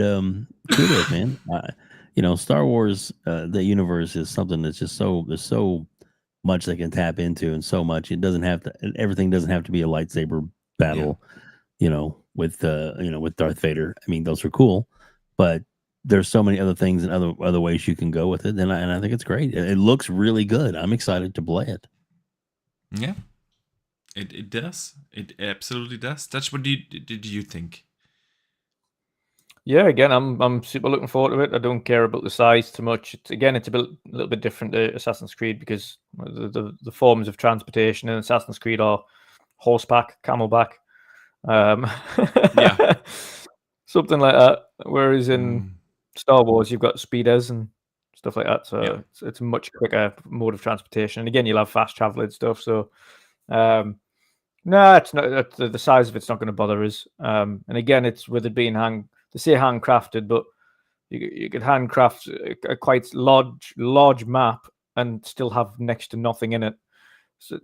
kudos, man. Star Wars, the universe is something that's just there's so much they can tap into, and so much everything doesn't have to be a lightsaber battle. With Darth Vader. I mean, those are cool, but there's so many other things and other ways you can go with it, and I think it's great. It looks really good. I'm excited to play it. Yeah, it does. It absolutely does. That's what did you think? Yeah, again, I'm super looking forward to it. I don't care about the size too much. It's a little bit different to Assassin's Creed, because the forms of transportation in Assassin's Creed are horseback, camelback, Yeah, something like that. Whereas in Star Wars, you've got speeders and stuff like that. So Yeah. it's a much quicker mode of transportation. And again, you'll have fast travel and stuff. So no, it's not. The size of it's not going to bother us. And again, it's with it being they say handcrafted, but you could handcraft a quite large map and still have next to nothing in it. So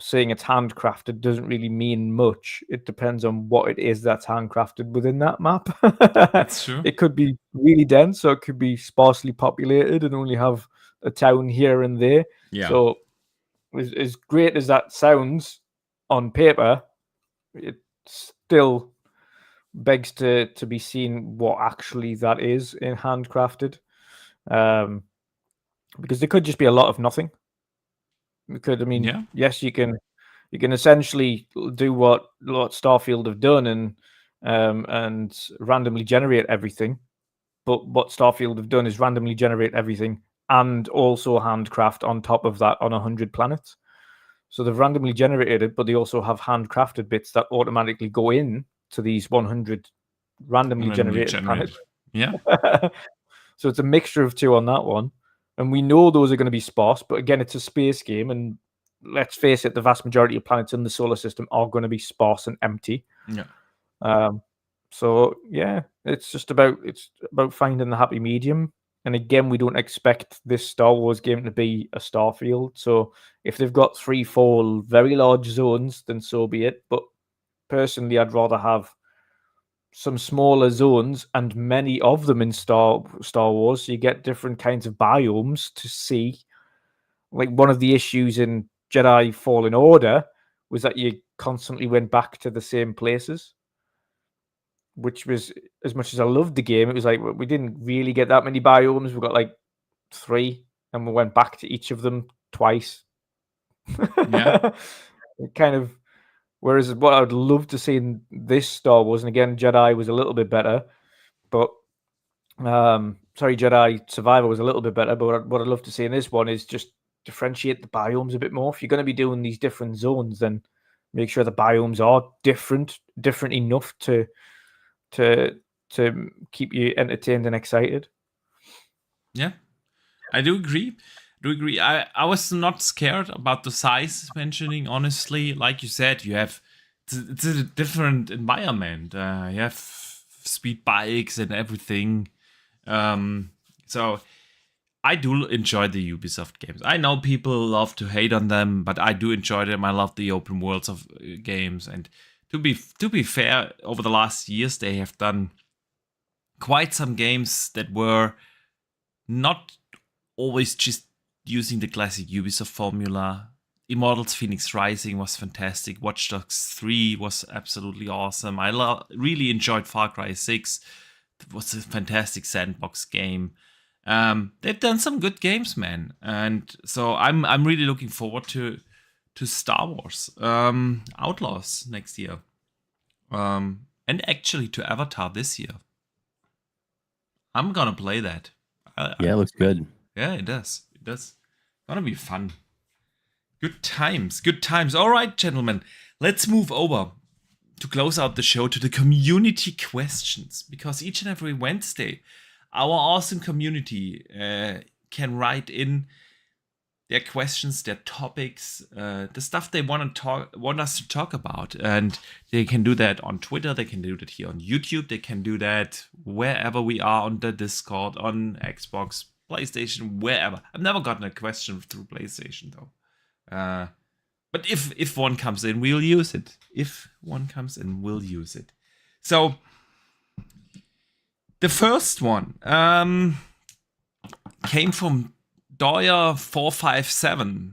saying it's handcrafted doesn't really mean much. It depends on what it is that's handcrafted within that map. That's true. It could be really dense, or it could be sparsely populated and only have a town here and there. Yeah. So as great as that sounds on paper, it still begs to be seen what actually that is in handcrafted. Because there could just be a lot of nothing. Yes, you can essentially do what Starfield have done and randomly generate everything. But what Starfield have done is randomly generate everything and also handcraft on top of that on 100 planets. So they've randomly generated it, but they also have handcrafted bits that automatically go in to these 100 randomly generated planets. Yeah. So it's a mixture of two on that one. And we know those are going to be sparse, but again, it's a space game. And let's face it, the vast majority of planets in the solar system are going to be sparse and empty. Yeah. So yeah, it's about finding the happy medium. And again, we don't expect this Star Wars game to be a Starfield. So if they've got 3-4 very large zones, then so be it. But personally, I'd rather have some smaller zones and many of them in Star Wars. So you get different kinds of biomes to see. Like, one of the issues in Jedi Fallen Order was that you constantly went back to the same places, which was, as much as I loved the game, it was like we didn't really get that many biomes. We got like 3, and we went back to each of them twice. Yeah. Kind of. Whereas what I would love to see in this Star Wars, and again, Jedi was a little bit better, but Jedi Survivor was a little bit better. But what I'd love to see in this one is just differentiate the biomes a bit more. If you're going to be doing these different zones, then make sure the biomes are different enough to keep you entertained and excited. Yeah, I do agree. I was not scared about the size mentioning, honestly. Like you said, it's a different environment. You have speed bikes and everything. So I do enjoy the Ubisoft games. I know people love to hate on them, but I do enjoy them. I love the open worlds of games. And to be fair, over the last years, they have done quite some games that were not always just using the classic Ubisoft formula. Immortals Phoenix Rising was fantastic. Watch Dogs 3 was absolutely awesome. I really enjoyed Far Cry 6. It was a fantastic sandbox game. They've done some good games, man, and so I'm really looking forward to Star Wars Outlaws next year, and actually to Avatar this year. I'm gonna play that. Yeah, it looks good. Yeah, it does. It does. Gonna be fun. Good times. Good times. All right, gentlemen, let's move over to close out the show to the community questions, because each and every Wednesday, our awesome community can write in their questions, their topics, the stuff they want us to talk about, and they can do that on Twitter. They can do that here on YouTube. They can do that wherever we are, on the Discord, on Xbox, PlayStation, wherever. I've never gotten a question through PlayStation though. But if one comes in, we'll use it. If one comes in, we'll use it. So the first one came from Doyer457.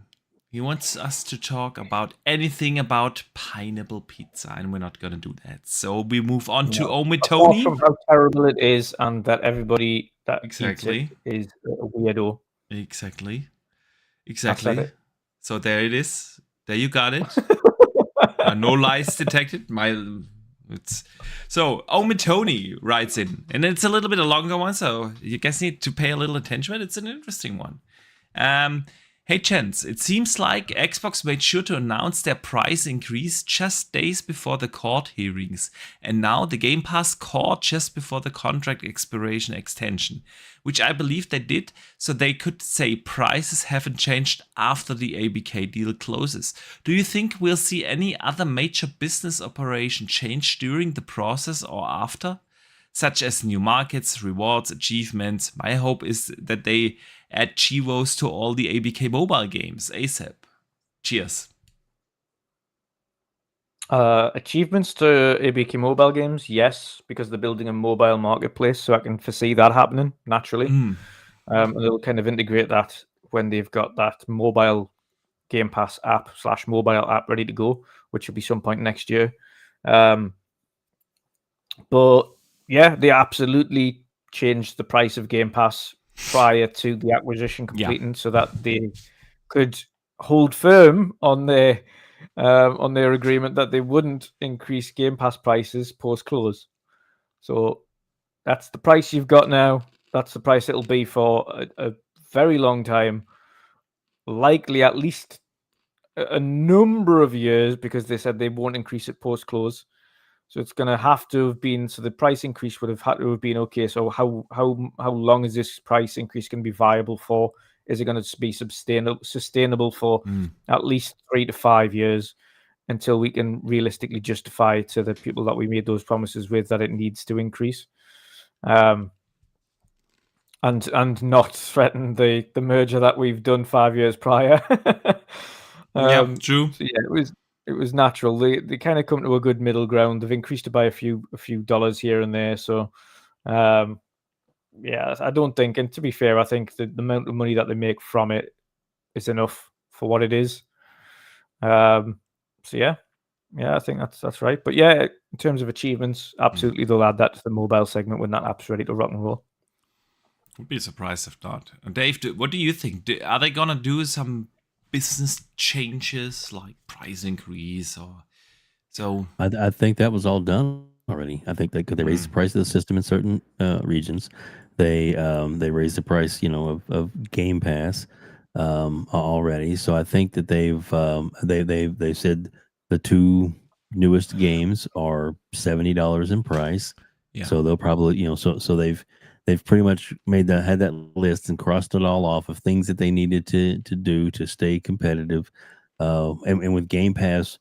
He wants us to talk about anything about pineapple pizza, and we're not gonna do that. So we move on to Apart Omitoni. from how terrible it is, and that everybody that Exactly. eats it is a weirdo. Exactly. I said it. So there it is. There you got it. No lies detected. So Omitoni writes in, and it's a little bit a longer one, so you guys need to pay a little attention, but it's an interesting one. Hey gents, it seems like Xbox made sure to announce their price increase just days before the court hearings, and now the Game Pass court just before the contract expiration extension, which I believe they did so they could say prices haven't changed after the ABK deal closes. Do you think we'll see any other major business operation change during the process or after? Such as new markets, rewards, achievements. My hope is that they add Chivos to all the ABK mobile games ASAP. Cheers. Achievements to ABK mobile games, yes, because they're building a mobile marketplace, so I can foresee that happening naturally. And they'll kind of integrate that when they've got that mobile Game Pass app / mobile app ready to go, which will be some point next year. But yeah, they absolutely changed the price of Game Pass prior to the acquisition completing, so that they could hold firm on their agreement that they wouldn't increase Game Pass prices post close. So that's the price you've got now. That's the price it'll be for a very long time, likely at least a number of years, because they said they won't increase it post close. So it's going to have to have been, so the price increase would have had to have been, okay, so how long is this price increase going to be viable for? Is it going to be sustainable for at least 3 to 5 years until we can realistically justify to the people that we made those promises with that it needs to increase? And not threaten the merger that we've done 5 years prior. True. So yeah, it was natural. They kind of come to a good middle ground. They've increased it by a few dollars here and there. So yeah, I don't think, and to be fair, I think the amount of money that they make from it is enough for what it is. So yeah, I think that's right. But yeah, in terms of achievements, absolutely they'll add that to the mobile segment when that app's ready to rock and roll. Would be surprised if not. Dave, what do you think? Are they gonna do some business changes like price increase or so? I think that was all done already. I think they raised the price of the system in certain regions. They raised the price, of Game Pass already. So I think that they've said the 2 newest games are $70 in price. Yeah. So they'll probably, so they've pretty much had that list and crossed it all off of things that they needed to do to stay competitive. And with Game Pass,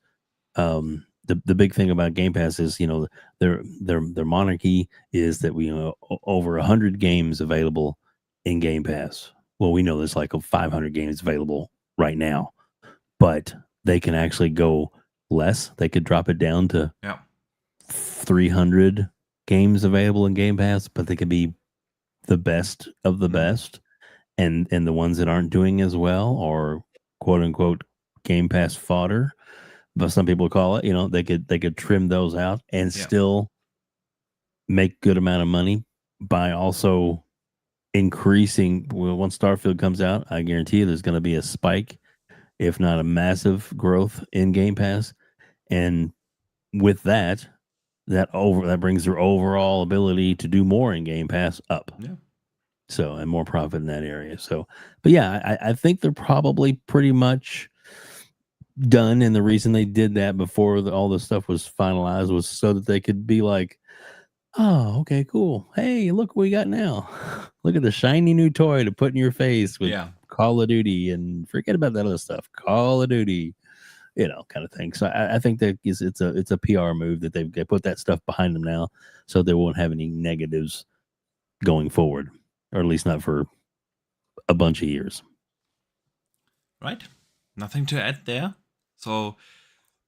the big thing about Game Pass is, their monarchy is that we over 100 games available in Game Pass. Well, we know there's like 500 games available right now, but they can actually go less. They could drop it down to 300 games available in Game Pass, but they could be the best of the best, and the ones that aren't doing as well, or quote unquote Game Pass fodder, but some people call it. You know, they could trim those out and still make good amount of money by also increasing. Well, once Starfield comes out, I guarantee you there's going to be a spike, if not a massive growth in Game Pass, and with that brings their overall ability to do more in Game Pass up. Yeah. So, and more profit in that area. So, but yeah, I think they're probably pretty much done. And the reason they did that before all the stuff was finalized was so that they could be like, oh, okay, cool. Hey, look what we got now. Look at the shiny new toy to put in your face with Call of Duty, and forget about that other stuff. Call of Duty, you know, kind of thing. So I think that it's a PR move that they put that stuff behind them now, so they won't have any negatives going forward, or at least not for a bunch of years. Right. Nothing to add there. So,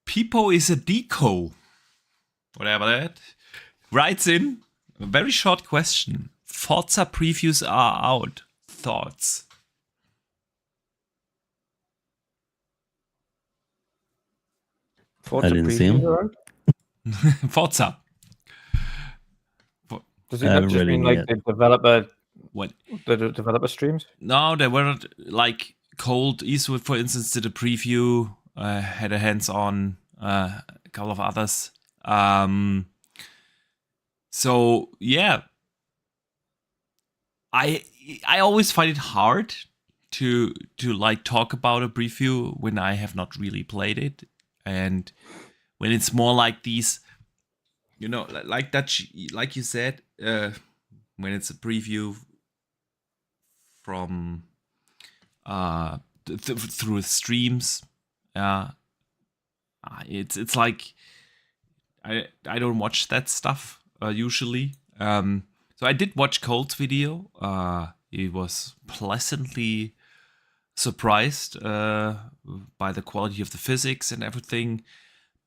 Pipo is a deco, whatever that, writes in a very short question. Forza previews are out. Thoughts? Forza, I didn't see him. Forza. Does it not just mean like the developer? What? The developer streams? No, they weren't. Like Cold Eastwood, for instance, did a preview. Had a hands-on. A couple of others. So yeah, I always find it hard to like talk about a preview when I have not really played it, and when it's more like these, you know, like that, like you said, when it's a preview from through streams, it's like I don't watch that stuff usually. So I did watch Cold's video. He was pleasantly surprised by the quality of the physics and everything.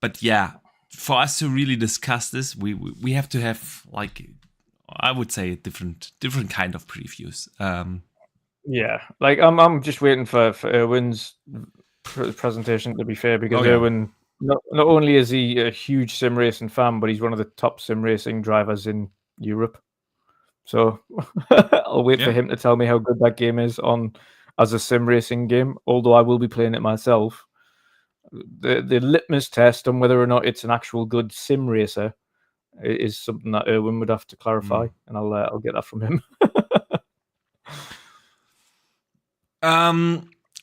But yeah, for us to really discuss this, we have to have, like, I would say different kind of previews. Yeah, like I'm just waiting for Erwin's presentation, to be fair, because Erwin, not only is he a huge sim racing fan, but he's one of the top sim racing drivers in Europe. So I'll wait for him to tell me how good that game is as a sim racing game, although I will be playing it myself. The litmus test on whether or not it's an actual good sim racer is something that Erwin would have to clarify, and I'll get that from him.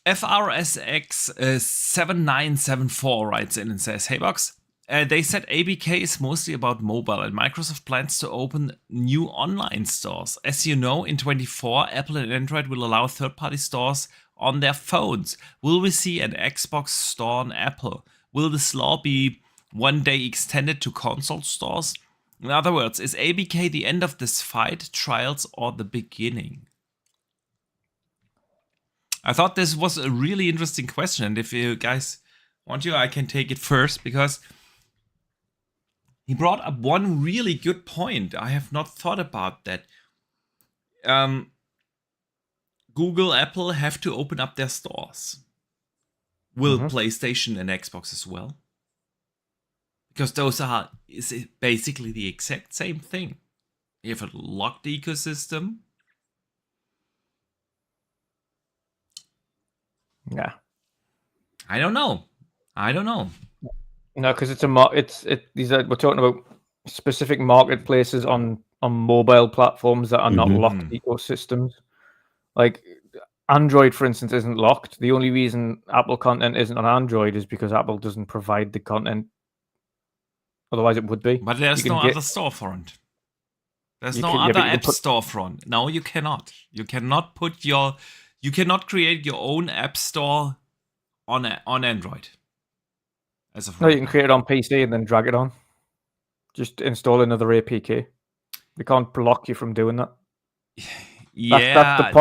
FRSX 7974 writes in and says, "Hey Box, they said ABK is mostly about mobile, and Microsoft plans to open new online stores. As you know, in 2024, Apple and Android will allow third-party stores on their phones. Will we see an Xbox store on Apple? Will this law be one day extended to console stores? In other words, is ABK the end of this fight, trials, or the beginning?" I thought this was a really interesting question, and if you guys want to, I can take it first, because he brought up one really good point. I have not thought about that. Google, Apple have to open up their stores. Will PlayStation and Xbox as well? Because those are basically the exact same thing. You have a locked ecosystem. Yeah, I don't know. No, because we're talking about specific marketplaces on mobile platforms that are not locked ecosystems. Like Android, for instance, isn't locked. The only reason Apple content isn't on Android is because Apple doesn't provide the content. Otherwise, it would be. But there's no other storefront. There's no other app storefront. No, you cannot. You cannot create your own app store on Android. No, you can create it on PC and then drag it on. Just install another APK. They can't block you from doing that. Yeah,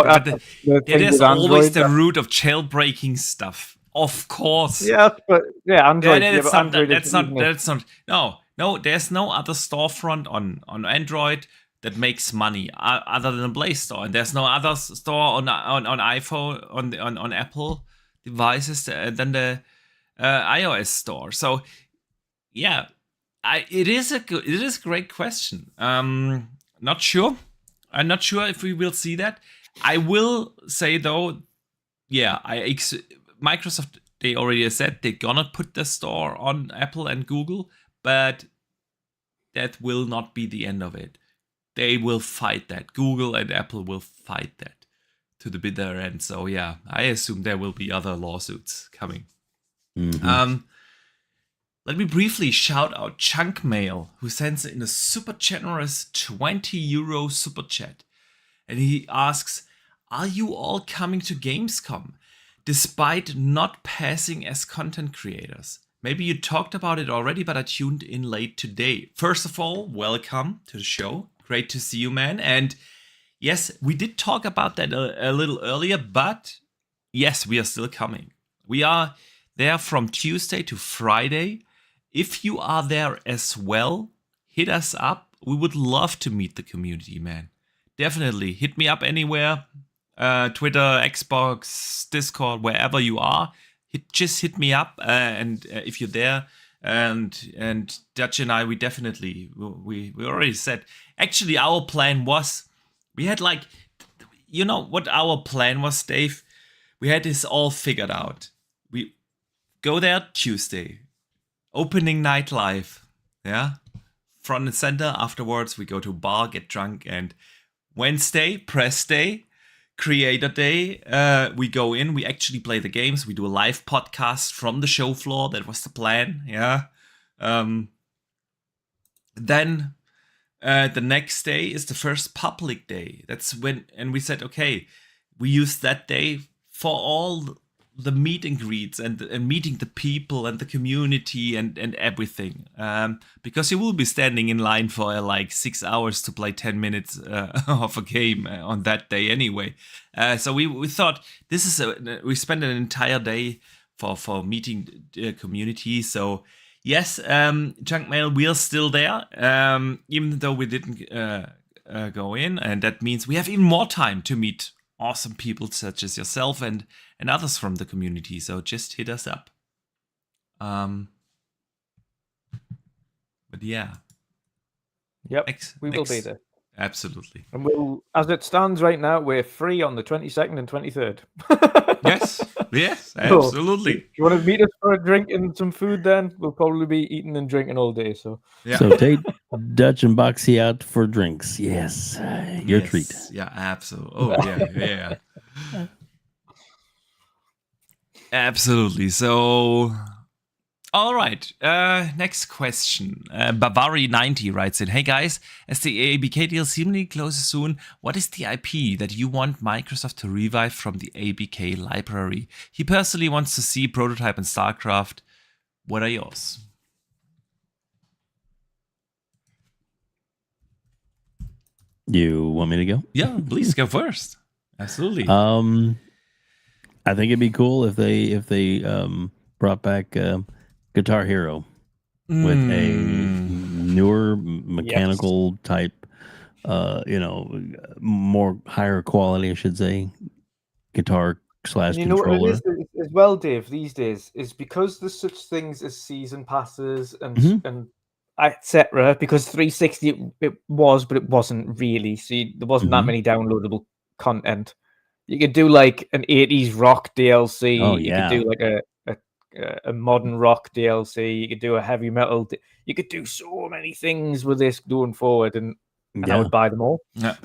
there's always the root of jailbreaking stuff. Of course. Yeah, but Android. That's not. No. There's no other storefront on Android that makes money other than the Play Store, and there's no other store on iPhone on Apple devices than iOS store. So yeah, it is a great question. Not sure. I'm not sure if we will see that. I will say though, yeah, Microsoft, they already said they're gonna put the store on Apple and Google, but that will not be the end of it. They will fight that. Google and Apple will fight that to the bitter end. So yeah, I assume there will be other lawsuits coming. Let me briefly shout out Chunk Mail, who sends in a super generous 20 euro super chat. And he asks, are you all coming to Gamescom despite not passing as content creators? Maybe you talked about it already, but I tuned in late today. First of all, welcome to the show. Great to see you, man. And yes, we did talk about that a little earlier, but yes, we are still coming. We are there from Tuesday to Friday. If you are there as well, hit us up. We would love to meet the community, man. Definitely hit me up anywhere. Twitter, Xbox, Discord, wherever you are. Just hit me up. And if you're there, and Dutch and I, we definitely, we already said. Actually, our plan was, we had like, you know what our plan was, Dave? We had this all figured out. We go there Tuesday. Opening night live, yeah, front and center. Afterwards, we go to a bar, get drunk, and Wednesday, press day, creator day. We go in, we actually play the games. We do a live podcast from the show floor. That was the plan, yeah. Then the next day is the first public day. That's when, and we said, okay, we use that day for all the meet and greets and meeting the people and the community and everything, because you will be standing in line for like 6 hours to play 10 minutes of a game on that day anyway. So we thought this is we spent an entire day for meeting the community. So yes, Junk Mail, we are still there, even though we didn't go in, and that means we have even more time to meet awesome people such as yourself and others from the community. So just hit us up. But yeah. Yep, we will be there. Absolutely. And we'll, as it stands right now, we're free on the 22nd and 23rd. Yes, absolutely. So, if you want to meet us for a drink and some food, then we'll probably be eating and drinking all day. So yeah. So take Dutch and Boxy out for drinks. Yes, your treat. Yeah, absolutely. Oh yeah. Absolutely. So, all right. Next question. Bavari90 writes in, hey guys, as the ABK deal seemingly closes soon, what is the IP that you want Microsoft to revive from the ABK library? He personally wants to see Prototype and StarCraft. What are yours? You want me to go? Yeah, please go first. Absolutely. I think it'd be cool if they brought back Guitar Hero with a newer mechanical type, more higher quality, I should say, guitar / controller. You know what it is as well, Dave, these days, is because there's such things as season passes and etc. Because 360 it was, but it wasn't really. See, there wasn't that many downloadable content. You could do like an 80s rock DLC. Oh, you could do like a modern rock DLC. You could do a heavy metal. You could do so many things with this going forward, and I would buy them all. Yeah.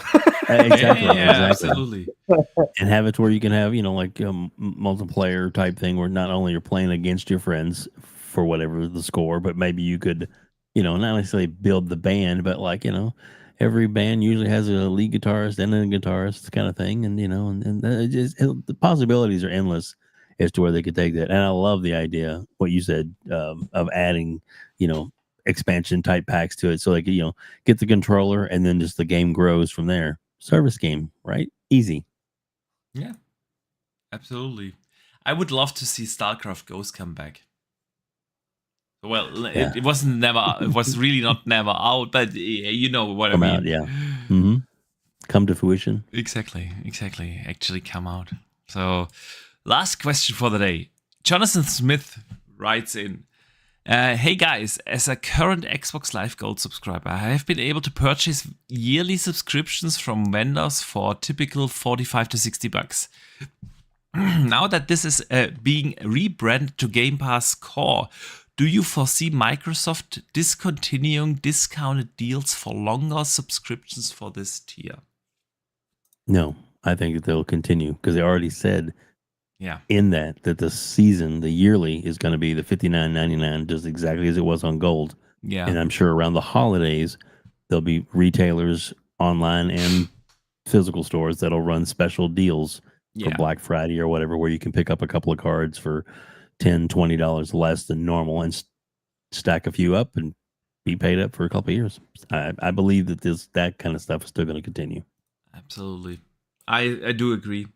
Exactly. Absolutely. And have it where you can have, like multiplayer type thing where not only you're playing against your friends for whatever the score, but maybe you could, not necessarily build the band, but like, every band usually has a lead guitarist and a guitarist kind of thing. And, the possibilities are endless as to where they could take that. And I love the idea, what you said, of adding, expansion type packs to it. So like, get the controller and then just the game grows from there. Service game, right? Easy. Yeah, absolutely. I would love to see StarCraft Ghost come back. Well, it wasn't never. It was really not never out, but you know what come I mean. Out, yeah. Come to fruition. Exactly. Actually come out. So, last question for the day. Jonathan Smith writes in. Hey guys, as a current Xbox Live Gold subscriber, I have been able to purchase yearly subscriptions from vendors for typical 45 to 60 bucks. Now that this is being rebranded to Game Pass Core, do you foresee Microsoft discontinuing discounted deals for longer subscriptions for this tier? No, I think that they'll continue because they already said in that the season, the yearly, is going to be the $59.99, just exactly as it was on Gold. Yeah. And I'm sure around the holidays, there'll be retailers online and physical stores that'll run special deals for Black Friday or whatever, where you can pick up a couple of cards for $10, $20 less than normal and stack a few up and be paid up for a couple of years. I believe that that kind of stuff is still going to continue. Absolutely. I do agree.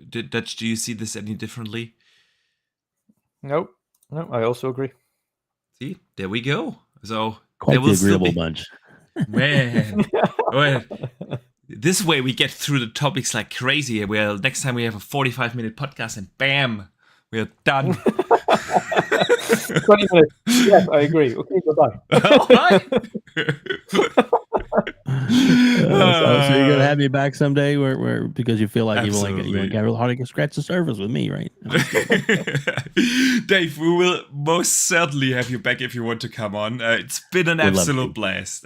Dutch, do you see this any differently? No, I also agree. See, there we go. So quite the agreeable bunch. Man, well, this way we get through the topics like crazy. Well, next time we have a 45-minute podcast and bam, we're done. 20 minutes. Yes, I agree. Okay, goodbye. All right. So you're gonna have me back someday, where because you feel like you got real hard to scratch the surface with me, right? Dave, we will most certainly have you back if you want to come on. It's been an absolute blast.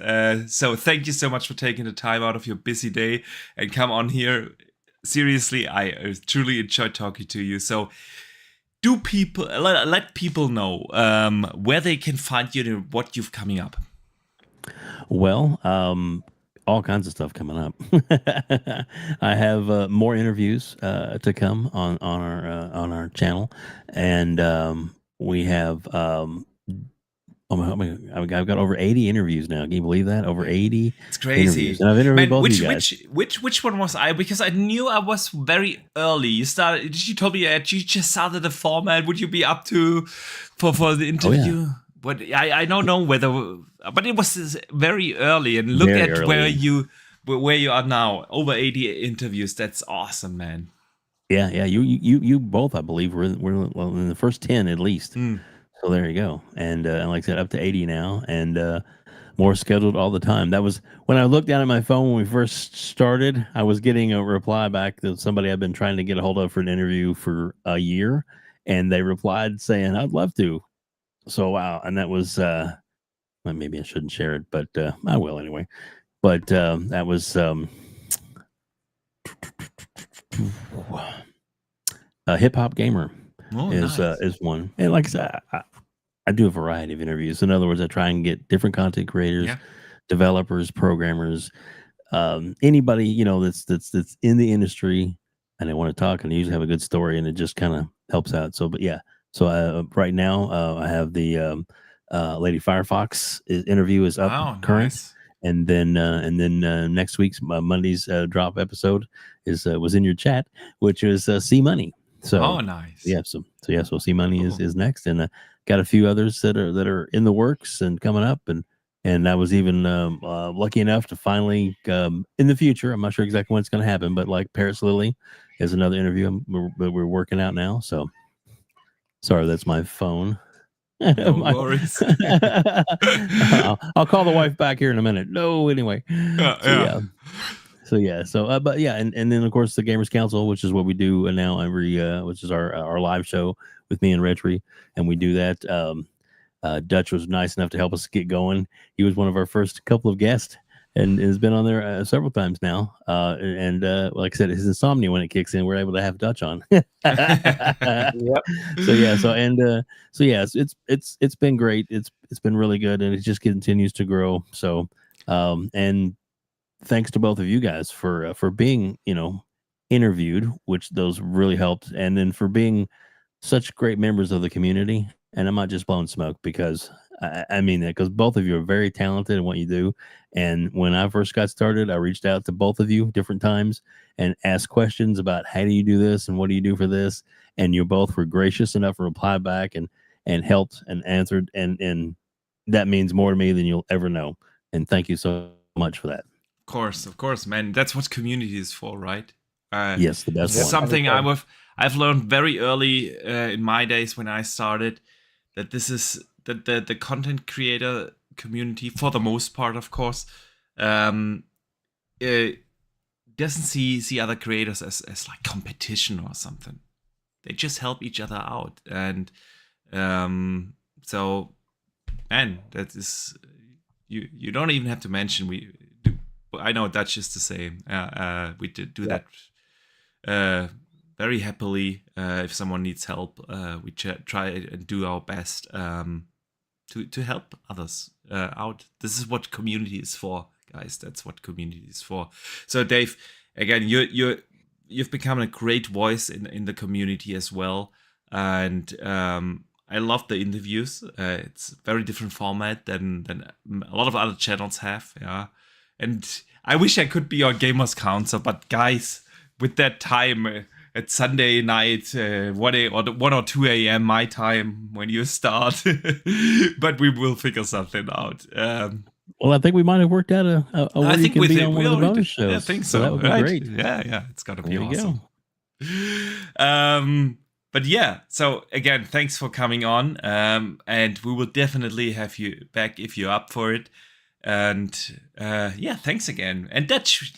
So thank you so much for taking the time out of your busy day and come on here. Seriously, I truly enjoyed talking to you. So do people let people know where they can find you and what you've coming up? Well, all kinds of stuff coming up. I have more interviews to come on our channel, and we have I've got over 80 interviews now. Can you believe that? Over 80. It's crazy. Interviews. And I've interviewed both of you guys. Which one was I? Because I knew I was very early. You told me that you just started the format. Would you be up to for the interview? Oh, yeah. But I don't know whether, but it was very early. And look at where you are now. Over 80 interviews. That's awesome, man. Yeah. You both, I believe, were in the first 10 at least. So there you go. And like I said, up to 80 now, and more scheduled all the time. That was when I looked down at my phone when we first started. I was getting a reply back that somebody I've been trying to get a hold of for an interview for a year, and they replied saying, "I'd love to." So wow, and that was well, maybe I shouldn't share it, but I will anyway. But that was a hip hop gamer is one, and like I said, I do a variety of interviews. In other words, I try and get different content creators, developers, programmers, anybody that's in the industry, and they want to talk, and they usually have a good story, and it just kind of helps out. So, but yeah. So right now I have the Lady Firefox interview is up current, nice. and then next week's Monday's drop episode was in your chat, which was C Money. So nice. Yeah, so C Money is next, and got a few others that are in the works and coming up, and I was even lucky enough to finally in the future. I'm not sure exactly when it's going to happen, but like Paris Lily is another interview we're working out now. So. Sorry, that's my phone. No worries. I'll call the wife back here in a minute. No, anyway. So, but yeah, and then of course the Gamers Council, which is what we do now every, which is our live show with me and Retry, and we do that. Dutch was nice enough to help us get going. He was one of our first couple of guests, and has been on there several times now. And like I said, his insomnia, when it kicks in, we're able to have Dutch on. Yep. It's been great. It's been really good, and it just continues to grow. So, and thanks to both of you guys for being, interviewed, which those really helped, and then for being such great members of the community. And I'm not just blowing smoke, because I mean that, because both of you are very talented in what you do. And when I first got started, I reached out to both of you different times and asked questions about how do you do this and what do you do for this. And you both were gracious enough to reply back and helped and answered. And that means more to me than you'll ever know. And thank you so much for that. Of course, man. That's what community is for, right? Yes, the best one. Something I've learned very early in my days when I started. that this is that the content creator community, for the most part, of course, doesn't see other creators as like competition or something. They just help each other out, and so, man, that is you don't even have to mention I know Dutch is the same. We did do that very happily. If someone needs help, we try and do our best to help others out. This is what community is for, guys. That's what community is for. So, Dave, again, you've become a great voice in the community as well, and I love the interviews. It's a very different format than a lot of other channels have. Yeah, and I wish I could be your Gamers Council, but guys, with that time at Sunday night, 1 or 2 a.m. my time when you start, but we will figure something out. Well, I think we might have worked out a way you can be on one of the bonus shows. I think so. That would be right? great. Yeah, it's gotta be There you awesome. go. But yeah, so again, thanks for coming on, and we will definitely have you back if you're up for it. And yeah, thanks again. And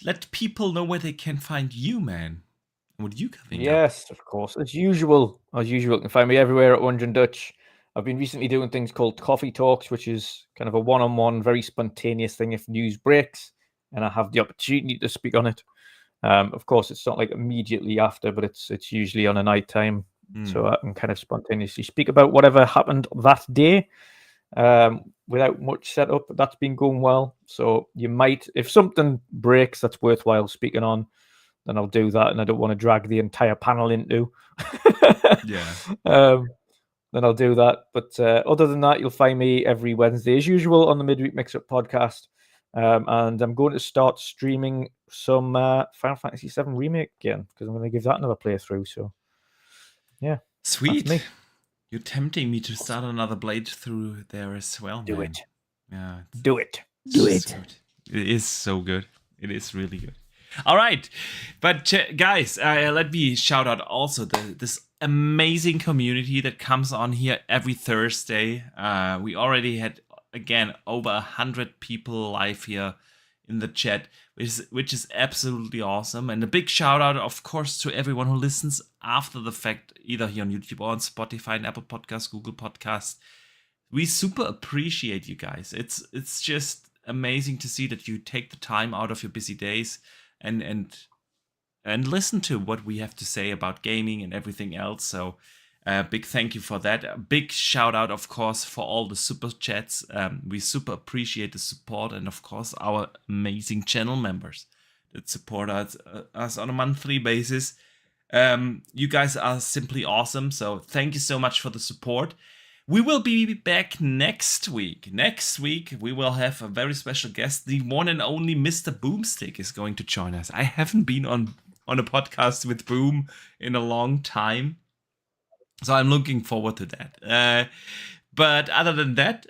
let people know where they can find you, man. What you coming up? Yes, of course. As usual, you can find me everywhere at Wondering Dutch. I've been recently doing things called coffee talks, which is kind of a one-on-one, very spontaneous thing if news breaks and I have the opportunity to speak on it. Of course, it's not like immediately after, but it's usually on a night time. So I can kind of spontaneously speak about whatever happened that day without much setup. That's been going well. So you might, if something breaks that's worthwhile speaking on, then I'll do that. And I don't want to drag the entire panel into. Then I'll do that. But other than that, you'll find me every Wednesday as usual on the Midweek Mix-Up podcast. And I'm going to start streaming some Final Fantasy VII Remake again because I'm going to give that another playthrough. So, yeah. Sweet. You're tempting me to start another playthrough there as well, Do man. it. Yeah. Do it. Do it. It is so good. It is really good. All right. But guys, let me shout out also this amazing community that comes on here every Thursday. We already had, again, over 100 people live here in the chat, which is absolutely awesome. And a big shout out, of course, to everyone who listens after the fact, either here on YouTube or on Spotify and Apple Podcasts, Google Podcasts. We super appreciate you guys. It's just amazing to see that you take the time out of your busy days and listen to what we have to say about gaming and everything else. So big thank you for that. A big shout out, of course, for all the super chats. We super appreciate the support, and of course our amazing channel members that support us on a monthly basis. You guys are simply awesome. So thank you so much for the support. We will be back next week. Next week, we will have a very special guest. The one and only Mr. Boomstick is going to join us. I haven't been on a podcast with Boom in a long time, so I'm looking forward to that. But other than that,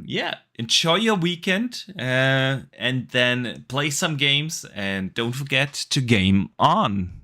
yeah, enjoy your weekend and then play some games. And don't forget to game on.